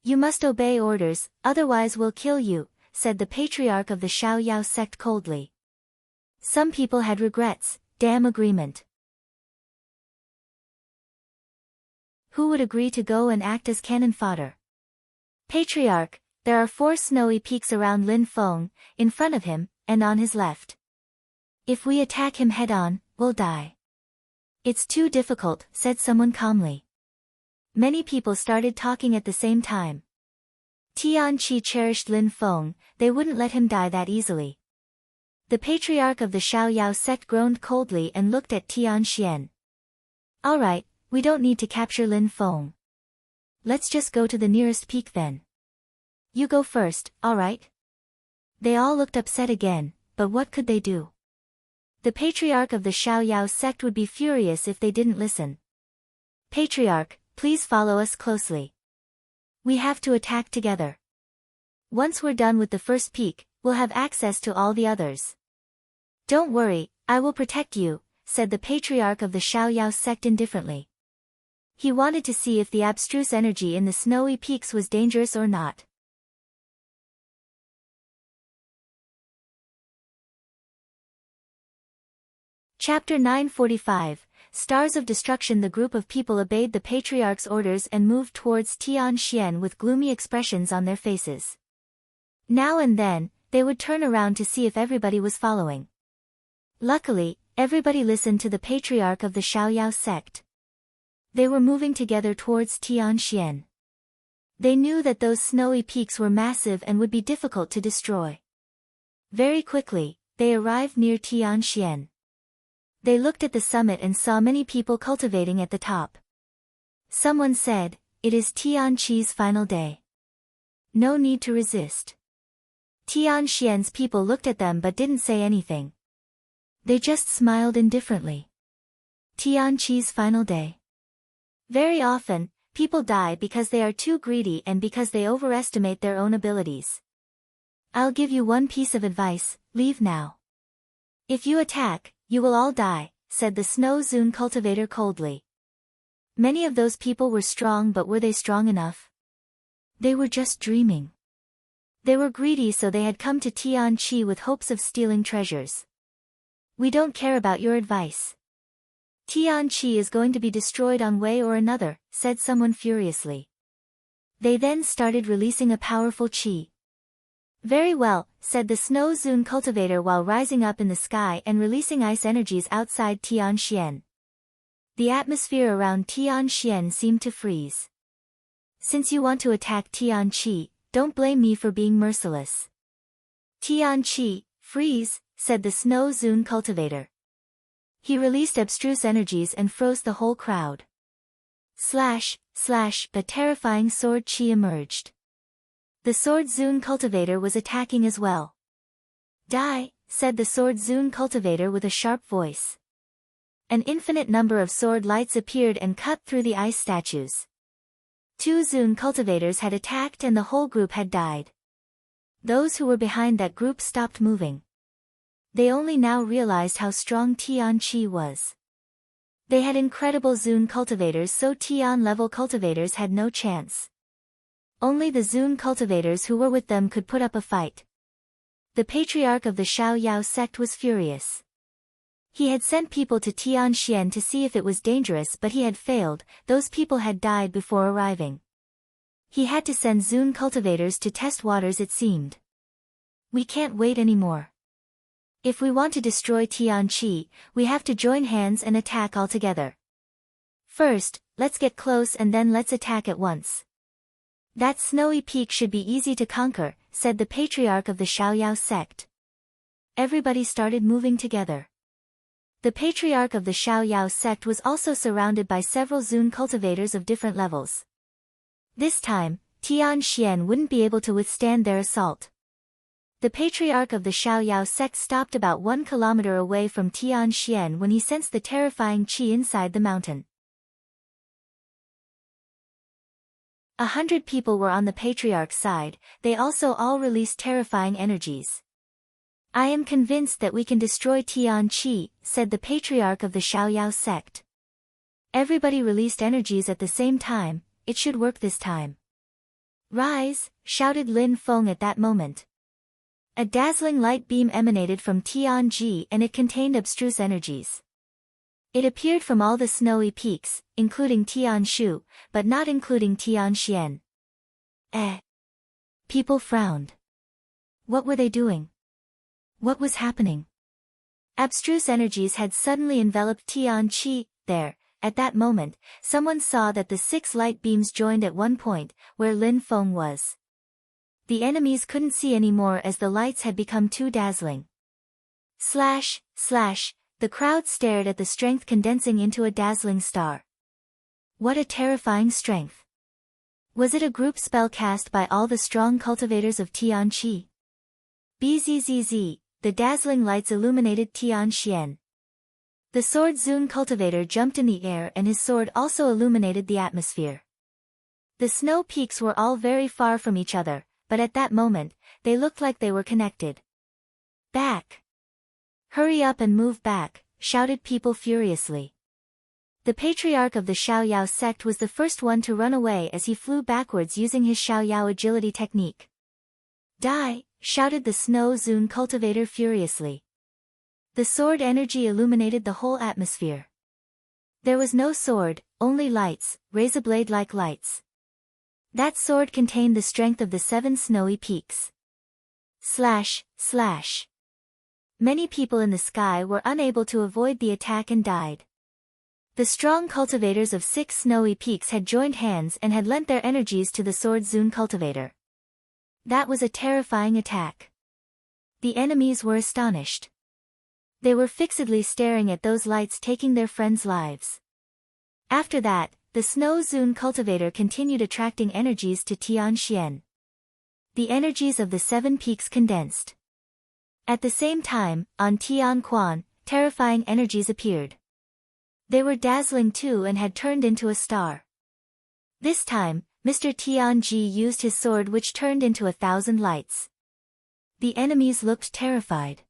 You must obey orders, otherwise we'll kill you, said the patriarch of the Xiaoyao sect coldly. Some people had regrets, damn agreement. Who would agree to go and act as cannon fodder? Patriarch, there are 4 snowy peaks around Lin Feng, in front of him, and on his left. If we attack him head-on, we'll die. It's too difficult, said someone calmly. Many people started talking at the same time. Tianqi cherished Lin Feng, they wouldn't let him die that easily. The patriarch of the Xiaoyao sect groaned coldly and looked at Tianxian. Alright, we don't need to capture Lin Feng. Let's just go to the nearest peak then. You go first, alright? They all looked upset again, but what could they do? The patriarch of the Xiaoyao sect would be furious if they didn't listen. Patriarch, please follow us closely. We have to attack together. Once we're done with the first peak, we'll have access to all the others. Don't worry, I will protect you, said the patriarch of the Xiaoyao sect indifferently. He wanted to see if the abstruse energy in the snowy peaks was dangerous or not. Chapter 945, Stars of Destruction. The group of people obeyed the patriarch's orders and moved towards Tianxian with gloomy expressions on their faces. Now and then, they would turn around to see if everybody was following. Luckily, everybody listened to the patriarch of the Xiaoyao sect. They were moving together towards Tianxian. They knew that those snowy peaks were massive and would be difficult to destroy. Very quickly, they arrived near Tianxian. They looked at the summit and saw many people cultivating at the top. Someone said, "It is Tianqi's final day. No need to resist." Tianxian's people looked at them but didn't say anything. They just smiled indifferently. Tianqi's final day. Very often, people die because they are too greedy and because they overestimate their own abilities. I'll give you one piece of advice, leave now. If you attack, you will all die, said the Snow Zune cultivator coldly. Many of those people were strong, but were they strong enough? They were just dreaming. They were greedy, so they had come to Tianqi with hopes of stealing treasures. We don't care about your advice. Tianqi is going to be destroyed one way or another, said someone furiously. They then started releasing a powerful qi. Very well, said the Snow Zune cultivator while rising up in the sky and releasing ice energies outside Tianxian. The atmosphere around Tianxian seemed to freeze. Since you want to attack Tianqi, don't blame me for being merciless. Tianqi, freeze, said the Snow Zune cultivator. He released abstruse energies and froze the whole crowd. Slash, slash, a terrifying sword chi emerged. The sword Zune cultivator was attacking as well. Die, said the sword Zune cultivator with a sharp voice. An infinite number of sword lights appeared and cut through the ice statues. 2 Zune cultivators had attacked and the whole group had died. Those who were behind that group stopped moving. They only now realized how strong Tian Chi was. They had incredible Zune cultivators, so Tian level cultivators had no chance. Only the Zune cultivators who were with them could put up a fight. The patriarch of the Xiaoyao sect was furious. He had sent people to Tianxian to see if it was dangerous, but he had failed. Those people had died before arriving. He had to send Zune cultivators to test waters, it seemed. We can't wait anymore. If we want to destroy Tianqi, we have to join hands and attack all together. First, let's get close and then let's attack at once. That snowy peak should be easy to conquer, said the patriarch of the Xiaoyao sect. Everybody started moving together. The patriarch of the Xiaoyao sect was also surrounded by several Zune cultivators of different levels. This time, Tianxian wouldn't be able to withstand their assault. The patriarch of the Xiaoyao sect stopped about 1 kilometer away from Tianxian when he sensed the terrifying qi inside the mountain. 100 people were on the patriarch's side. They also all released terrifying energies. I am convinced that we can destroy Tianqi, said the patriarch of the Xiaoyao sect. Everybody released energies at the same time. It should work this time. Rise, shouted Lin Feng at that moment. A dazzling light beam emanated from Tianji and it contained abstruse energies. It appeared from all the snowy peaks, including Tianshu, but not including Tianxian. People frowned. What were they doing? What was happening? Abstruse energies had suddenly enveloped Tianqi. There, at that moment, someone saw that the 6 light beams joined at one point, where Lin Feng was. The enemies couldn't see anymore as the lights had become too dazzling. Slash, slash, the crowd stared at the strength condensing into a dazzling star. What a terrifying strength! Was it a group spell cast by all the strong cultivators of Tianqi? Bzzz, the dazzling lights illuminated Tianxian. The sword Zune cultivator jumped in the air and his sword also illuminated the atmosphere. The snow peaks were all very far from each other, but at that moment, they looked like they were connected. Back! Hurry up and move back, shouted people furiously. The patriarch of the Xiaoyao sect was the first one to run away as he flew backwards using his Xiaoyao agility technique. Die, shouted the snow Zune cultivator furiously. The sword energy illuminated the whole atmosphere. There was no sword, only lights, razor-blade-like lights. That sword contained the strength of the 7 snowy peaks. Slash, slash. Many people in the sky were unable to avoid the attack and died. The strong cultivators of 6 snowy peaks had joined hands and had lent their energies to the sword Zune cultivator. That was a terrifying attack. The enemies were astonished. They were fixedly staring at those lights taking their friends' lives. After that, the snow Zune cultivator continued attracting energies to Tianxian. The energies of the 7 peaks condensed. At the same time, on Tianquan, terrifying energies appeared. They were dazzling too and had turned into a star. This time, Mr. Tianji used his sword which turned into 1,000 lights. The enemies looked terrified.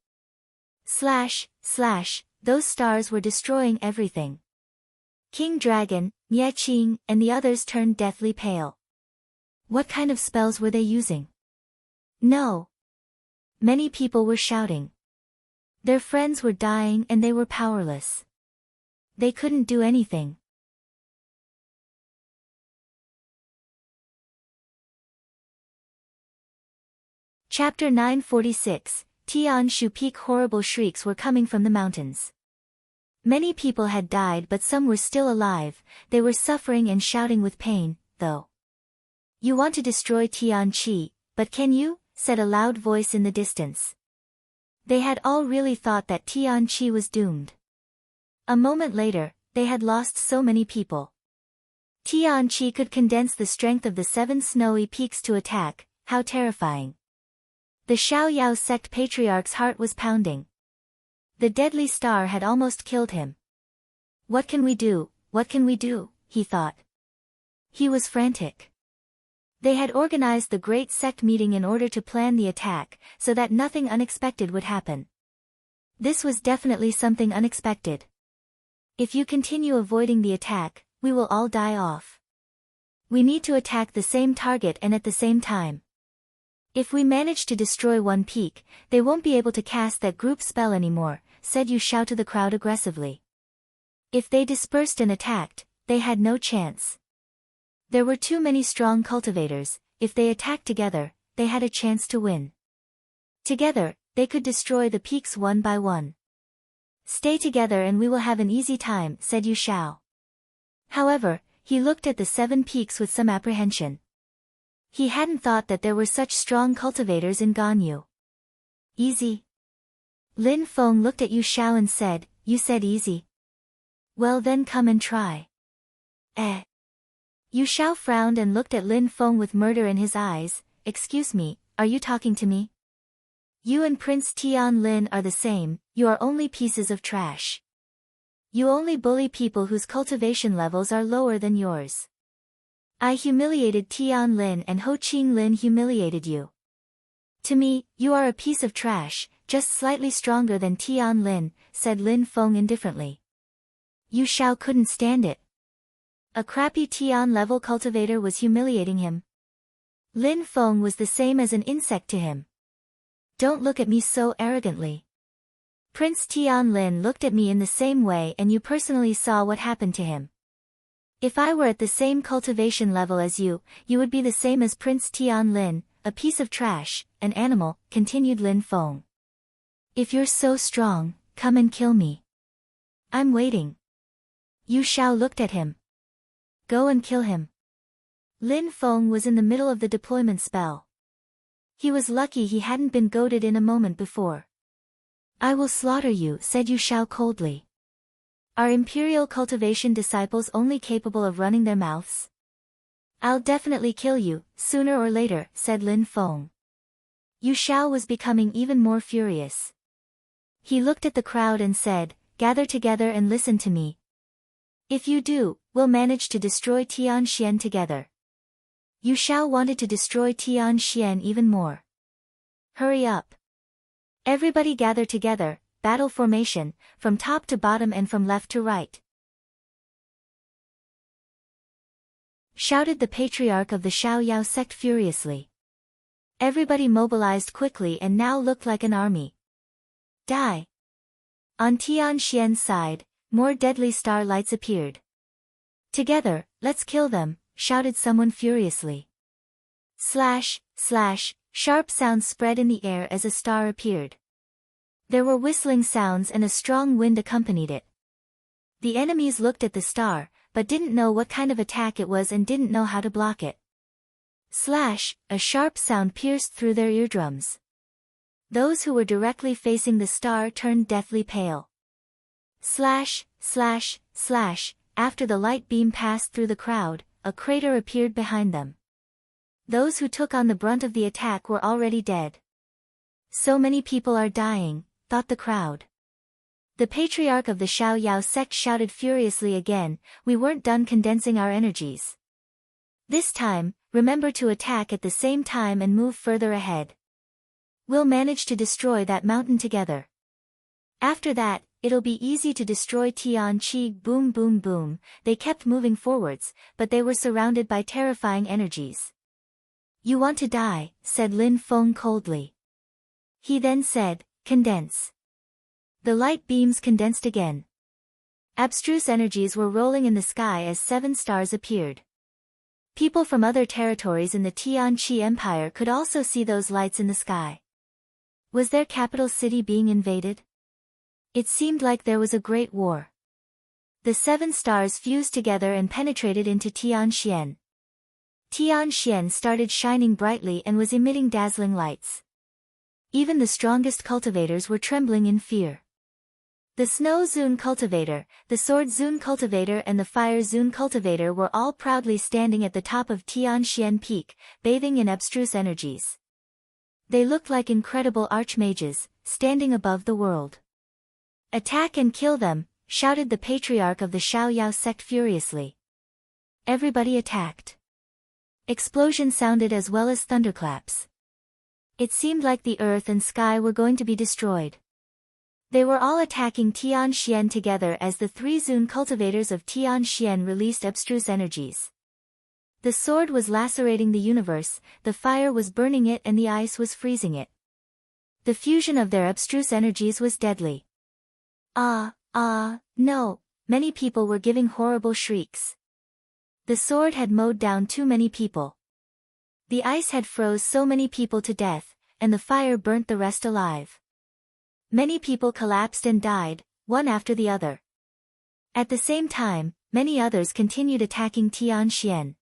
Slash, slash, those stars were destroying everything. King Dragon, Mieching, and the others turned deathly pale. What kind of spells were they using? No. Many people were shouting. Their friends were dying and they were powerless. They couldn't do anything. Chapter 946, Tianshu Peak. Horrible shrieks were coming from the mountains. Many people had died but some were still alive. They were suffering and shouting with pain, though. You want to destroy Tianqi, but can you? Said a loud voice in the distance. They had all really thought that Tianqi was doomed. A moment later, they had lost so many people. Tianqi could condense the strength of the 7 snowy peaks to attack. How terrifying. The Xiaoyao sect patriarch's heart was pounding. The deadly star had almost killed him. What can we do, what can we do, he thought. He was frantic. They had organized the great sect meeting in order to plan the attack, so that nothing unexpected would happen. This was definitely something unexpected. If you continue avoiding the attack, we will all die off. We need to attack the same target and at the same time. If we manage to destroy one peak, they won't be able to cast that group spell anymore, said Yu Xiao to the crowd aggressively. If they dispersed and attacked, they had no chance. There were too many strong cultivators. If they attacked together, they had a chance to win. Together, they could destroy the peaks one by one. Stay together and we will have an easy time, said Yu Xiao. However, he looked at the 7 peaks with some apprehension. He hadn't thought that there were such strong cultivators in Ganyu. Easy? Lin Feng looked at Yu Xiao and said, you said easy? Well then come and try. Yu Xiao frowned and looked at Lin Feng with murder in his eyes. Excuse me, are you talking to me? You and Prince Tian Lin are the same, you are only pieces of trash. You only bully people whose cultivation levels are lower than yours. I humiliated Tian Lin and Ho Qing Lin humiliated you. To me, you are a piece of trash, just slightly stronger than Tian Lin, said Lin Feng indifferently. Yu Xiao couldn't stand it. A crappy Tian level cultivator was humiliating him. Lin Feng was the same as an insect to him. Don't look at me so arrogantly. Prince Tian Lin looked at me in the same way and you personally saw what happened to him. If I were at the same cultivation level as you would be the same as Prince Tian Lin, a piece of trash, an animal, continued Lin Feng. If you're so strong, come and kill me. I'm waiting. Yu Xiao looked at him. Go and kill him. Lin Feng was in the middle of the deployment spell. He was lucky he hadn't been goaded in a moment before. I will slaughter you, said Yu Xiao coldly. Are imperial cultivation disciples only capable of running their mouths? I'll definitely kill you, sooner or later, said Lin Feng. Yu Xiao was becoming even more furious. He looked at the crowd and said, gather together and listen to me. If you do, we'll manage to destroy Tianxian together. Yu Xiao wanted to destroy Tianxian even more. Hurry up. Everybody gather together, battle formation, from top to bottom and from left to right. Shouted the patriarch of the Xiaoyao sect furiously. Everybody mobilized quickly and now looked like an army. Die. On Tianxian's side, more deadly star lights appeared. Together, let's kill them, shouted someone furiously. Slash, slash, sharp sounds spread in the air as a star appeared. There were whistling sounds and a strong wind accompanied it. The enemies looked at the star, but didn't know what kind of attack it was and didn't know how to block it. Slash, a sharp sound pierced through their eardrums. Those who were directly facing the star turned deathly pale. Slash, slash, slash, after the light beam passed through the crowd, a crater appeared behind them. Those who took on the brunt of the attack were already dead. So many people are dying, thought the crowd. The patriarch of the Xiaoyao sect shouted furiously again, we weren't done condensing our energies. This time, remember to attack at the same time and move further ahead. We'll manage to destroy that mountain together. After that, it'll be easy to destroy Tianqi. Boom boom boom, they kept moving forwards, but they were surrounded by terrifying energies. You want to die, said Lin Feng coldly. He then said, condense. The light beams condensed again. Abstruse energies were rolling in the sky as 7 stars appeared. People from other territories in the Tianqi Empire could also see those lights in the sky. Was their capital city being invaded? It seemed like there was a great war. The 7 stars fused together and penetrated into Tianxian. Tianxian started shining brightly and was emitting dazzling lights. Even the strongest cultivators were trembling in fear. The Snow Zune Cultivator, the Sword Zune Cultivator and the Fire Zune Cultivator were all proudly standing at the top of Tianxian Peak, bathing in abstruse energies. They looked like incredible archmages, standing above the world. "Attack and kill them," shouted the patriarch of the Xiaoyao sect furiously. Everybody attacked. Explosions sounded as well as thunderclaps. It seemed like the earth and sky were going to be destroyed. They were all attacking Tianxian together as the three Zune cultivators of Tianxian released abstruse energies. The sword was lacerating the universe, the fire was burning it and the ice was freezing it. The fusion of their abstruse energies was deadly. No, many people were giving horrible shrieks. The sword had mowed down too many people. The ice had froze so many people to death, and the fire burnt the rest alive. Many people collapsed and died, one after the other. At the same time, many others continued attacking Tianxian.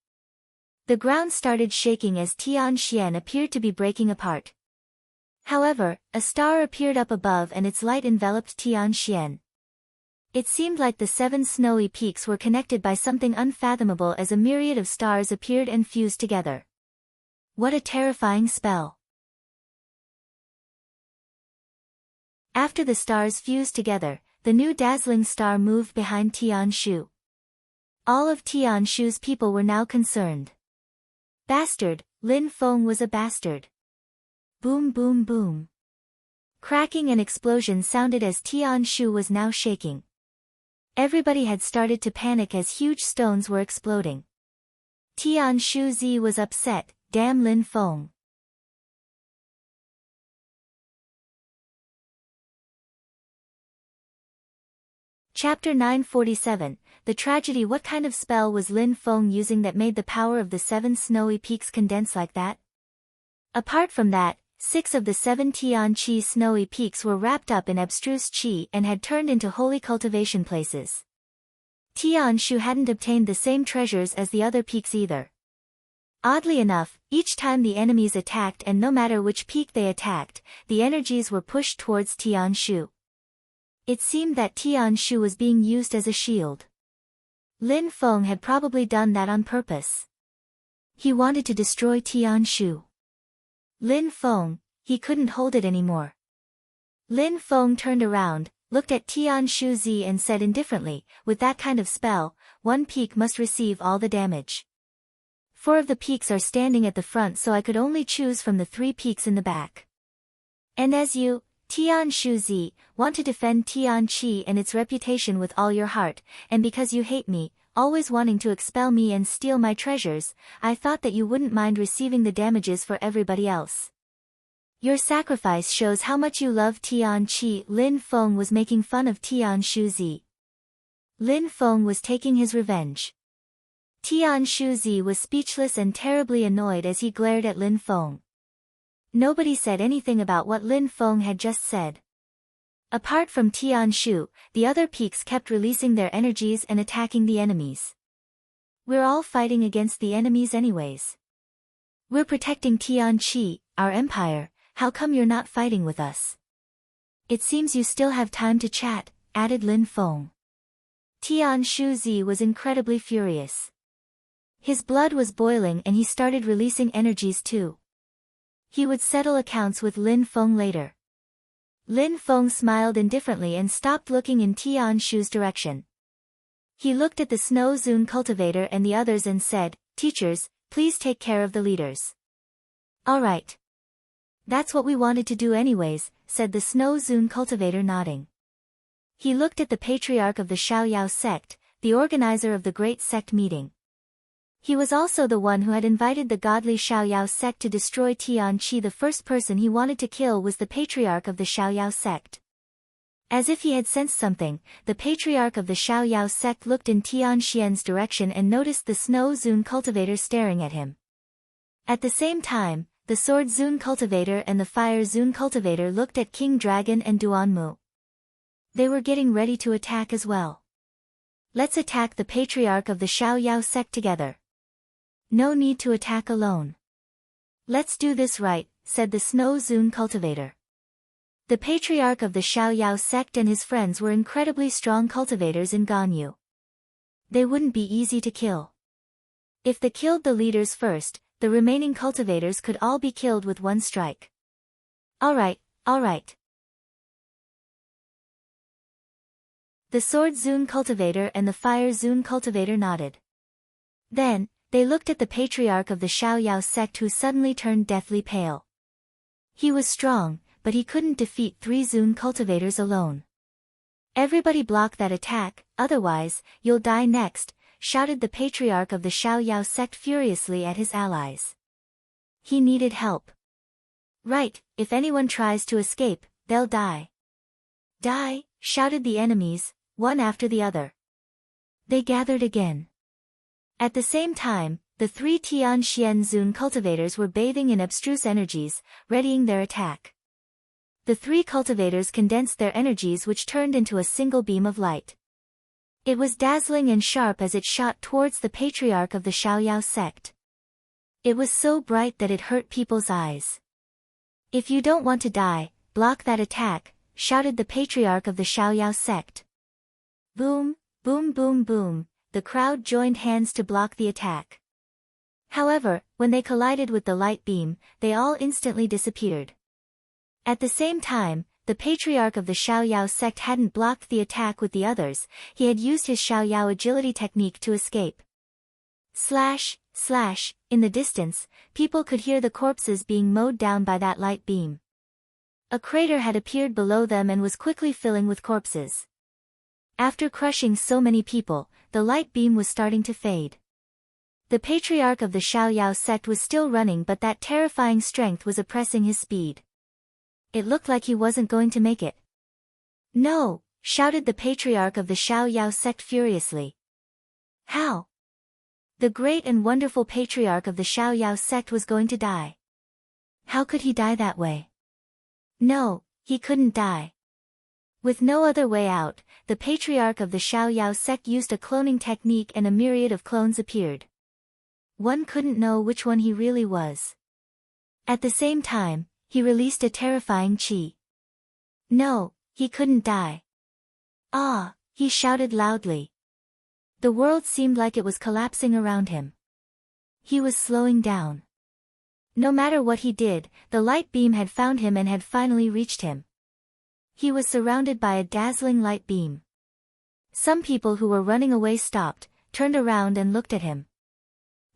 The ground started shaking as Tianxian appeared to be breaking apart. However, a star appeared up above and its light enveloped Tianxian. It seemed like the 7 snowy peaks were connected by something unfathomable as a myriad of stars appeared and fused together. What a terrifying spell! After the stars fused together, the new dazzling star moved behind Tianshu. All of Tianshu's people were now concerned. Bastard, Lin Feng was a bastard. Boom boom boom. Cracking and explosions sounded as Tianshu was now shaking. Everybody had started to panic as huge stones were exploding. Tianshu Zi was upset, damn Lin Feng. Chapter 947, The Tragedy. What kind of spell was Lin Feng using that made the power of the 7 snowy peaks condense like that? Apart from that, 6 of the 7 Tianqi snowy peaks were wrapped up in abstruse qi and had turned into holy cultivation places. Tianshu hadn't obtained the same treasures as the other peaks either. Oddly enough, each time the enemies attacked and no matter which peak they attacked, the energies were pushed towards Tianshu. It seemed that Tianshu was being used as a shield. Lin Feng had probably done that on purpose. He wanted to destroy Tianshu. Lin Feng, he couldn't hold it anymore. Lin Feng turned around, looked at Tianshu Zi and said indifferently, with that kind of spell, one peak must receive all the damage. 4 of the peaks are standing at the front so I could only choose from the 3 peaks in the back. And as you, Tianshu Zi, want to defend Tianqi and its reputation with all your heart, and because you hate me, always wanting to expel me and steal my treasures, I thought that you wouldn't mind receiving the damages for everybody else. Your sacrifice shows how much you love Tianqi. Lin Feng was making fun of Tianshu Zi. Lin Feng was taking his revenge. Tianshu Zi was speechless and terribly annoyed as he glared at Lin Feng. Nobody said anything about what Lin Feng had just said. Apart from Tianshu, the other peaks kept releasing their energies and attacking the enemies. We're all fighting against the enemies anyways. We're protecting Tianqi, our empire, how come you're not fighting with us? It seems you still have time to chat, added Lin Feng. Tianshu Zi was incredibly furious. His blood was boiling and he started releasing energies too. He would settle accounts with Lin Feng later. Lin Feng smiled indifferently and stopped looking in Tianshu's direction. He looked at the Snow Zune cultivator and the others and said, "Teachers, please take care of the leaders." "All right. That's what we wanted to do anyways," said the Snow Zune cultivator nodding. He looked at the patriarch of the Xiaoyao sect, the organizer of the great sect meeting. He was also the one who had invited the godly Xiaoyao sect to destroy Tianqi. The first person he wanted to kill was the patriarch of the Xiaoyao sect. As if he had sensed something, the patriarch of the Xiaoyao sect looked in Tianxian's direction and noticed the Snow Zune cultivator staring at him. At the same time, the Sword Zune cultivator and the Fire Zune cultivator looked at King Dragon and Duanmu. They were getting ready to attack as well. "Let's attack the patriarch of the Xiaoyao sect together. No need to attack alone. Let's do this right," said the Snow Zune cultivator. The patriarch of the Xiaoyao sect and his friends were incredibly strong cultivators in Ganyu. They wouldn't be easy to kill. If they killed the leaders first, the remaining cultivators could all be killed with one strike. Alright, alright. The Sword Zun cultivator and the Fire Zun cultivator nodded. Then, they looked at the patriarch of the Xiaoyao sect who suddenly turned deathly pale. He was strong, but he couldn't defeat 3 Zun cultivators alone. Everybody block that attack, otherwise, you'll die next, shouted the patriarch of the Xiaoyao sect furiously at his allies. He needed help. Right, if anyone tries to escape, they'll die. Die, shouted the enemies, one after the other. They gathered again. At the same time, the 3 Tianxian Zun cultivators were bathing in abstruse energies, readying their attack. The 3 cultivators condensed their energies which turned into a single beam of light. It was dazzling and sharp as it shot towards the patriarch of the Xiaoyao sect. It was so bright that it hurt people's eyes. If you don't want to die, block that attack, shouted the patriarch of the Xiaoyao sect. Boom, boom boom boom, the crowd joined hands to block the attack. However, when they collided with the light beam, they all instantly disappeared. At the same time, the patriarch of the Xiaoyao sect hadn't blocked the attack with the others, he had used his Xiaoyao agility technique to escape. Slash, slash, in the distance, people could hear the corpses being mowed down by that light beam. A crater had appeared below them and was quickly filling with corpses. After crushing so many people, the light beam was starting to fade. The patriarch of the Xiaoyao sect was still running, but that terrifying strength was oppressing his speed. It looked like he wasn't going to make it. No, shouted the patriarch of the Xiaoyao sect furiously. How? The great and wonderful patriarch of the Xiaoyao sect was going to die. How could he die that way? No, he couldn't die. With no other way out, the patriarch of the Xiaoyao sect used a cloning technique and a myriad of clones appeared. One couldn't know which one he really was. At the same time, he released a terrifying qi. No, he couldn't die. Ah, he shouted loudly. The world seemed like it was collapsing around him. He was slowing down. No matter what he did, the light beam had found him and had finally reached him. He was surrounded by a dazzling light beam. Some people who were running away stopped, turned around and looked at him.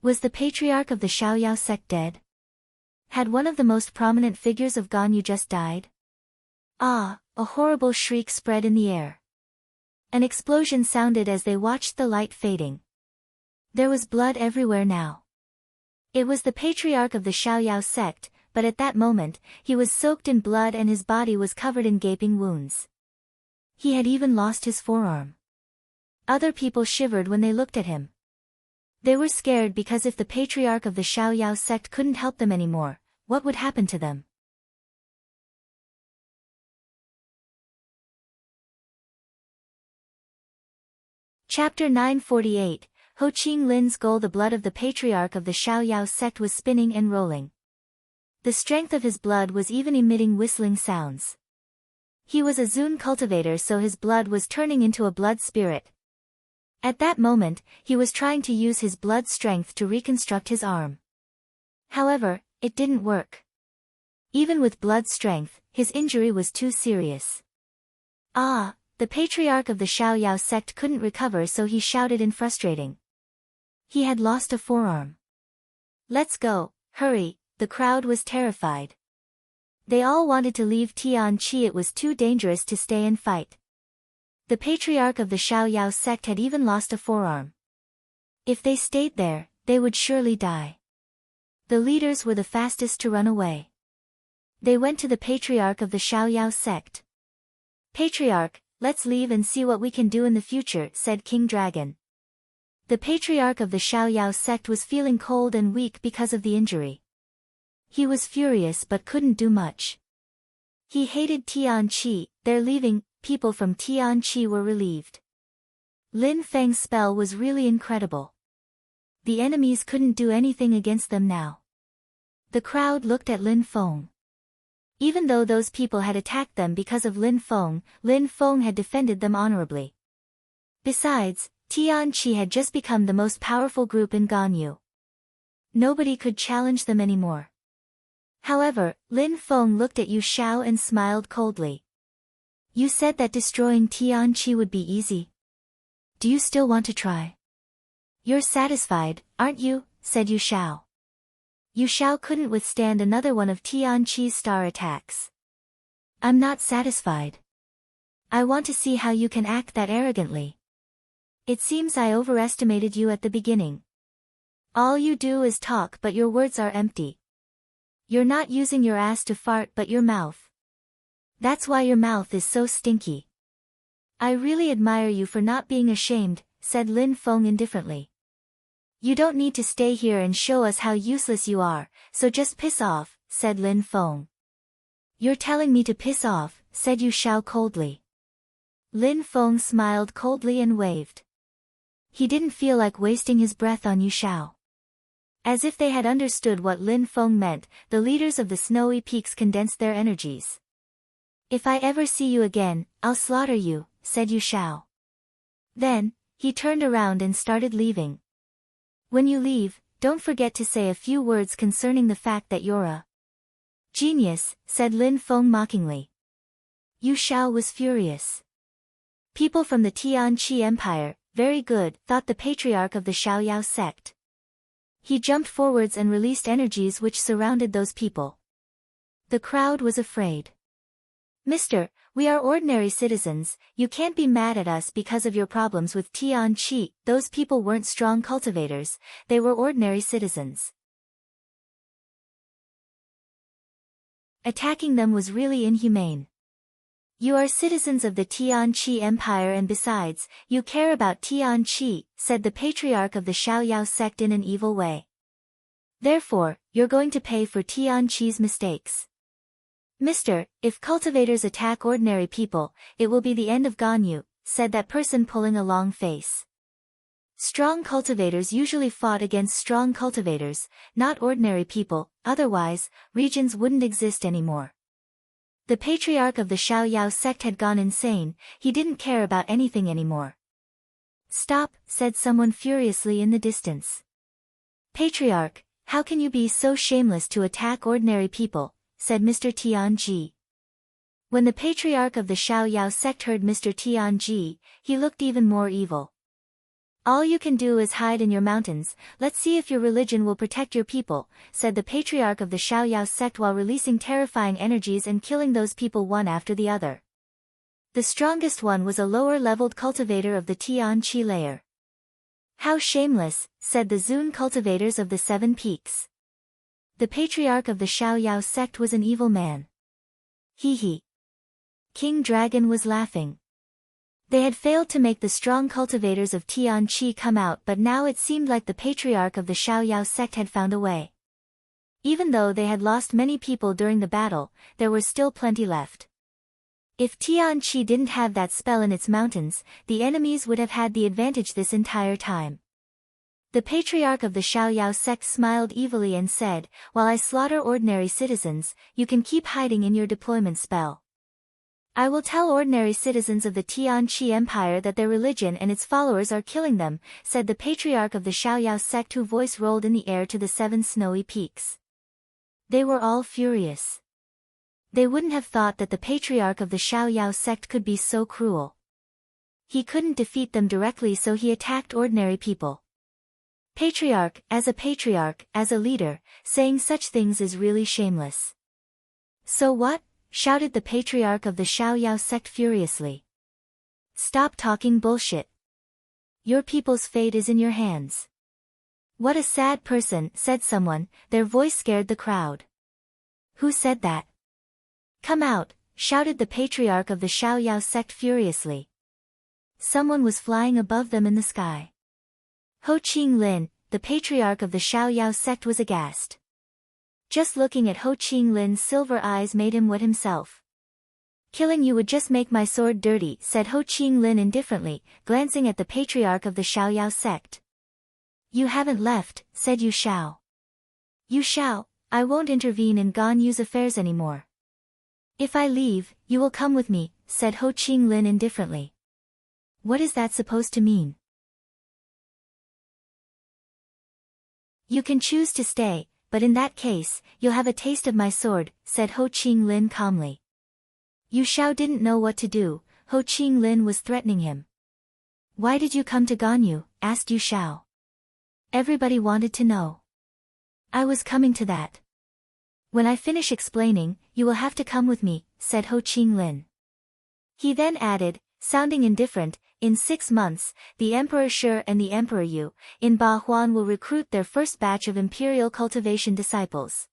Was the patriarch of the Xiaoyao sect dead? Had one of the most prominent figures of Ganyu just died? Ah, a horrible shriek spread in the air. An explosion sounded as they watched the light fading. There was blood everywhere now. It was the patriarch of the Xiaoyao sect, but at that moment, he was soaked in blood and his body was covered in gaping wounds. He had even lost his forearm. Other people shivered when they looked at him. They were scared because if the patriarch of the Xiaoyao sect couldn't help them anymore, what would happen to them? Chapter 948, Ho Qing Lin's goal. The blood of the patriarch of the Xiaoyao sect was spinning and rolling. The strength of his blood was even emitting whistling sounds. He was a Zun cultivator, so his blood was turning into a blood spirit. At that moment, he was trying to use his blood strength to reconstruct his arm. However, it didn't work. Even with blood strength, his injury was too serious. Ah, the patriarch of the Xiaoyao sect couldn't recover, so he shouted in frustrating. He had lost a forearm. Let's go, hurry. The crowd was terrified. They all wanted to leave Tianqi. It was too dangerous to stay and fight. The patriarch of the Xiaoyao sect had even lost a forearm. If they stayed there, they would surely die. The leaders were the fastest to run away. They went to the patriarch of the Xiaoyao sect. Patriarch, let's leave and see what we can do in the future, said King Dragon. The patriarch of the Xiaoyao sect was feeling cold and weak because of the injury. He was furious but couldn't do much. He hated Tianqi. They're leaving. People from Tianqi were relieved. Lin Feng's spell was really incredible. The enemies couldn't do anything against them now. The crowd looked at Lin Feng. Even though those people had attacked them because of Lin Feng had defended them honorably. Besides, Tianqi had just become the most powerful group in Ganyu. Nobody could challenge them anymore. However, Lin Feng looked at Yu Xiao and smiled coldly. You said that destroying Tianqi would be easy. Do you still want to try? You're satisfied, aren't you? Said Yu Xiao. Yu Xiao couldn't withstand another one of Tianqi's star attacks. I'm not satisfied. I want to see how you can act that arrogantly. It seems I overestimated you at the beginning. All you do is talk but your words are empty. You're not using your ass to fart but your mouth. That's why your mouth is so stinky. I really admire you for not being ashamed, said Lin Feng indifferently. You don't need to stay here and show us how useless you are, so just piss off, said Lin Feng. You're telling me to piss off, said Yu Xiao coldly. Lin Feng smiled coldly and waved. He didn't feel like wasting his breath on Yu Xiao. As if they had understood what Lin Feng meant, the leaders of the snowy peaks condensed their energies. If I ever see you again, I'll slaughter you, said Yu Xiao. Then, he turned around and started leaving. When you leave, don't forget to say a few words concerning the fact that you're a genius, said Lin Feng mockingly. Yu Xiao was furious. People from the Tianqi Empire, very good, thought the patriarch of the Xiaoyao sect. He jumped forwards and released energies which surrounded those people. The crowd was afraid. Mister, we are ordinary citizens, you can't be mad at us because of your problems with Tianqi. Those people weren't strong cultivators, they were ordinary citizens. Attacking them was really inhumane. You are citizens of the Tianqi Empire and besides, you care about Tianqi, said the patriarch of the Xiaoyao sect in an evil way. Therefore, you're going to pay for Tianqi's mistakes. Mister, if cultivators attack ordinary people, it will be the end of Ganyu, said that person pulling a long face. Strong cultivators usually fought against strong cultivators, not ordinary people, otherwise, regions wouldn't exist anymore. The patriarch of the Xiaoyao sect had gone insane, he didn't care about anything anymore. Stop, said someone furiously in the distance. Patriarch, how can you be so shameless to attack ordinary people, said Mr. Tianji. When the patriarch of the Xiaoyao sect heard Mr. Tianji, he looked even more evil. All you can do is hide in your mountains, let's see if your religion will protect your people, said the patriarch of the Xiaoyao sect while releasing terrifying energies and killing those people one after the other. The strongest one was a lower-leveled cultivator of the Tianqi layer. How shameless, said the Zun cultivators of the Seven Peaks. The patriarch of the Xiaoyao sect was an evil man. Hee hee. King Dragon was laughing. They had failed to make the strong cultivators of Tianqi come out but now it seemed like the patriarch of the Xiaoyao sect had found a way. Even though they had lost many people during the battle, there were still plenty left. If Tianqi didn't have that spell in its mountains, the enemies would have had the advantage this entire time. The patriarch of the Xiaoyao sect smiled evilly and said, while I slaughter ordinary citizens, you can keep hiding in your deployment spell. I will tell ordinary citizens of the Tianqi Empire that their religion and its followers are killing them, said the patriarch of the Xiaoyao sect whose voice rolled in the air to the seven snowy peaks. They were all furious. They wouldn't have thought that the patriarch of the Xiaoyao sect could be so cruel. He couldn't defeat them directly so he attacked ordinary people. Patriarch, as a leader, saying such things is really shameless. So what? Shouted the patriarch of the Xiaoyao sect furiously. Stop talking bullshit. Your people's fate is in your hands. What a sad person, said someone, their voice scared the crowd. Who said that? Come out, shouted the patriarch of the Xiaoyao sect furiously. Someone was flying above them in the sky. Ho Qinglin, the patriarch of the Xiaoyao sect was aghast. Just looking at Ho Qinglin's silver eyes made him wet himself. Killing you would just make my sword dirty, said Ho Qinglin indifferently, glancing at the patriarch of the Xiaoyao sect. You haven't left, said Yu Xiao. Yu Xiao, I won't intervene in Ganyu's affairs anymore. If I leave, you will come with me, said Ho Ching Lin indifferently. What is that supposed to mean? You can choose to stay, but in that case, you'll have a taste of my sword, said Ho Ching Lin calmly. Yu Xiao didn't know what to do. Ho Ching Lin was threatening him. Why did you come to Ganyu? Asked Yu Xiao. Everybody wanted to know. I was coming to that. When I finish explaining, you will have to come with me, said Ho Ching Lin. He then added, sounding indifferent, in 6 months, the Emperor Shi and the Emperor Yu, in Ba Huan will recruit their first batch of imperial cultivation disciples.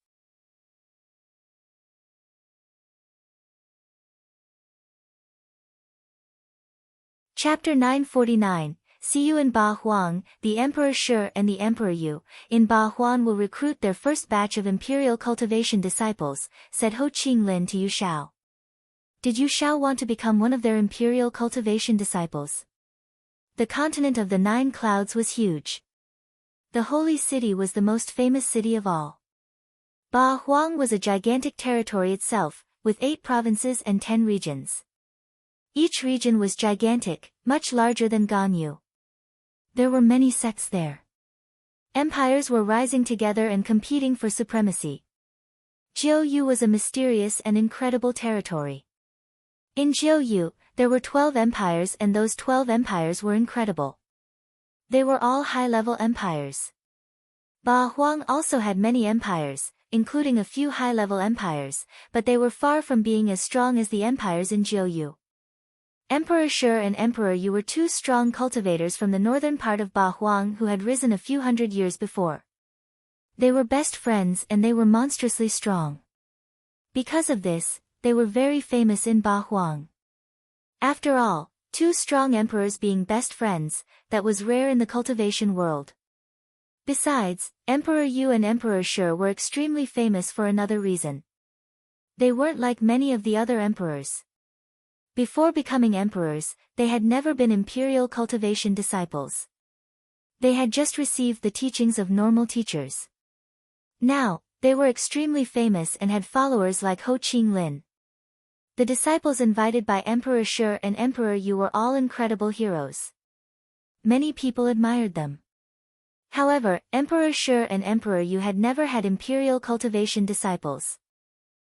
Chapter 949, See you in Ba Huang, the Emperor Shi and the Emperor Yu, in Ba Huan will recruit their first batch of imperial cultivation disciples, said Ho Ching Lin to Yu Xiao. Did Yu Xiao want to become one of their imperial cultivation disciples? The continent of the 9 clouds was huge. The holy city was the most famous city of all. Ba Huang was a gigantic territory itself, with 8 provinces and 10 regions. Each region was gigantic, much larger than Ganyu. There were many sects there. Empires were rising together and competing for supremacy. Jiuyu was a mysterious and incredible territory. In Jiuyu, there were 12 empires and those 12 empires were incredible. They were all high-level empires. Ba Huang also had many empires, including a few high-level empires, but they were far from being as strong as the empires in Jiuyu. Emperor Shi and Emperor Yu were 2 strong cultivators from the northern part of Ba Huang who had risen a few hundred years before. They were best friends and they were monstrously strong. Because of this, they were very famous in Ba Huang. After all, 2 strong emperors being best friends, that was rare in the cultivation world. Besides, Emperor Yu and Emperor Shi were extremely famous for another reason. They weren't like many of the other emperors. Before becoming emperors, they had never been imperial cultivation disciples. They had just received the teachings of normal teachers. Now, they were extremely famous and had followers like Ho Ching Lin. The disciples invited by Emperor Shi and Emperor Yu were all incredible heroes. Many people admired them. However, Emperor Shi and Emperor Yu had never had imperial cultivation disciples.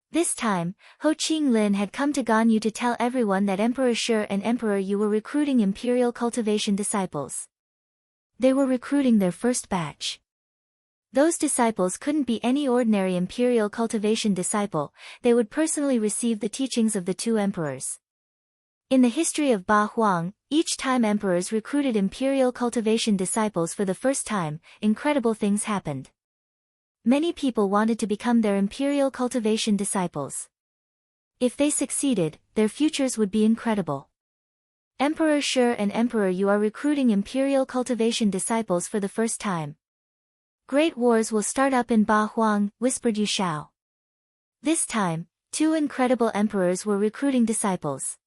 This time, Ho Ching Lin had come to Ganyu to tell everyone that Emperor Shi and Emperor Yu were recruiting imperial cultivation disciples. They were recruiting their first batch. Those disciples couldn't be any ordinary imperial cultivation disciple, they would personally receive the teachings of the 2 emperors. In the history of Ba Huang, each time emperors recruited imperial cultivation disciples for the first time, incredible things happened. Many people wanted to become their imperial cultivation disciples. If they succeeded, their futures would be incredible. Emperor Shi and Emperor Yu are recruiting imperial cultivation disciples for the first time. Great wars will start up in Ba Huang, whispered Yu Xiao. This time, 2 incredible emperors were recruiting disciples.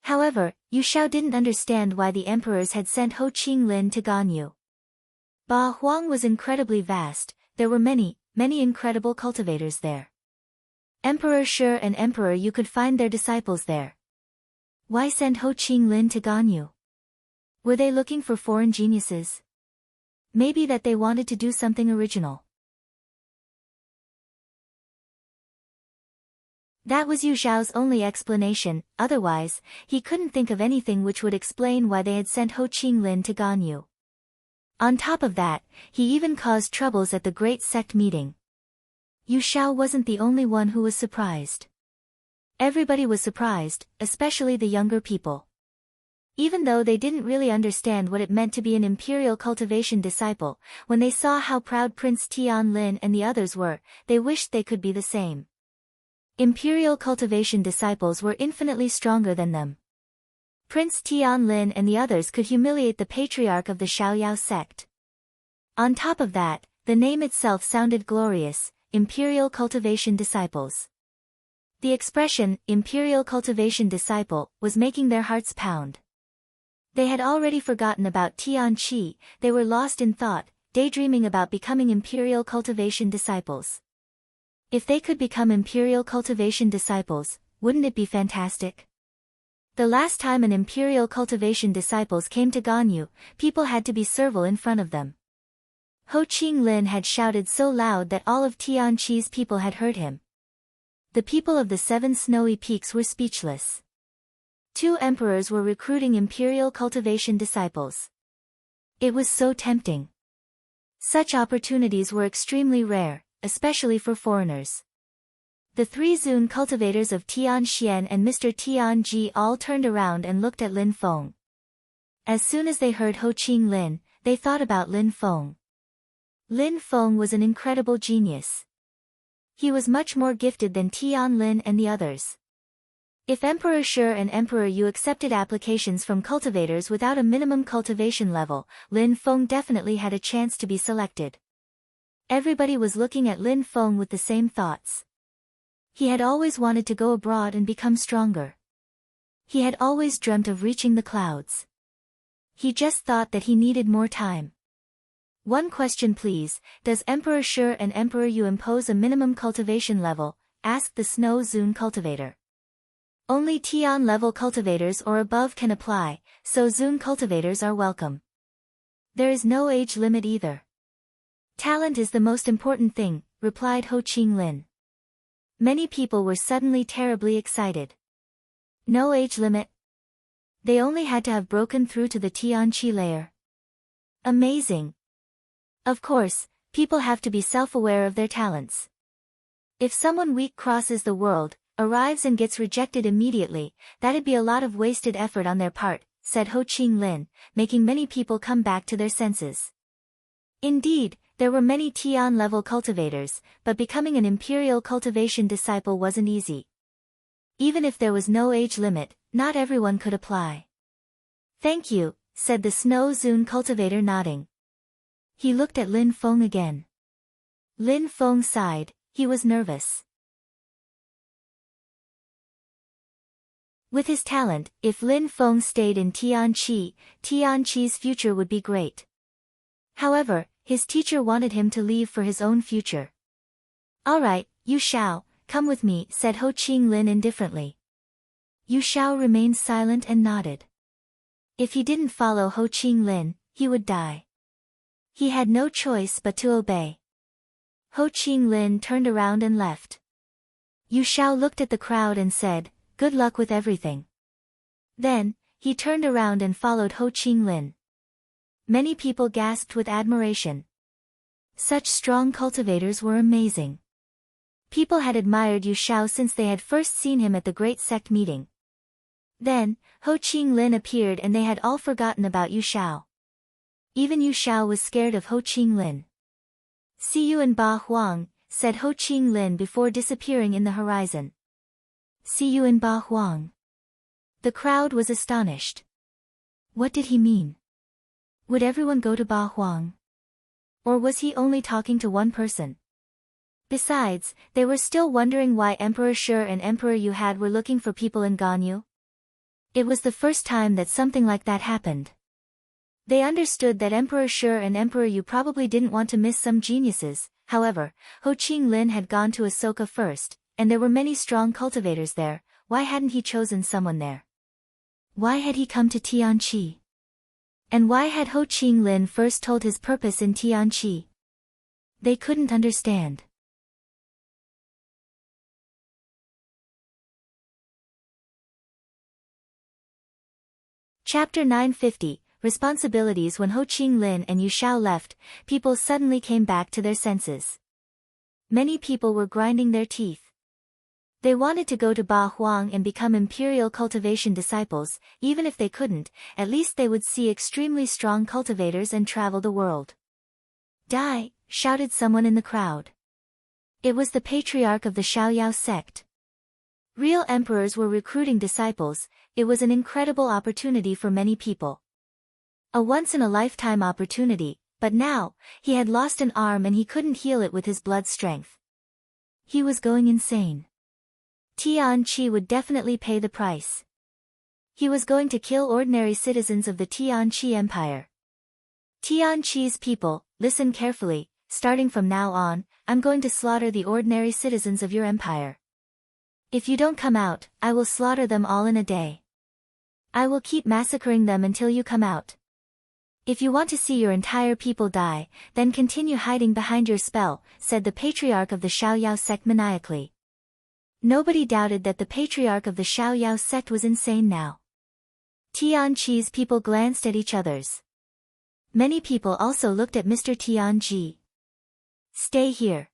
However, Yu Xiao didn't understand why the emperors had sent Ho Ching Lin to Ganyu. Ba Huang was incredibly vast. There were many, many incredible cultivators there. Emperor Shi and Emperor Yu could find their disciples there. Why send Ho Ching Lin to Ganyu? Were they looking for foreign geniuses? Maybe that they wanted to do something original. That was Yu Xiao's only explanation, otherwise, he couldn't think of anything which would explain why they had sent Ho Ching Lin to Ganyu. On top of that, he even caused troubles at the Great Sect meeting. Yu Xiao wasn't the only one who was surprised. Everybody was surprised, especially the younger people. Even though they didn't really understand what it meant to be an imperial cultivation disciple, when they saw how proud Prince Tian Lin and the others were, they wished they could be the same. Imperial cultivation disciples were infinitely stronger than them. Prince Tian Lin and the others could humiliate the patriarch of the Xiaoyao sect. On top of that, the name itself sounded glorious, Imperial Cultivation Disciples. The expression, Imperial Cultivation Disciple, was making their hearts pound. They had already forgotten about Tian Qi, they were lost in thought, daydreaming about becoming Imperial Cultivation Disciples. If they could become imperial cultivation disciples, wouldn't it be fantastic? The last time an imperial cultivation disciples came to Ganyu, people had to be servile in front of them. Ho Qinglin had shouted so loud that all of Tianqi's people had heard him. The people of the 7 snowy peaks were speechless. 2 emperors were recruiting imperial cultivation disciples. It was so tempting. Such opportunities were extremely rare, especially for foreigners. The 3 Zun cultivators of Tianxian and Mr. Tianji all turned around and looked at Lin Feng. As soon as they heard Ho Qinglin, they thought about Lin Feng. Lin Feng was an incredible genius. He was much more gifted than Tian Lin and the others. If Emperor Shi and Emperor Yu accepted applications from cultivators without a minimum cultivation level, Lin Feng definitely had a chance to be selected. Everybody was looking at Lin Feng with the same thoughts. He had always wanted to go abroad and become stronger. He had always dreamt of reaching the clouds. He just thought that he needed more time. One question please, does Emperor Shi and Emperor Yu impose a minimum cultivation level? Asked the Snow Zun cultivator. Only Tian level cultivators or above can apply, so Zun cultivators are welcome. There is no age limit either. Talent is the most important thing, replied Ho Qinglin. Many people were suddenly terribly excited. No age limit. They only had to have broken through to the Tianqi layer. Amazing. Of course, people have to be self-aware of their talents. If someone weak crosses the world, arrives and gets rejected immediately, that'd be a lot of wasted effort on their part, said Ho Qinglin, making many people come back to their senses. Indeed, there were many Tian-level cultivators, but becoming an imperial cultivation disciple wasn't easy. Even if there was no age limit, not everyone could apply. Thank you, said the Snow Zun cultivator nodding. He looked at Lin Feng again. Lin Feng sighed, he was nervous. With his talent, if Lin Feng stayed in Tianqi, Tianqi's future would be great. However, his teacher wanted him to leave for his own future. All right, Yu Shao, come with me, said Ho Qinglin indifferently. Yu Shao remained silent and nodded. If he didn't follow Ho Qinglin, he would die. He had no choice but to obey. Ho Qinglin turned around and left. Yu Shao looked at the crowd and said, "Good luck with everything." Then, he turned around and followed Ho Qinglin. Many people gasped with admiration. Such strong cultivators were amazing. People had admired Yu Shao since they had first seen him at the Great Sect meeting. Then, Ho Qinglin appeared and they had all forgotten about Yu Shao. Even Yu Shao was scared of Ho Qinglin. "See you in Ba Huang," said Ho Qinglin before disappearing in the horizon. "See you in Ba Huang." The crowd was astonished. What did he mean? Would everyone go to Ba Huang? Or was he only talking to one person? Besides, they were still wondering why Emperor Shi and Emperor Yu were looking for people in Ganyu. It was the first time that something like that happened. They understood that Emperor Shi and Emperor Yu probably didn't want to miss some geniuses. However, Ho Qinglin had gone to Ahsoka first, and there were many strong cultivators there. Why hadn't he chosen someone there? Why had he come to Tianqi? And why had Ho Qinglin first told his purpose in Tianqi? They couldn't understand. Chapter 950, Responsibilities. When Ho Qinglin and Yu Shao left, people suddenly came back to their senses. Many people were grinding their teeth. They wanted to go to Ba Huang and become imperial cultivation disciples. Even if they couldn't, at least they would see extremely strong cultivators and travel the world. "Die!" shouted someone in the crowd. It was the patriarch of the Shaoyao sect. Real emperors were recruiting disciples. It was an incredible opportunity for many people. A once-in-a-lifetime opportunity, but now, he had lost an arm and he couldn't heal it with his blood strength. He was going insane. Tianqi would definitely pay the price. He was going to kill ordinary citizens of the Tianqi Empire. Tianqi's people, listen carefully, starting from now on, I'm going to slaughter the ordinary citizens of your empire. If you don't come out, I will slaughter them all in a day. I will keep massacring them until you come out. If you want to see your entire people die, then continue hiding behind your spell, said the patriarch of the Xiaoyao sect maniacally. Nobody doubted that the patriarch of the Xiaoyao sect was insane now. Tianqi's people glanced at each others. Many people also looked at Mr. Tianji. Stay here.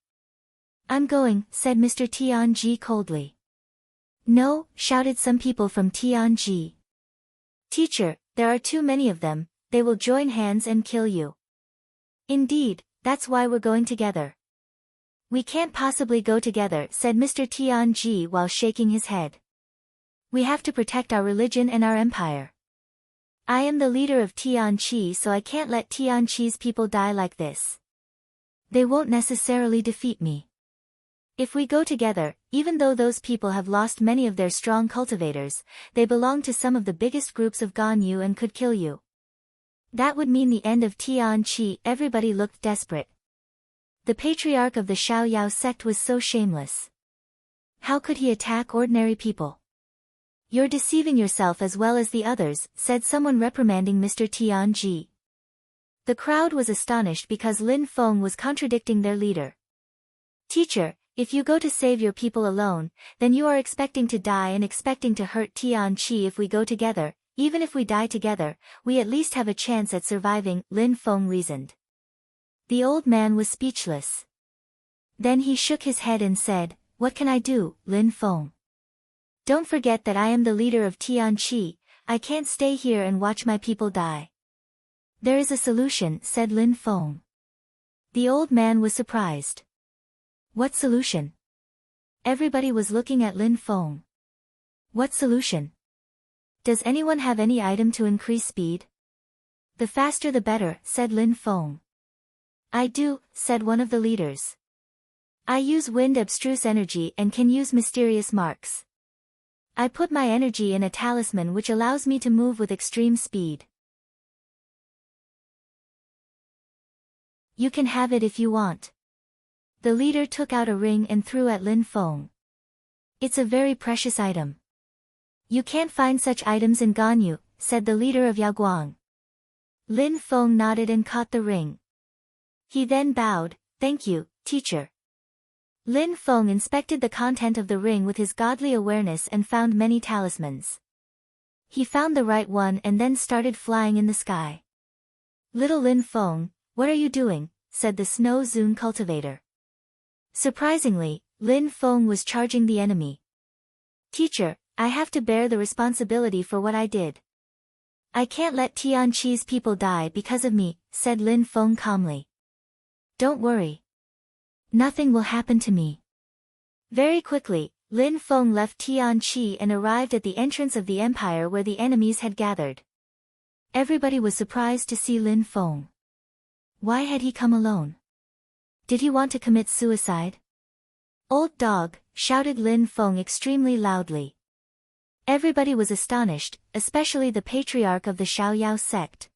I'm going, said Mr. Tianji coldly. No, shouted some people from Tianji. Teacher, there are too many of them, they will join hands and kill you. Indeed, that's why we're going together. We can't possibly go together, said Mr. Tianji while shaking his head. We have to protect our religion and our empire. I am the leader of Tianqi, so I can't let Tianqi's people die like this. They won't necessarily defeat me. If we go together, even though those people have lost many of their strong cultivators, they belong to some of the biggest groups of Ganyu and could kill you. That would mean the end of Tianqi. Everybody looked desperate. The patriarch of the Xiaoyao sect was so shameless. How could he attack ordinary people? You're deceiving yourself as well as the others, said someone reprimanding Mr. Tianji. The crowd was astonished because Lin Feng was contradicting their leader. Teacher, if you go to save your people alone, then you are expecting to die and expecting to hurt Tianqi. If we go together, even if we die together, we at least have a chance at surviving, Lin Feng reasoned. The old man was speechless. Then he shook his head and said, What can I do, Lin Feng? Don't forget that I am the leader of Tianqi. I can't stay here and watch my people die. There is a solution, said Lin Feng. The old man was surprised. What solution? Everybody was looking at Lin Feng. What solution? Does anyone have any item to increase speed? The faster the better, said Lin Feng. I do, said one of the leaders. I use wind abstruse energy and can use mysterious marks. I put my energy in a talisman which allows me to move with extreme speed. You can have it if you want. The leader took out a ring and threw at Lin Feng. It's a very precious item. You can't find such items in Ganyu, said the leader of Yaoguang. Lin Feng nodded and caught the ring. He then bowed, Thank you, teacher. Lin Feng inspected the content of the ring with his godly awareness and found many talismans. He found the right one and then started flying in the sky. Little Lin Feng, what are you doing? Said the Snow Zune cultivator. Surprisingly, Lin Feng was charging the enemy. Teacher, I have to bear the responsibility for what I did. I can't let Tianqi's people die because of me, said Lin Feng calmly. Don't worry. Nothing will happen to me. Very quickly, Lin Feng left Tianqi and arrived at the entrance of the empire where the enemies had gathered. Everybody was surprised to see Lin Feng. Why had he come alone? Did he want to commit suicide? Old dog, shouted Lin Feng extremely loudly. Everybody was astonished, especially the patriarch of the Xiaoyao sect.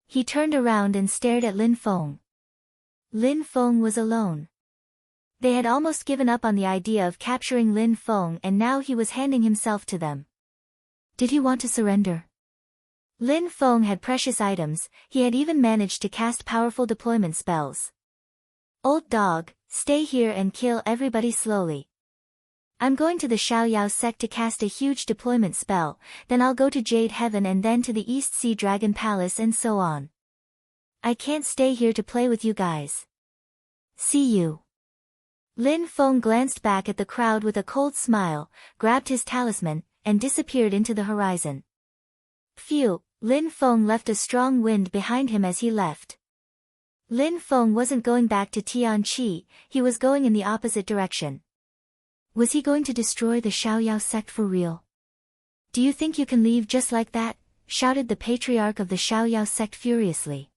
He turned around and stared at Lin Feng. Lin Feng was alone. They had almost given up on the idea of capturing Lin Feng and now he was handing himself to them. Did he want to surrender? Lin Feng had precious items, he had even managed to cast powerful deployment spells. Old dog, stay here and kill everybody slowly. I'm going to the Xiaoyao sect to cast a huge deployment spell, then I'll go to Jade Heaven and then to the East Sea Dragon Palace and so on. I can't stay here to play with you guys. See you. Lin Feng glanced back at the crowd with a cold smile, grabbed his talisman, and disappeared into the horizon. Phew, Lin Feng left a strong wind behind him as he left. Lin Feng wasn't going back to Tianqi, he was going in the opposite direction. Was he going to destroy the Xiaoyao sect for real? Do you think you can leave just like that? Shouted the patriarch of the Xiaoyao sect furiously.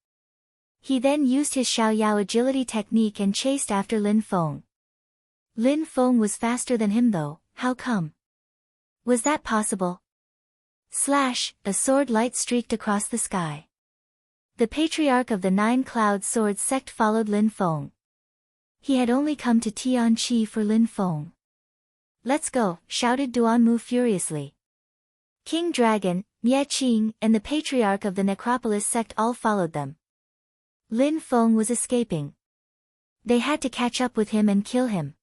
He then used his Xiaoyao agility technique and chased after Lin Feng. Lin Feng was faster than him though, how come? Was that possible? Slash, a sword light streaked across the sky. The patriarch of the 9 Cloud Sword sect followed Lin Feng. He had only come to Tianqi for Lin Feng. "Let's go," shouted Duanmu furiously. King Dragon, Ye Qing, and the patriarch of the Necropolis sect all followed them. Lin Feng was escaping. They had to catch up with him and kill him.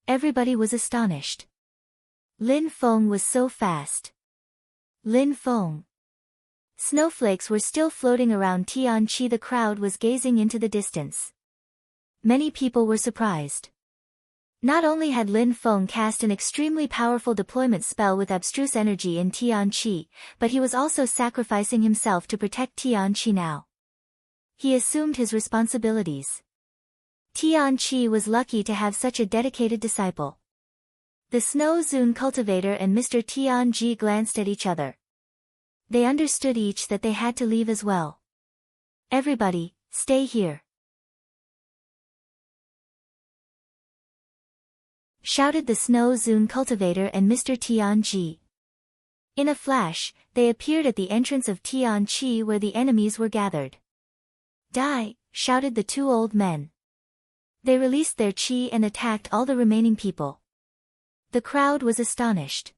Everybody was astonished. Lin Feng was so fast. Lin Feng. Snowflakes were still floating around Tianqi. The crowd was gazing into the distance. Many people were surprised. Not only had Lin Feng cast an extremely powerful deployment spell with abstruse energy in Tianqi, but he was also sacrificing himself to protect Tianqi now. He assumed his responsibilities. Tianqi was lucky to have such a dedicated disciple. The Snow Zune cultivator and Mr. Tianji glanced at each other. They understood each that they had to leave as well. "Everybody, stay here," shouted the Snow Zune cultivator and Mr. Tianji. In a flash, they appeared at the entrance of Tianqi where the enemies were gathered. "Die!" shouted the 2 old men. They released their qi and attacked all the remaining people. The crowd was astonished.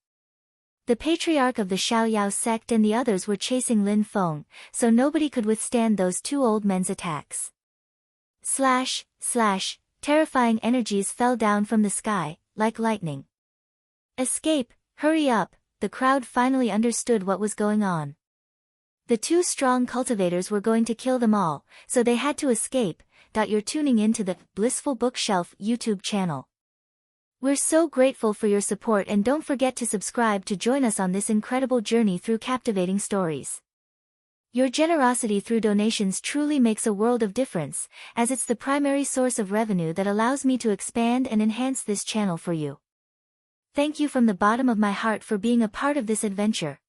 The patriarch of the Xiaoyao sect and the others were chasing Lin Feng, so nobody could withstand those 2 old men's attacks. Slash, slash, terrifying energies fell down from the sky, like lightning. "Escape, hurry up," the crowd finally understood what was going on. The 2 strong cultivators were going to kill them all, so they had to escape. You're tuning in to the Blissful Bookshelf YouTube channel. We're so grateful for your support, and don't forget to subscribe to join us on this incredible journey through captivating stories. Your generosity through donations truly makes a world of difference, as it's the primary source of revenue that allows me to expand and enhance this channel for you. Thank you from the bottom of my heart for being a part of this adventure.